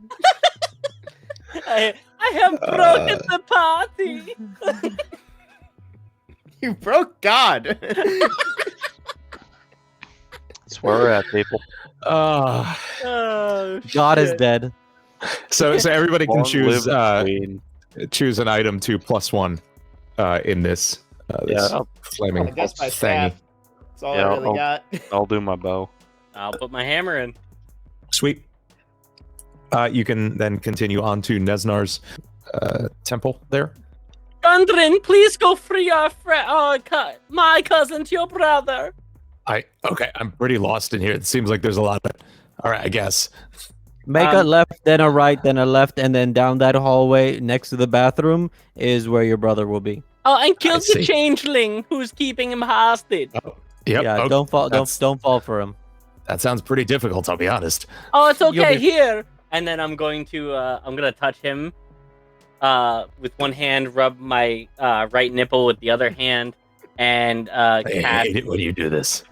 I have broken the party. You broke God. That's where we're at, people. Oh, God is shit. dead. So everybody can Long choose live the queen. choose an item to +1 in this. Yeah, This I'll, flaming I guess my thingy. staff. That's all Yeah, I really got. I'll do my bow. I'll put my hammer in. Sweet. You can then continue on to Nesnar's temple there. Gundren, please go free our my cousin to your brother. I'm pretty lost in here. It seems like there's a lot of. All right, I guess. Make a left, then a right, then a left, and then down that hallway next to the bathroom is where your brother will be. Oh, and kill I the see. changeling who's keeping him hostage. Yep. Yeah, okay, don't fall, that's- don't fall for him. That sounds pretty difficult. I'll be honest. Oh, it's okay. be- Here. And then I'm gonna touch him. With one hand, rub my right nipple with the other hand, and I cast. hate it when you do this.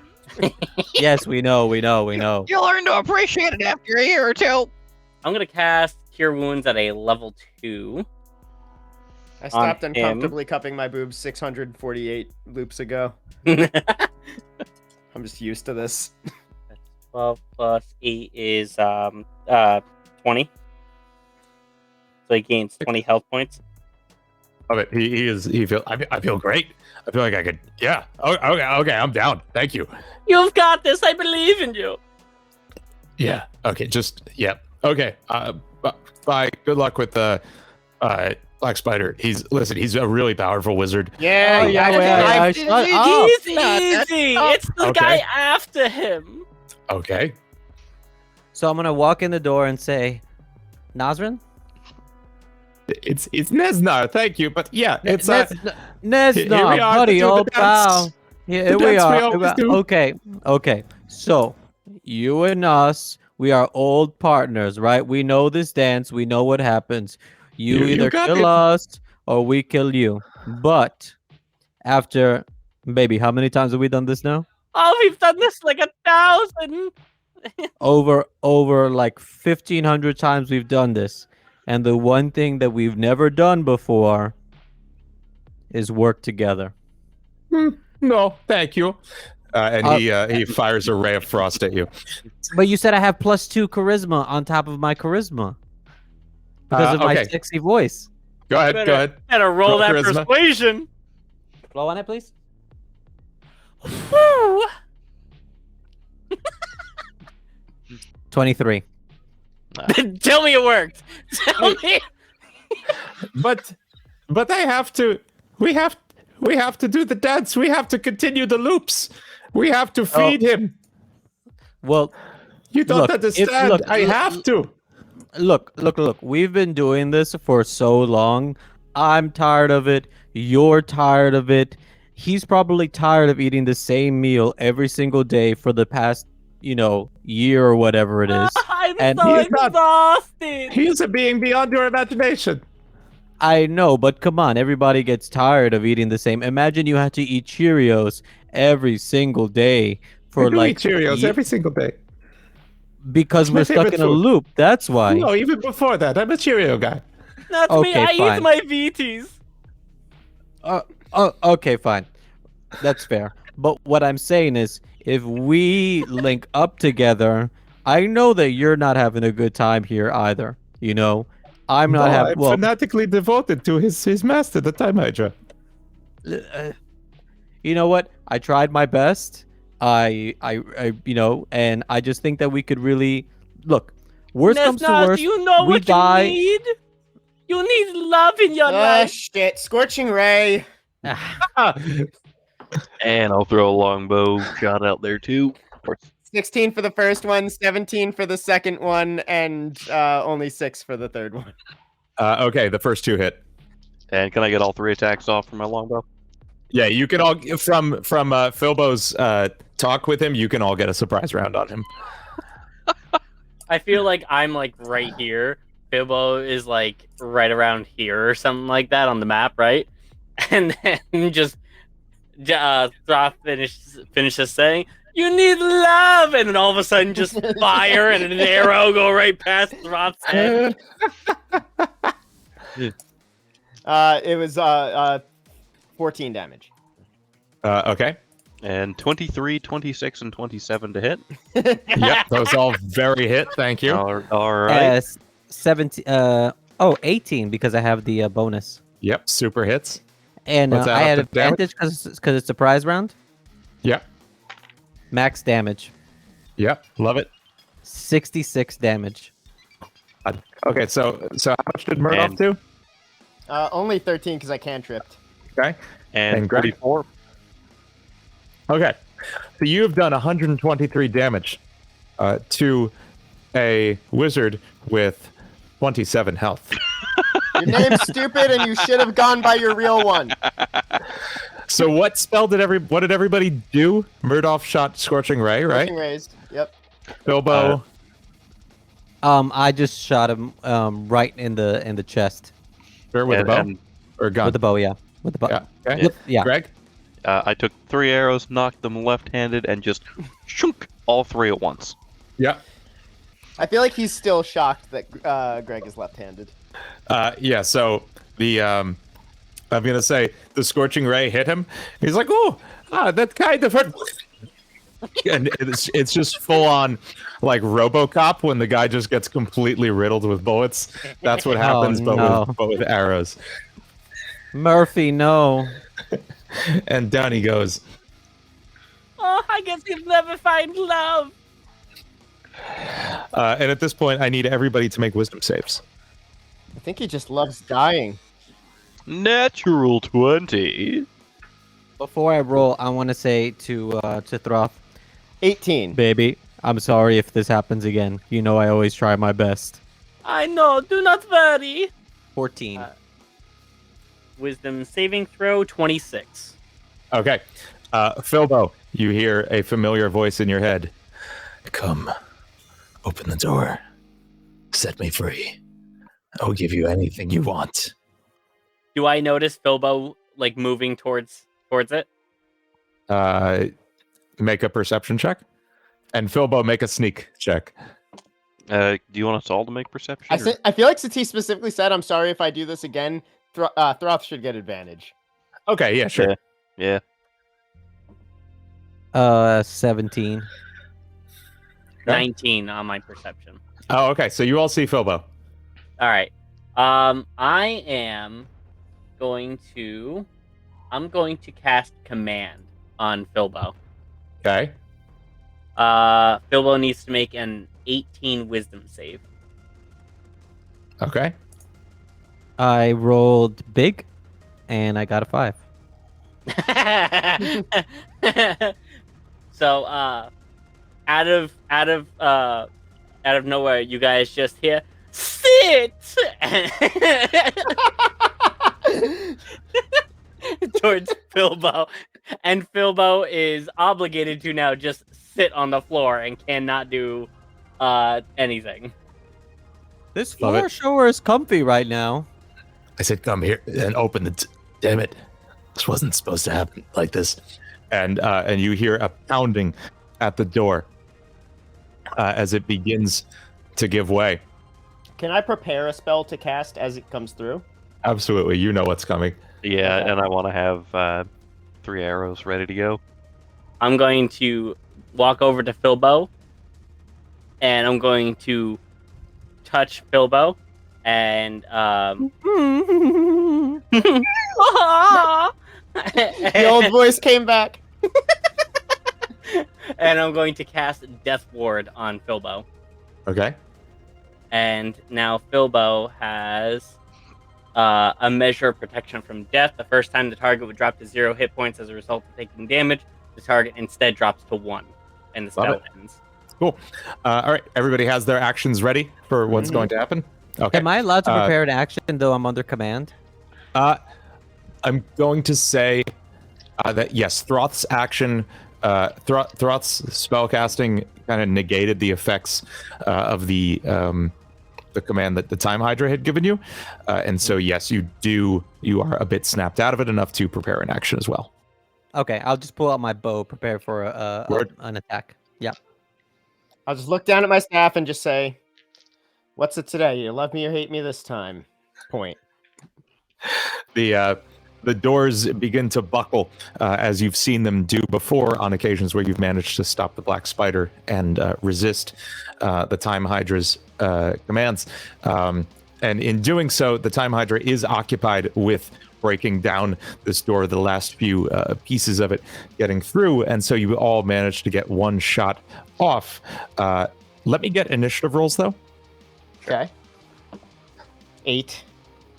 Yes, we know. You'll learn to appreciate it after a year or two. I'm gonna cast Cure Wounds at a level 2. I stopped him. uncomfortably cupping my boobs 648 loops ago. I'm just used to this. 12 plus 8 is 20. So he gains 20 health points. Love it. I feel great. I feel like I could. Yeah. Okay. I'm down. Thank you. You've got this. I believe in you. Yeah. Okay. Just. Yeah. Okay. Bye. Good luck with the Black Spider. He's a really powerful wizard. Yeah, Oh, yeah, I- shut up. He's not that easy. tough. It's the Okay. guy after him. Okay. So I'm gonna walk in the door and say, Nazrin? It's Nesnar. Thank you. But yeah, it's Nesnar, here we are, buddy, do the old pal. dance. Here The we dance we are. always do. Okay. So you and us, we are old partners, right? We know this dance. We know what happens. You You either got kill it. us or we kill you. But After, baby, how many times have we done this now? Oh, we've done this like 1,000. Over like 1,500 times we've done this. And the one thing that we've never done before is work together. No, thank you. And he fires a ray of frost at you. But you said I have +2 charisma on top of my charisma. Because of my okay. sexy voice. Go ahead. Go ahead. Better roll that charisma. persuasion. Blow on it, please. Whew. 23. Tell me it worked. Tell me. But I have to. We have to do the dance. We have to continue the loops. We have to feed him. Well, You don't look, understand. I have to. look. We've been doing this for so long. I'm tired of it. You're tired of it. He's probably tired of eating the same meal every single day for the past, year or whatever it is. I'm And so he's not- exhausted. He is a being beyond your imagination. I know, but come on, everybody gets tired of eating the same. Imagine you had to eat Cheerios every single day for I do like eat Cheerios ye- every single day. because my we're stuck favorite in a food. loop. That's why. No, even before that, I'm a Cheerio guy. Not me. Okay, I fine. eat my VTs. Oh, okay, fine. That's fair. But what I'm saying is, if we link up together, I know that you're not having a good time here either. I'm not having. I'm Well, fanatically devoted to his master, the Time Hydra. you know what? I tried my best. I and I just think that we could really look. Worst comes to Nesna, worst, do you know we what die. you need? You need love in your Ah, life. shit. Scorching Ray. And I'll throw a longbow shot out there too. 16 for the first one, 17 for the second one, and only 6 for the third one. Okay, the first 2 hit. And can I get all 3 attacks off from my longbow? Yeah, you can all from Philbo's talk with him. You can all get a surprise round on him. I feel like I'm like right here. Bilbo is like right around here or something like that on the map, right? And then just Throth finishes saying, "You need love," and then all of a sudden just fire and an arrow go right past Throth's head. It was 14 damage. Okay. And 23, 26, and 27 to hit. Yep, those all very hit. Thank you. All right. 17. 18 because I have the bonus. Yep, super hits. And What's that I up had to damage? advantage because it's a prize round. Yep, Max damage, yep, love it. 66 damage. Okay, so how much did Murdoch And- do? Only 13 because I cantripped. Okay. And Greg? 34. Okay. So you've done 123 damage to a wizard with 27 health. Your name's stupid, and you should have gone by your real one. So what spell did everybody do? Murdoch shot Scorching Ray, right? Scorching Rays. Yep. Bilbo. I just shot him right in the chest Or with a bow? Or gun? with the bow. Yeah, with the bow. Yeah. Okay. Yep, yeah. Greg? I took 3 arrows, knocked them left-handed, and just shunk all 3 at once. Yeah. I feel like he's still shocked that Greg is left-handed. Yeah, so the I'm gonna say the Scorching Ray hit him. He's like, that kind of hurt. And it's just full on like RoboCop when the guy just gets completely riddled with bullets. That's what happens, no. but with arrows. Murphy, no. And down he goes. Oh, I guess you'll never find love. And at this point, I need everybody to make wisdom saves. I think he just loves dying. Natural 20. Before I roll, I want to say to Throth, 18. baby, I'm sorry if this happens again. You know I always try my best. I know. Do not worry. 14. Wisdom saving throw 26. Okay. Philbo, you hear a familiar voice in your head. Come, open the door. Set me free. I will give you anything you want. Do I notice Bilbo like moving towards towards it. Make a perception check, and Philbo make a sneak check. Do you want us all to make perception? or- I feel like Sati specifically said, "I'm sorry if I do this again." Throth should get advantage. Okay, yeah, sure. Yeah. 17. 19 on my perception. Oh, okay. So you all see Philbo. All right. I'm going to cast command on Philbo. Okay. Philbo needs to make an 18 wisdom save. Okay. I rolled big, and I got a 5. So, out of nowhere, you guys just hear "sit" towards Philbo, and Philbo is obligated to now just sit on the floor and cannot do anything. This Love it. floor sure is comfy right now. I said, "Come here and open the. Damn it! This wasn't supposed to happen like this." And you hear a pounding at the door as it begins to give way. Can I prepare a spell to cast as it comes through? Absolutely, you know what's coming. Yeah, Okay. and I want to have 3 arrows ready to go. I'm going to walk over to Philbo, and I'm going to touch Philbo, and The old voice came back. and I'm going to cast Death Ward on Philbo. Okay. And now Philbo has a measure of protection from death. The first time the target would drop to 0 hit points as a result of taking damage, the target instead drops to 1, and the spell it. ends. Cool. All right. Everybody has their actions ready for what's going to happen. Okay. Am I allowed to prepare an action though I'm under command? I'm going to say that yes, Throth's action, Throth's spellcasting kind of negated the effects of the command that the Time Hydra had given you, and so yes, you are a bit snapped out of it enough to prepare an action as well. Okay, I'll just pull out my bow, prepare for Word. an attack. Yeah. I'll just look down at my staff and just say, "What's it today? You love me or hate me this time?" Point. The doors begin to buckle as you've seen them do before on occasions where you've managed to stop the Black Spider and resist the Time Hydra's commands. And in doing so, the Time Hydra is occupied with breaking down this door, the last few pieces of it getting through. And so you all managed to get one shot off. Let me get initiative rolls, though. Okay. 8.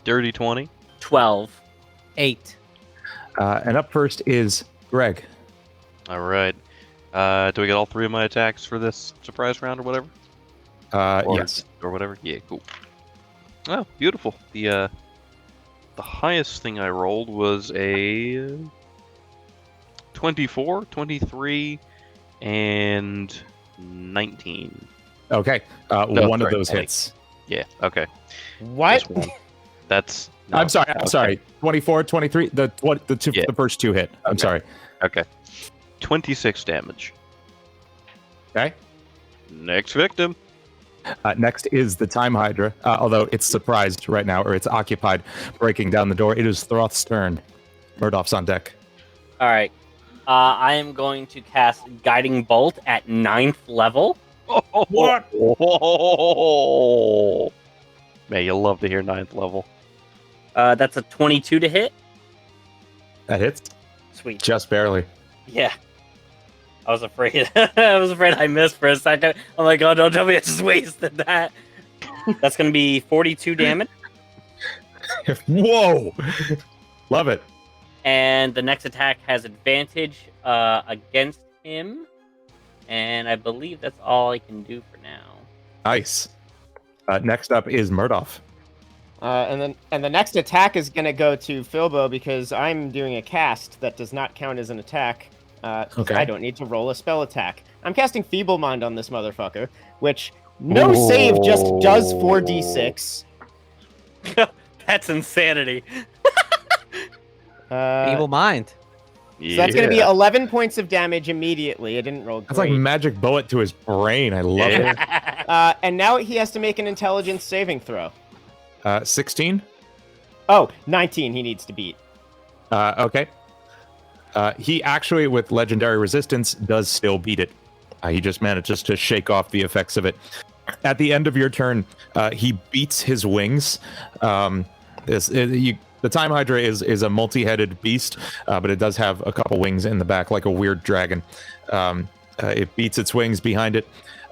Dirty 20. 12. 8. And up first is Greg. All right. Do we get all 3 of my attacks for this surprise round or whatever? Or- Yes. Or whatever? Yeah, cool. Oh, beautiful. The highest thing I rolled was a 24, 23, and 19. Okay. No, One of sorry, those 20. hits. Yeah, okay. What? Just one. That's... no, I'm sorry. I'm okay. sorry. 24, 23. The Yeah. first 2 hit. I'm Okay. sorry. Okay. 26 damage. Okay. Next victim. Next is the Time Hydra, although it's surprised right now, or it's occupied breaking down the door. It is Throth's turn. Murdoff's on deck. All right. I am going to cast Guiding Bolt at 9th level. What? Oh. Man, you'll love to hear 9th level. That's a 22 to hit. That hits Sweet. just barely. Yeah. I was afraid. I missed for a second. I'm like, oh, don't tell me I just wasted that. That's going to be 42 damage. Whoa! Love it. And the next attack has advantage against him. And I believe that's all I can do for now. Nice. Next up is Murdoff. And the next attack is gonna go to Philbo because I'm doing a cast that does not count as an attack. Okay. I don't need to roll a spell attack. I'm casting Feeble Mind on this motherfucker, which no save just does 4d6. That's insanity. Evil mind. So that's going to be 11 points of damage immediately. It didn't roll great. That's like magic bullet to his brain. I love it. And now he has to make an intelligence saving throw. 16. Oh, 19 he needs to beat. Okay. He actually, with legendary resistance, does still beat it. He just manages to shake off the effects of it. At the end of your turn, he beats his wings. The Time Hydra is a multi-headed beast, but it does have a couple wings in the back, like a weird dragon. It beats its wings behind it.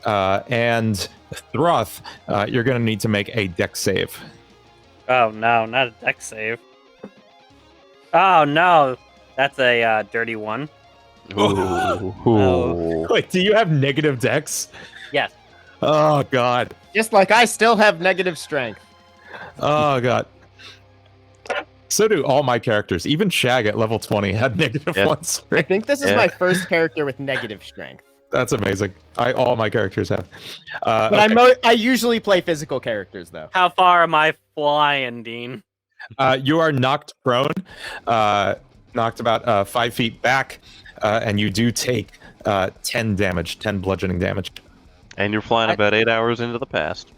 And Throth, you're going to need to make a dex save. Oh no, not a dex save. Oh no, that's a dirty one. Ooh. Wait, do you have negative dex? Yes. Oh, God. Just like I still have negative strength. Oh, God. So do all my characters. Even Shag at level 20 had negative Yeah. ones. I think this is my first character with negative strength. That's amazing. All my characters have. But Okay. I usually play physical characters, though. How far am I flying, Dean? You are knocked prone, knocked about 5 feet back, and you do take 10 damage, 10 bludgeoning damage. And you're flying about 8 hours into the past.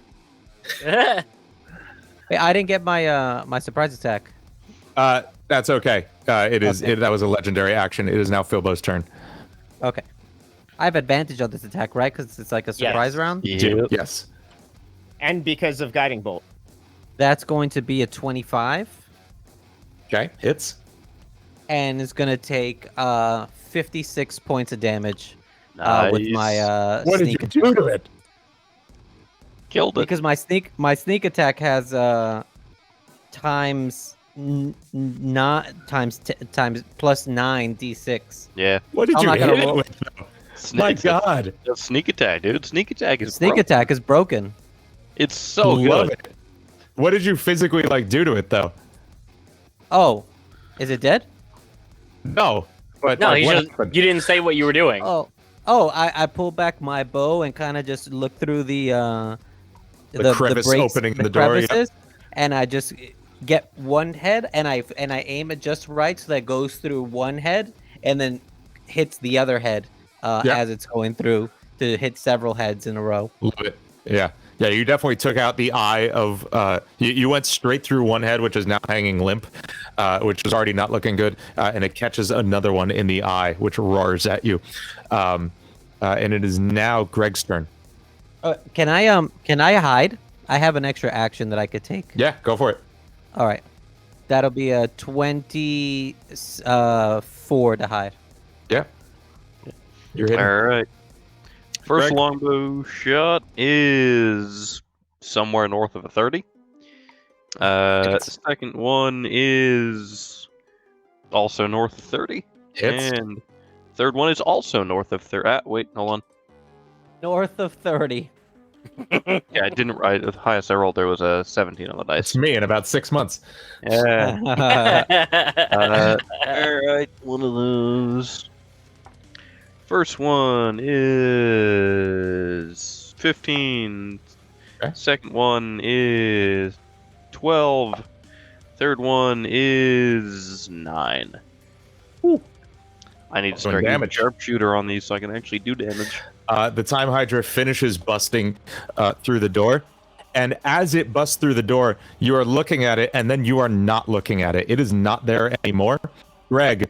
Wait, I didn't get my my surprise attack. That's okay. It is. Okay. That was a legendary action. It is now Philbo's turn. Okay. I have advantage on this attack, right? Because it's like a surprise round. Yes. And because of Guiding Bolt. That's going to be a 25, Okay. Hits. and it's going to take 56 points of damage with Nice. my What did you sneak do to it? Killed it. because my sneak attack has times not times plus 9 d6. Yeah. What did I'm you not hit gonna it roll- with? My God. Sneak attack, dude. Sneak attack is Sneak broken. attack is broken. It's so Love good. it. What did you physically do to it though? Oh, is it dead? No. But No, like, you what just happened? you didn't say what you were doing. I pulled back my bow and kind of just looked through the crevice breaks, opening in the door, yeah. crevices, and I just get one head and I aim it just right so that it goes through one head and then hits the other head Yeah. as it's going through to hit several heads in a row. Love it. Yeah. Yeah, you definitely took out the eye of you went straight through one head, which is now hanging limp, which is already not looking good, and it catches another one in the eye, which roars at you. And it is now Greg's turn. Can I hide? I have an extra action that I could take. Yeah, go for it. All right. That'll be a 24 to hide. Yeah. You're hitting. All right. First Greg? longbow shot is somewhere north of a 30. Hits. Second one is also north of 30. Hits. And third one is also north of 30. Wait, hold on. North of 30. Yeah, I didn't write. The highest I rolled there was a 17 on the It's dice. me in about 6 months. Yeah. All right, one of those. First one is 15. Okay. Second one is 12. Third one is 9. I need to Doing start using damage. sharpshooter on these so I can actually do damage. The Time Hydra finishes busting through the door. And as it busts through the door, you are looking at it, and then you are not looking at it. It is not there anymore. Greg,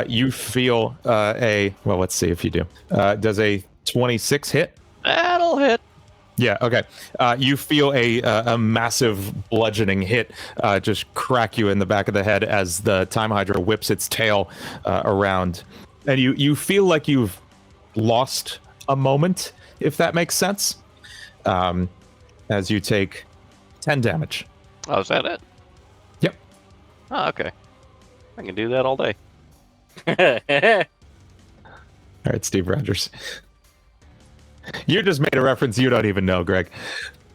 you feel well, let's see if you do. Does a 26 hit? That'll hit. Yeah, okay. You feel a massive bludgeoning hit just crack you in the back of the head as the Time Hydra whips its tail around. And you feel like you've lost a moment, if that makes sense, as you take 10 damage. Oh, is that it? Yep. Oh, okay. I can do that all day. All right, Steve Rogers. You just made a reference you don't even know, Greg.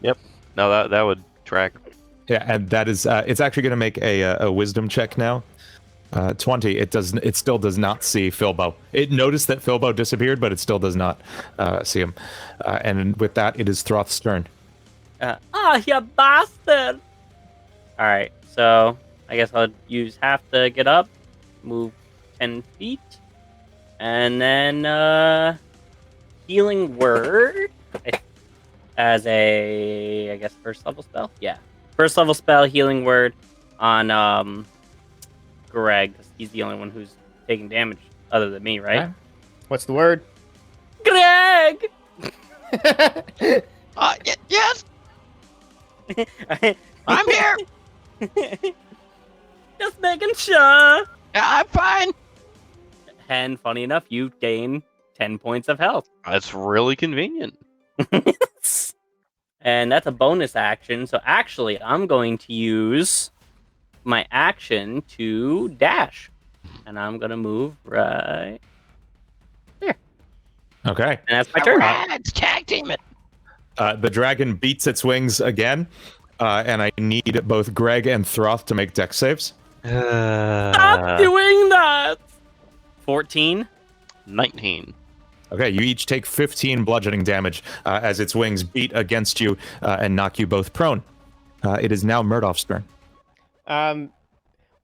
No, that would track. Yeah, and that is it's actually going to make a wisdom check now. 20. It still does not see Philbo. It noticed that Philbo disappeared, but it still does not see him. And with that, it is Throth's turn. You bastard! Alright, so I guess I'll use half to get up, move 10 feet. And then Healing Word as a, I guess, first level spell? Yeah. First level spell, Healing Word on Greg, 'cause he's the only one who's taking damage other than me, right? What's the word? Greg! Yes, I'm here. Just making sure. I'm fine. And funny enough, you gain 10 points of health. That's really convenient. And that's a bonus action. So actually, I'm going to use my action to dash. And I'm going to move right there. Okay. And that's my turn. It's tag team it. The dragon beats its wings again, and I need both Greg and Throth to make dex saves. Stop doing that! 14. 19. Okay, you each take 15 bludgeoning damage as its wings beat against you and knock you both prone. It is now Murdoff's turn.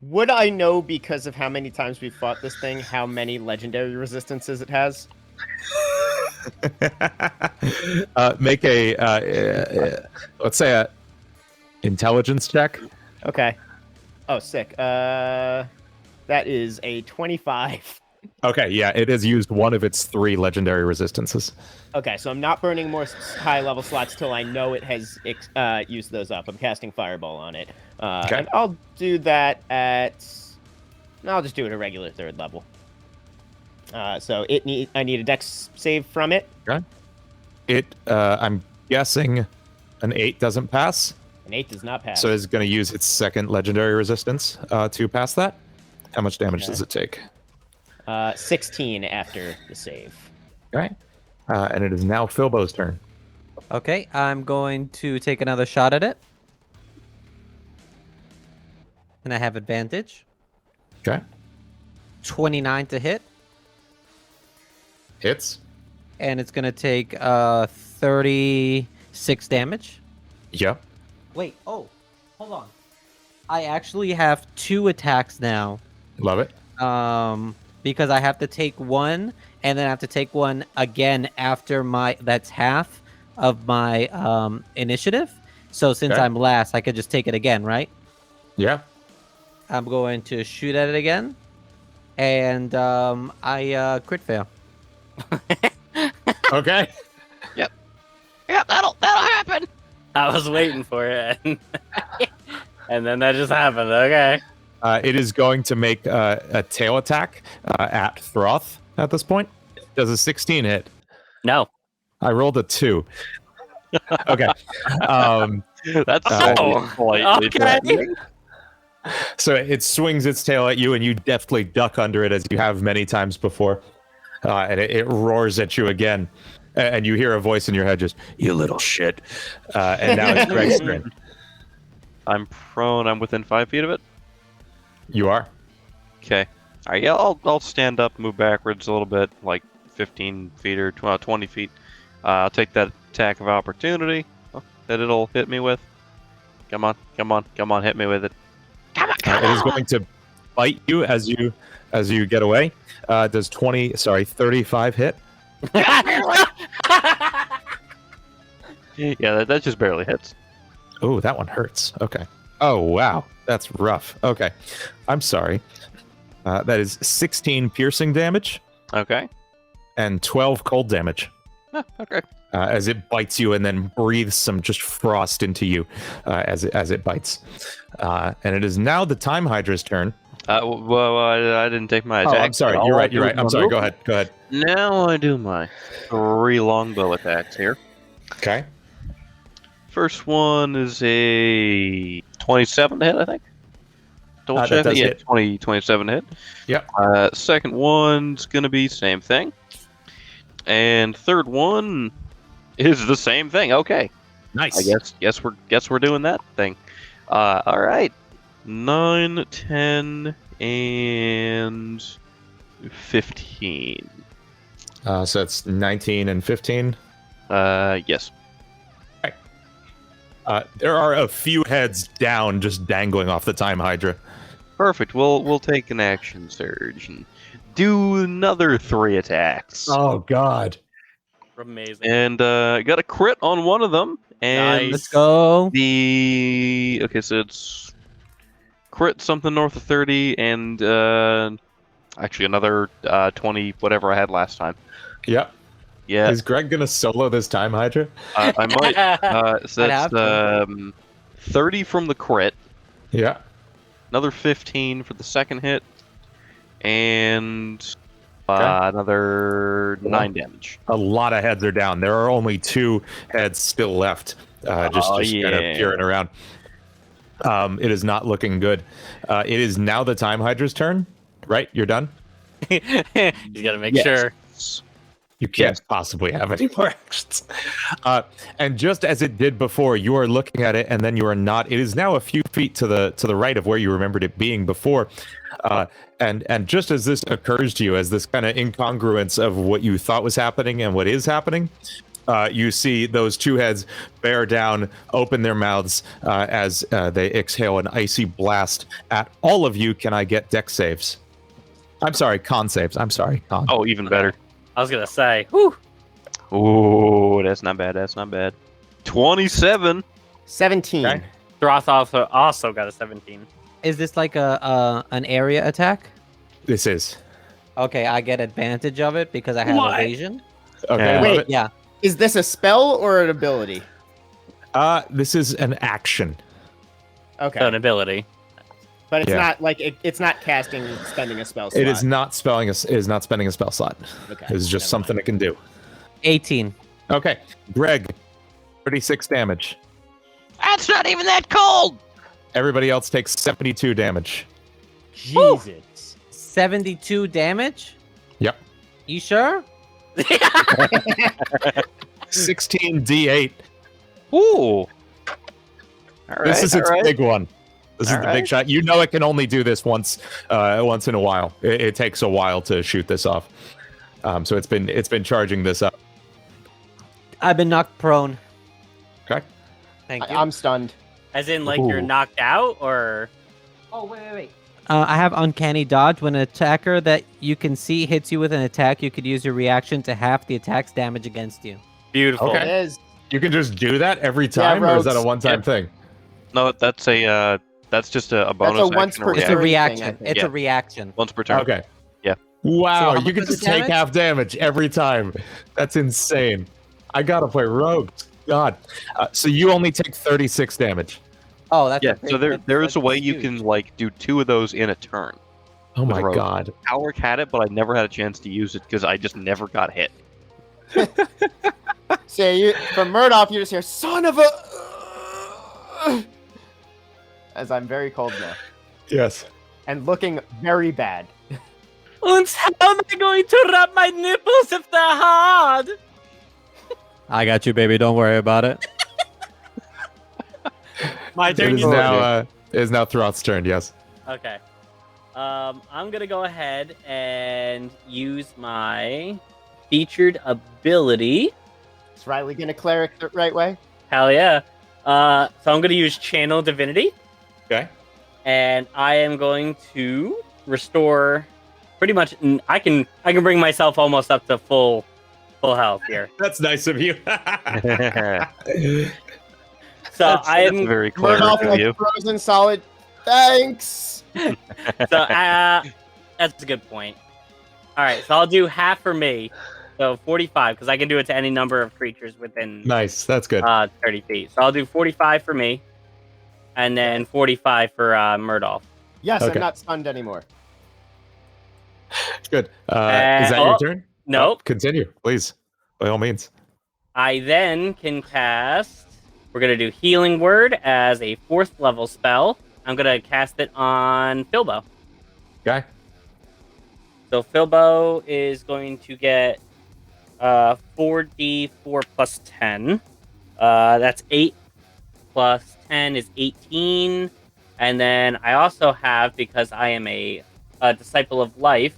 Would I know, because of how many times we've fought this thing, how many legendary resistances it has? Make a let's say a intelligence check. Okay. Oh, sick. That is a 25. Okay, yeah, it has used one of its 3 legendary resistances. Okay, so I'm not burning more high-level slots till I know it has used those up. I'm casting Fireball on it. Okay. And I'll do that at... No, I'll just do it at regular 3rd level. So I need a dex save from it. Okay. I'm guessing an 8 doesn't pass. An 8 does not pass. So it's going to use its 2nd legendary resistance to pass that. How much damage Okay. does it take? 16 after the save. Okay. And it is now Philbo's turn. Okay, I'm going to take another shot at it. And I have advantage. Okay. 29 to hit. Hits. And it's going to take 36 damage. Yep. Wait, hold on. I actually have 2 attacks now. Love it. Because I have to take one, and then I have to take one again after that's half of my initiative. So since Okay. I'm last, I could just take it again, right? Yeah. I'm going to shoot at it again, and I crit fail. Okay. Yep, that'll happen. I was waiting for it. And then that just happened. Okay. It is going to make a tail attack at Throth at this point. Does a 16 hit? No. I rolled a 2. Okay. That's Oh, slightly okay. threatening. So it swings its tail at you, and you deftly duck under it as you have many times before. And it roars at you again. And you hear a voice in your head just, "You little shit." And now it's Greg's turn. I'm prone. I'm within 5 feet of it. You are? Okay. All right. Yeah, I'll stand up, move backwards a little bit, like 15 feet or 20 feet. I'll take that attack of opportunity that it'll hit me with. Come on, hit me with it. Come on, It is going to bite you as you get away. Does 35 hit? Yeah, that just barely hits. Oh, that one hurts. Okay. Oh, wow. That's rough. Okay. I'm sorry. That is 16 piercing damage Okay. and 12 cold damage Okay. as it bites you and then breathes some just frost into you as it bites. And it is now the Time Hydra's turn. Well, I didn't take my Oh, attack. I'm sorry. All You're I right. do You're is right. I'm my sorry. Go movement. ahead. Now I do my 3 longbow attacks here. Okay. First one is a 27 to hit, I think. Double That check. does Yeah, hit. 27 to hit. Yep. Second one's gonna be same thing. And third one is the same thing. Okay. Nice. I guess we're doing that thing. All right. 9, 10, and 15. So it's 19 and 15. Yes. There are a few heads down, just dangling off the Time Hydra. Perfect. We'll take an action surge and do another 3 attacks. Oh God. Amazing. And got a crit on one of them. And Let's go. okay, so it's crit something north of 30 and actually another 20, whatever I had last time. Yep. Yeah, Is Greg gonna solo this time, Hydra? I might. So I'd have that's 30 from the crit, Yeah. another 15 for the second hit, and Okay. another 9 damage. A lot of heads are down. There are only 2 heads still left. Just Oh, kind of yeah. peering around. It is not looking good. It is now the time Hydra's turn. Right? You're done? He's gotta make Yes. sure. You can't possibly have any more actions. And just as it did before, you are looking at it, and then you are not. It is now a few feet to the right of where you remembered it being before. And just as this occurs to you, as this kind of incongruence of what you thought was happening and what is happening, you see those 2 heads bear down, open their mouths as they exhale an icy blast at all of you. Can I get dex saves? I'm sorry, con saves. I'm sorry, con. Oh, even better. I was gonna say, whew. Oh, that's not bad. That's not bad. 27. 17. Okay. Throth also got a 17. Is this like an area attack? This is. Okay, I get advantage of it because I have What? evasion. Okay. Yeah. love Wait. it. Yeah. Is this a spell or an ability? This is an action. Okay. So an ability. But it's Yeah. not like it's not casting, spending a spell slot. It is not spelling. Is not spending a spell slot. Okay. It is just never something it can do. 18. Okay, Greg, 36 damage. That's not even that cold. Everybody else takes 72 damage. Jesus. 72 damage? Yep. You sure? 16 d8. Ooh. All right. This is its big one. This is All the big right. shot. You know it can only do this once in a while. It takes a while to shoot this off. So it's been charging this up. I've been knocked prone. Okay. Thank you. I'm stunned. As in, like, you're Ooh. knocked out, or... Oh, wait. I have uncanny dodge. When an attacker that you can see hits you with an attack, you could use your reaction to half the attack's damage against you. Beautiful. Okay. It is. You can just do that every time, or is that a rogues. one-time Yep. thing? No, that's just a bonus once action. per or It's turn a reaction. thing, I reaction. think. It's Yeah. a reaction. Once per turn. Okay. Yeah. Wow, So how you can much is just the take damage? half damage every time. That's insane. I gotta play rogues. God. So you only take 36 damage. Oh, that's Yeah. a big, So there is that's a way you huge. can like do 2 of those in a turn. Oh With my rogue. God. Alric had it, but I never had a chance to use it because I just never got hit. So from Murdoch, you just hear "son of a," as I'm very cold now Yes. and looking very bad. And how am I going to wrap my nipples if they're hard? I got you, baby. Don't worry about it. My It turn. is You now Throth's turn, yes. Okay. I'm gonna go ahead and use my featured ability. Is Riley gonna cleric the right way? Hell yeah. So I'm gonna use Channel Divinity, Okay. and I am going to restore. Pretty much, I can bring myself almost up to full health here. That's nice of you. So That's I'm very clever Murdoch of like you. frozen solid. Thanks. So that's a good point. All right, so I'll do half for me, so 45, because I can do it to any number of creatures within Nice. That's good. 30 feet. So I'll do 45 for me, and then 45 for Murdoch. Yes, Okay. I'm not stunned anymore. Good. Is that your turn? Nope. Continue, please. By all means. I then can cast. We're gonna do Healing Word as a 4th level spell. I'm gonna cast it on Filbo. Okay. So Filbo is going to get 4d4 plus 10. That's 8 plus 10 is 18. And then I also have, because I am a Disciple of Life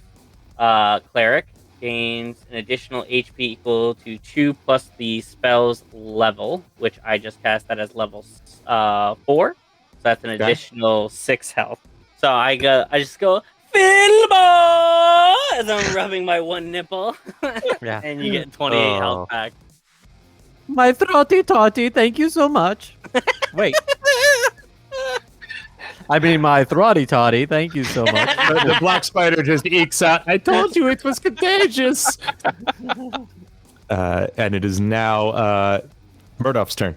cleric, gains an additional HP equal to 2 plus the spell's level, which I just cast that as level 4. So that's an Okay. additional 6 health. So I just go, Filbo! as I'm rubbing my one nipple. Yeah. And you get 28 Oh. health back. My throaty totty, thank you so much. Wait. I mean, my throaty totty, thank you so much. The black spider just ekes out. I told you it was contagious. And it is now Murdoff's turn.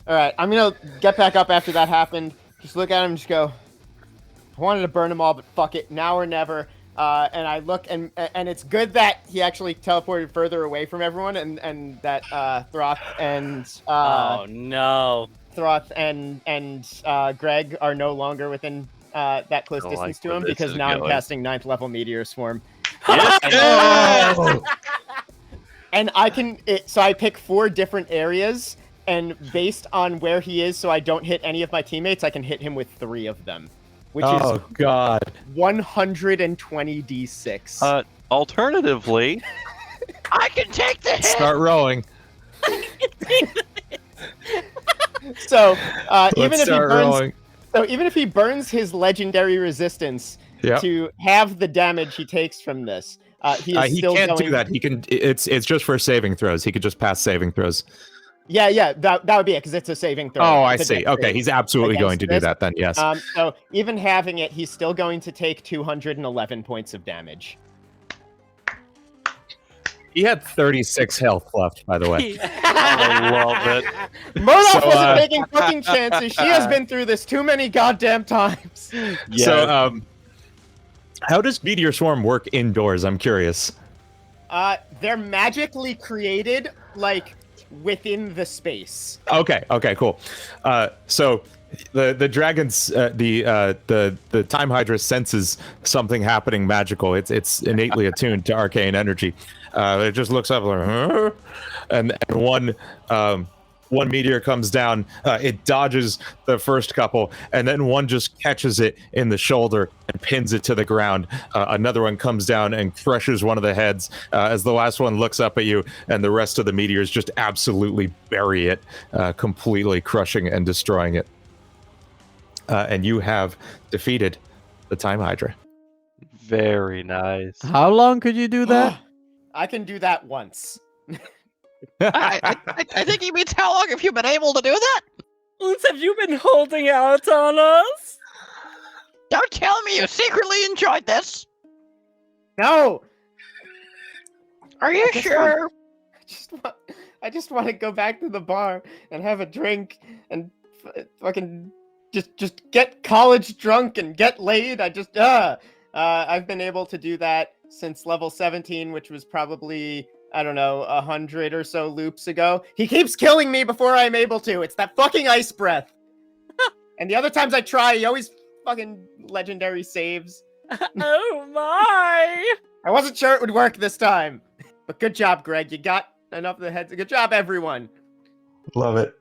All right, I'm gonna get back up after that happened. Just look at him and just go, I wanted to burn them all, but fuck it, now or never. And I look, and it's good that he actually teleported further away from everyone, and that Throth and Oh no. Throth and Greg are no longer within that close I distance like to where him, this because is now I'm going. casting 9th level Meteor Swarm. Yes! And I can, so I pick 4 different areas, and based on where he is, so I don't hit any of my teammates, I can hit him with 3 of them, which Oh, is God. 120 d6. Alternatively, I can take the hit. Start rolling. So even Let's if he start burns, rolling. so even if he burns his legendary resistance Yep. to have the damage he takes from this, he is He still can't going. do that. He can. It's just for saving throws. He could just pass saving throws. Yeah, that would be it, because it's a saving throw. Oh, I It's a see. dex Okay, save he's absolutely against going to do this. that then. Yes. So even having it, he's still going to take 211 points of damage. He had 36 health left, by the way. I love it. Murdoch So, wasn't taking fucking chances. She has been through this too many goddamn times. So, how does Meteor Swarm work indoors? I'm curious. They're magically created, like, within the space. Okay, cool. So the dragon's the Time Hydra senses something happening magical. It's innately attuned to arcane energy. It just looks up like, huh? and one meteor comes down. It dodges the first couple, and then one just catches it in the shoulder and pins it to the ground. Another one comes down and crushes one of the heads as the last one looks up at you, and the rest of the meteors just absolutely bury it, completely crushing and destroying it. And you have defeated the Time Hydra. Very nice. How long could you do that? I can do that once. I think he means how long have you been able to do that? Once have you been holding out on us? Don't tell me you secretly enjoyed this. No! Are you I just sure? I just want to go back to the bar and have a drink and fucking just get college drunk and get laid. I've been able to do that since level 17, which was probably, I don't know, 100 or so loops ago. He keeps killing me before I'm able to. It's that fucking ice breath. And the other times I try, he always fucking legendary saves. Oh my! I wasn't sure it would work this time. But good job, Greg. You got enough of the heads. Good job, everyone. Love it.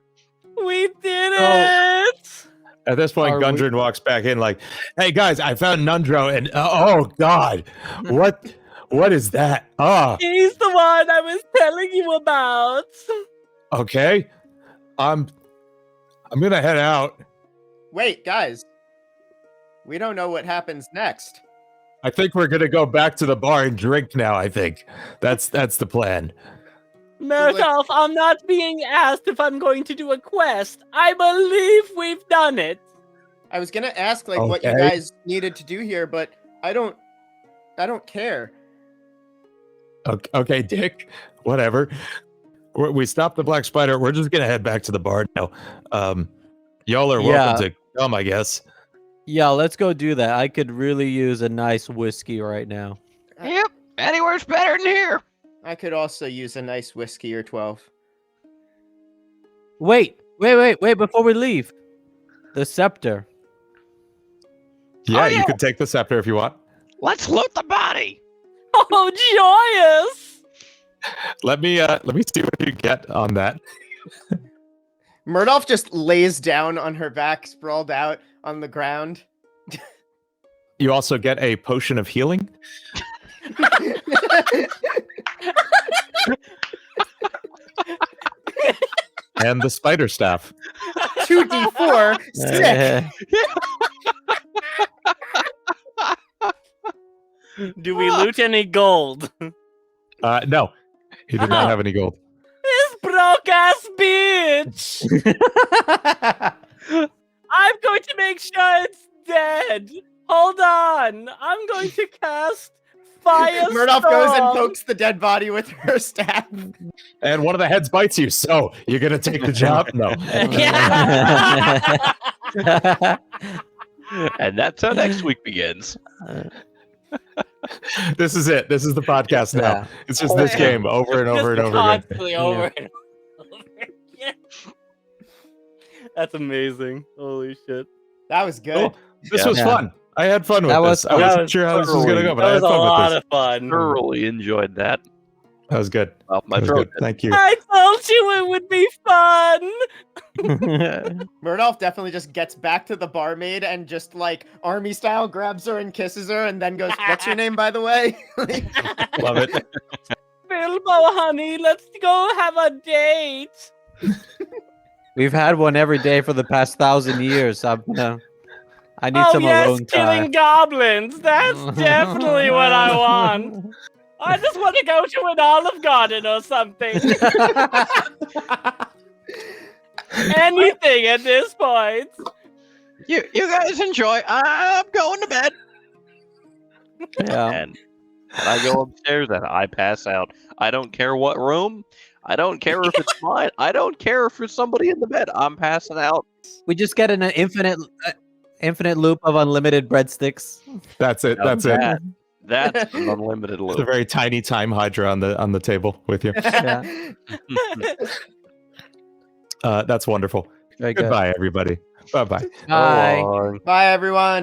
We did it! At this point, Are we- Gundren walks back in like, "Hey guys, I found Nundro, and oh god, what is that? Ah, He's the one I was telling you about. okay, I'm gonna head out. Wait, guys. We don't know what happens next. I think we're gonna go back to the bar and drink now. I think that's the plan. Murdoch, I'm not being asked if I'm going to do a quest. I believe we've done it. I was gonna ask like what you Okay. guys needed to do here, but I don't care. Okay, Dick, whatever. We stopped the black spider. We're just gonna head back to the bar now. Y'all are welcome to come, I guess. Yeah, let's go do that. I could really use a nice whiskey right now. Yep. Anywhere's better than here. I could also use a nice whiskey or 12. Wait, before we leave. The scepter. Yeah, yeah. you could take the scepter if you want. Let's loot the body. Oh, joyous! Let me see what you get on that. Murdoch just lays down on her back, sprawled out on the ground. You also get a potion of healing. And the spider staff. 2d4, sick. Do we loot any gold? No, he did not have any gold. This broke ass bitch! I'm going to make sure it's dead. Hold on. I'm going to cast Fire Murdoch goes and Storm. pokes the dead body with her staff. And one of the heads bites you, so you're gonna take the job? No. And that's how next week begins. This is it. This is the podcast now. Yeah. It's just this game over and over and over again. Constantly over and over again. That's amazing. Holy shit. That was good. Cool. This Yeah. was Yeah. fun. I had fun with That this. was I fun. wasn't sure how this was gonna go, but I That had was a fun lot with of fun. Thoroughly enjoyed that. this. That was good. Off my That was throat. good. Thank you. I told you it would be fun. Murdoch definitely just gets back to the barmaid and just like army style grabs her and kisses her and then goes, "What's your name, by the way?" Love it. Bilbo, honey, let's go have a date. We've had one every day for the past 1,000 years. I need Oh some yes, alone killing time. goblins. That's definitely what I want. I just want to go to an Olive Garden or something. Anything at this point. You guys enjoy. I'm going to bed. Yeah. And I go upstairs and I pass out. I don't care what room. I don't care if it's mine. I don't care if there's somebody in the bed. I'm passing out. We just get an infinite loop of unlimited breadsticks. That's it. Now That's it. That's an unlimited It's a loop. very tiny time hydra on the table with you. Yeah. That's wonderful. Very good. Goodbye, everybody. Bye bye. Bye. So long. Bye, everyone.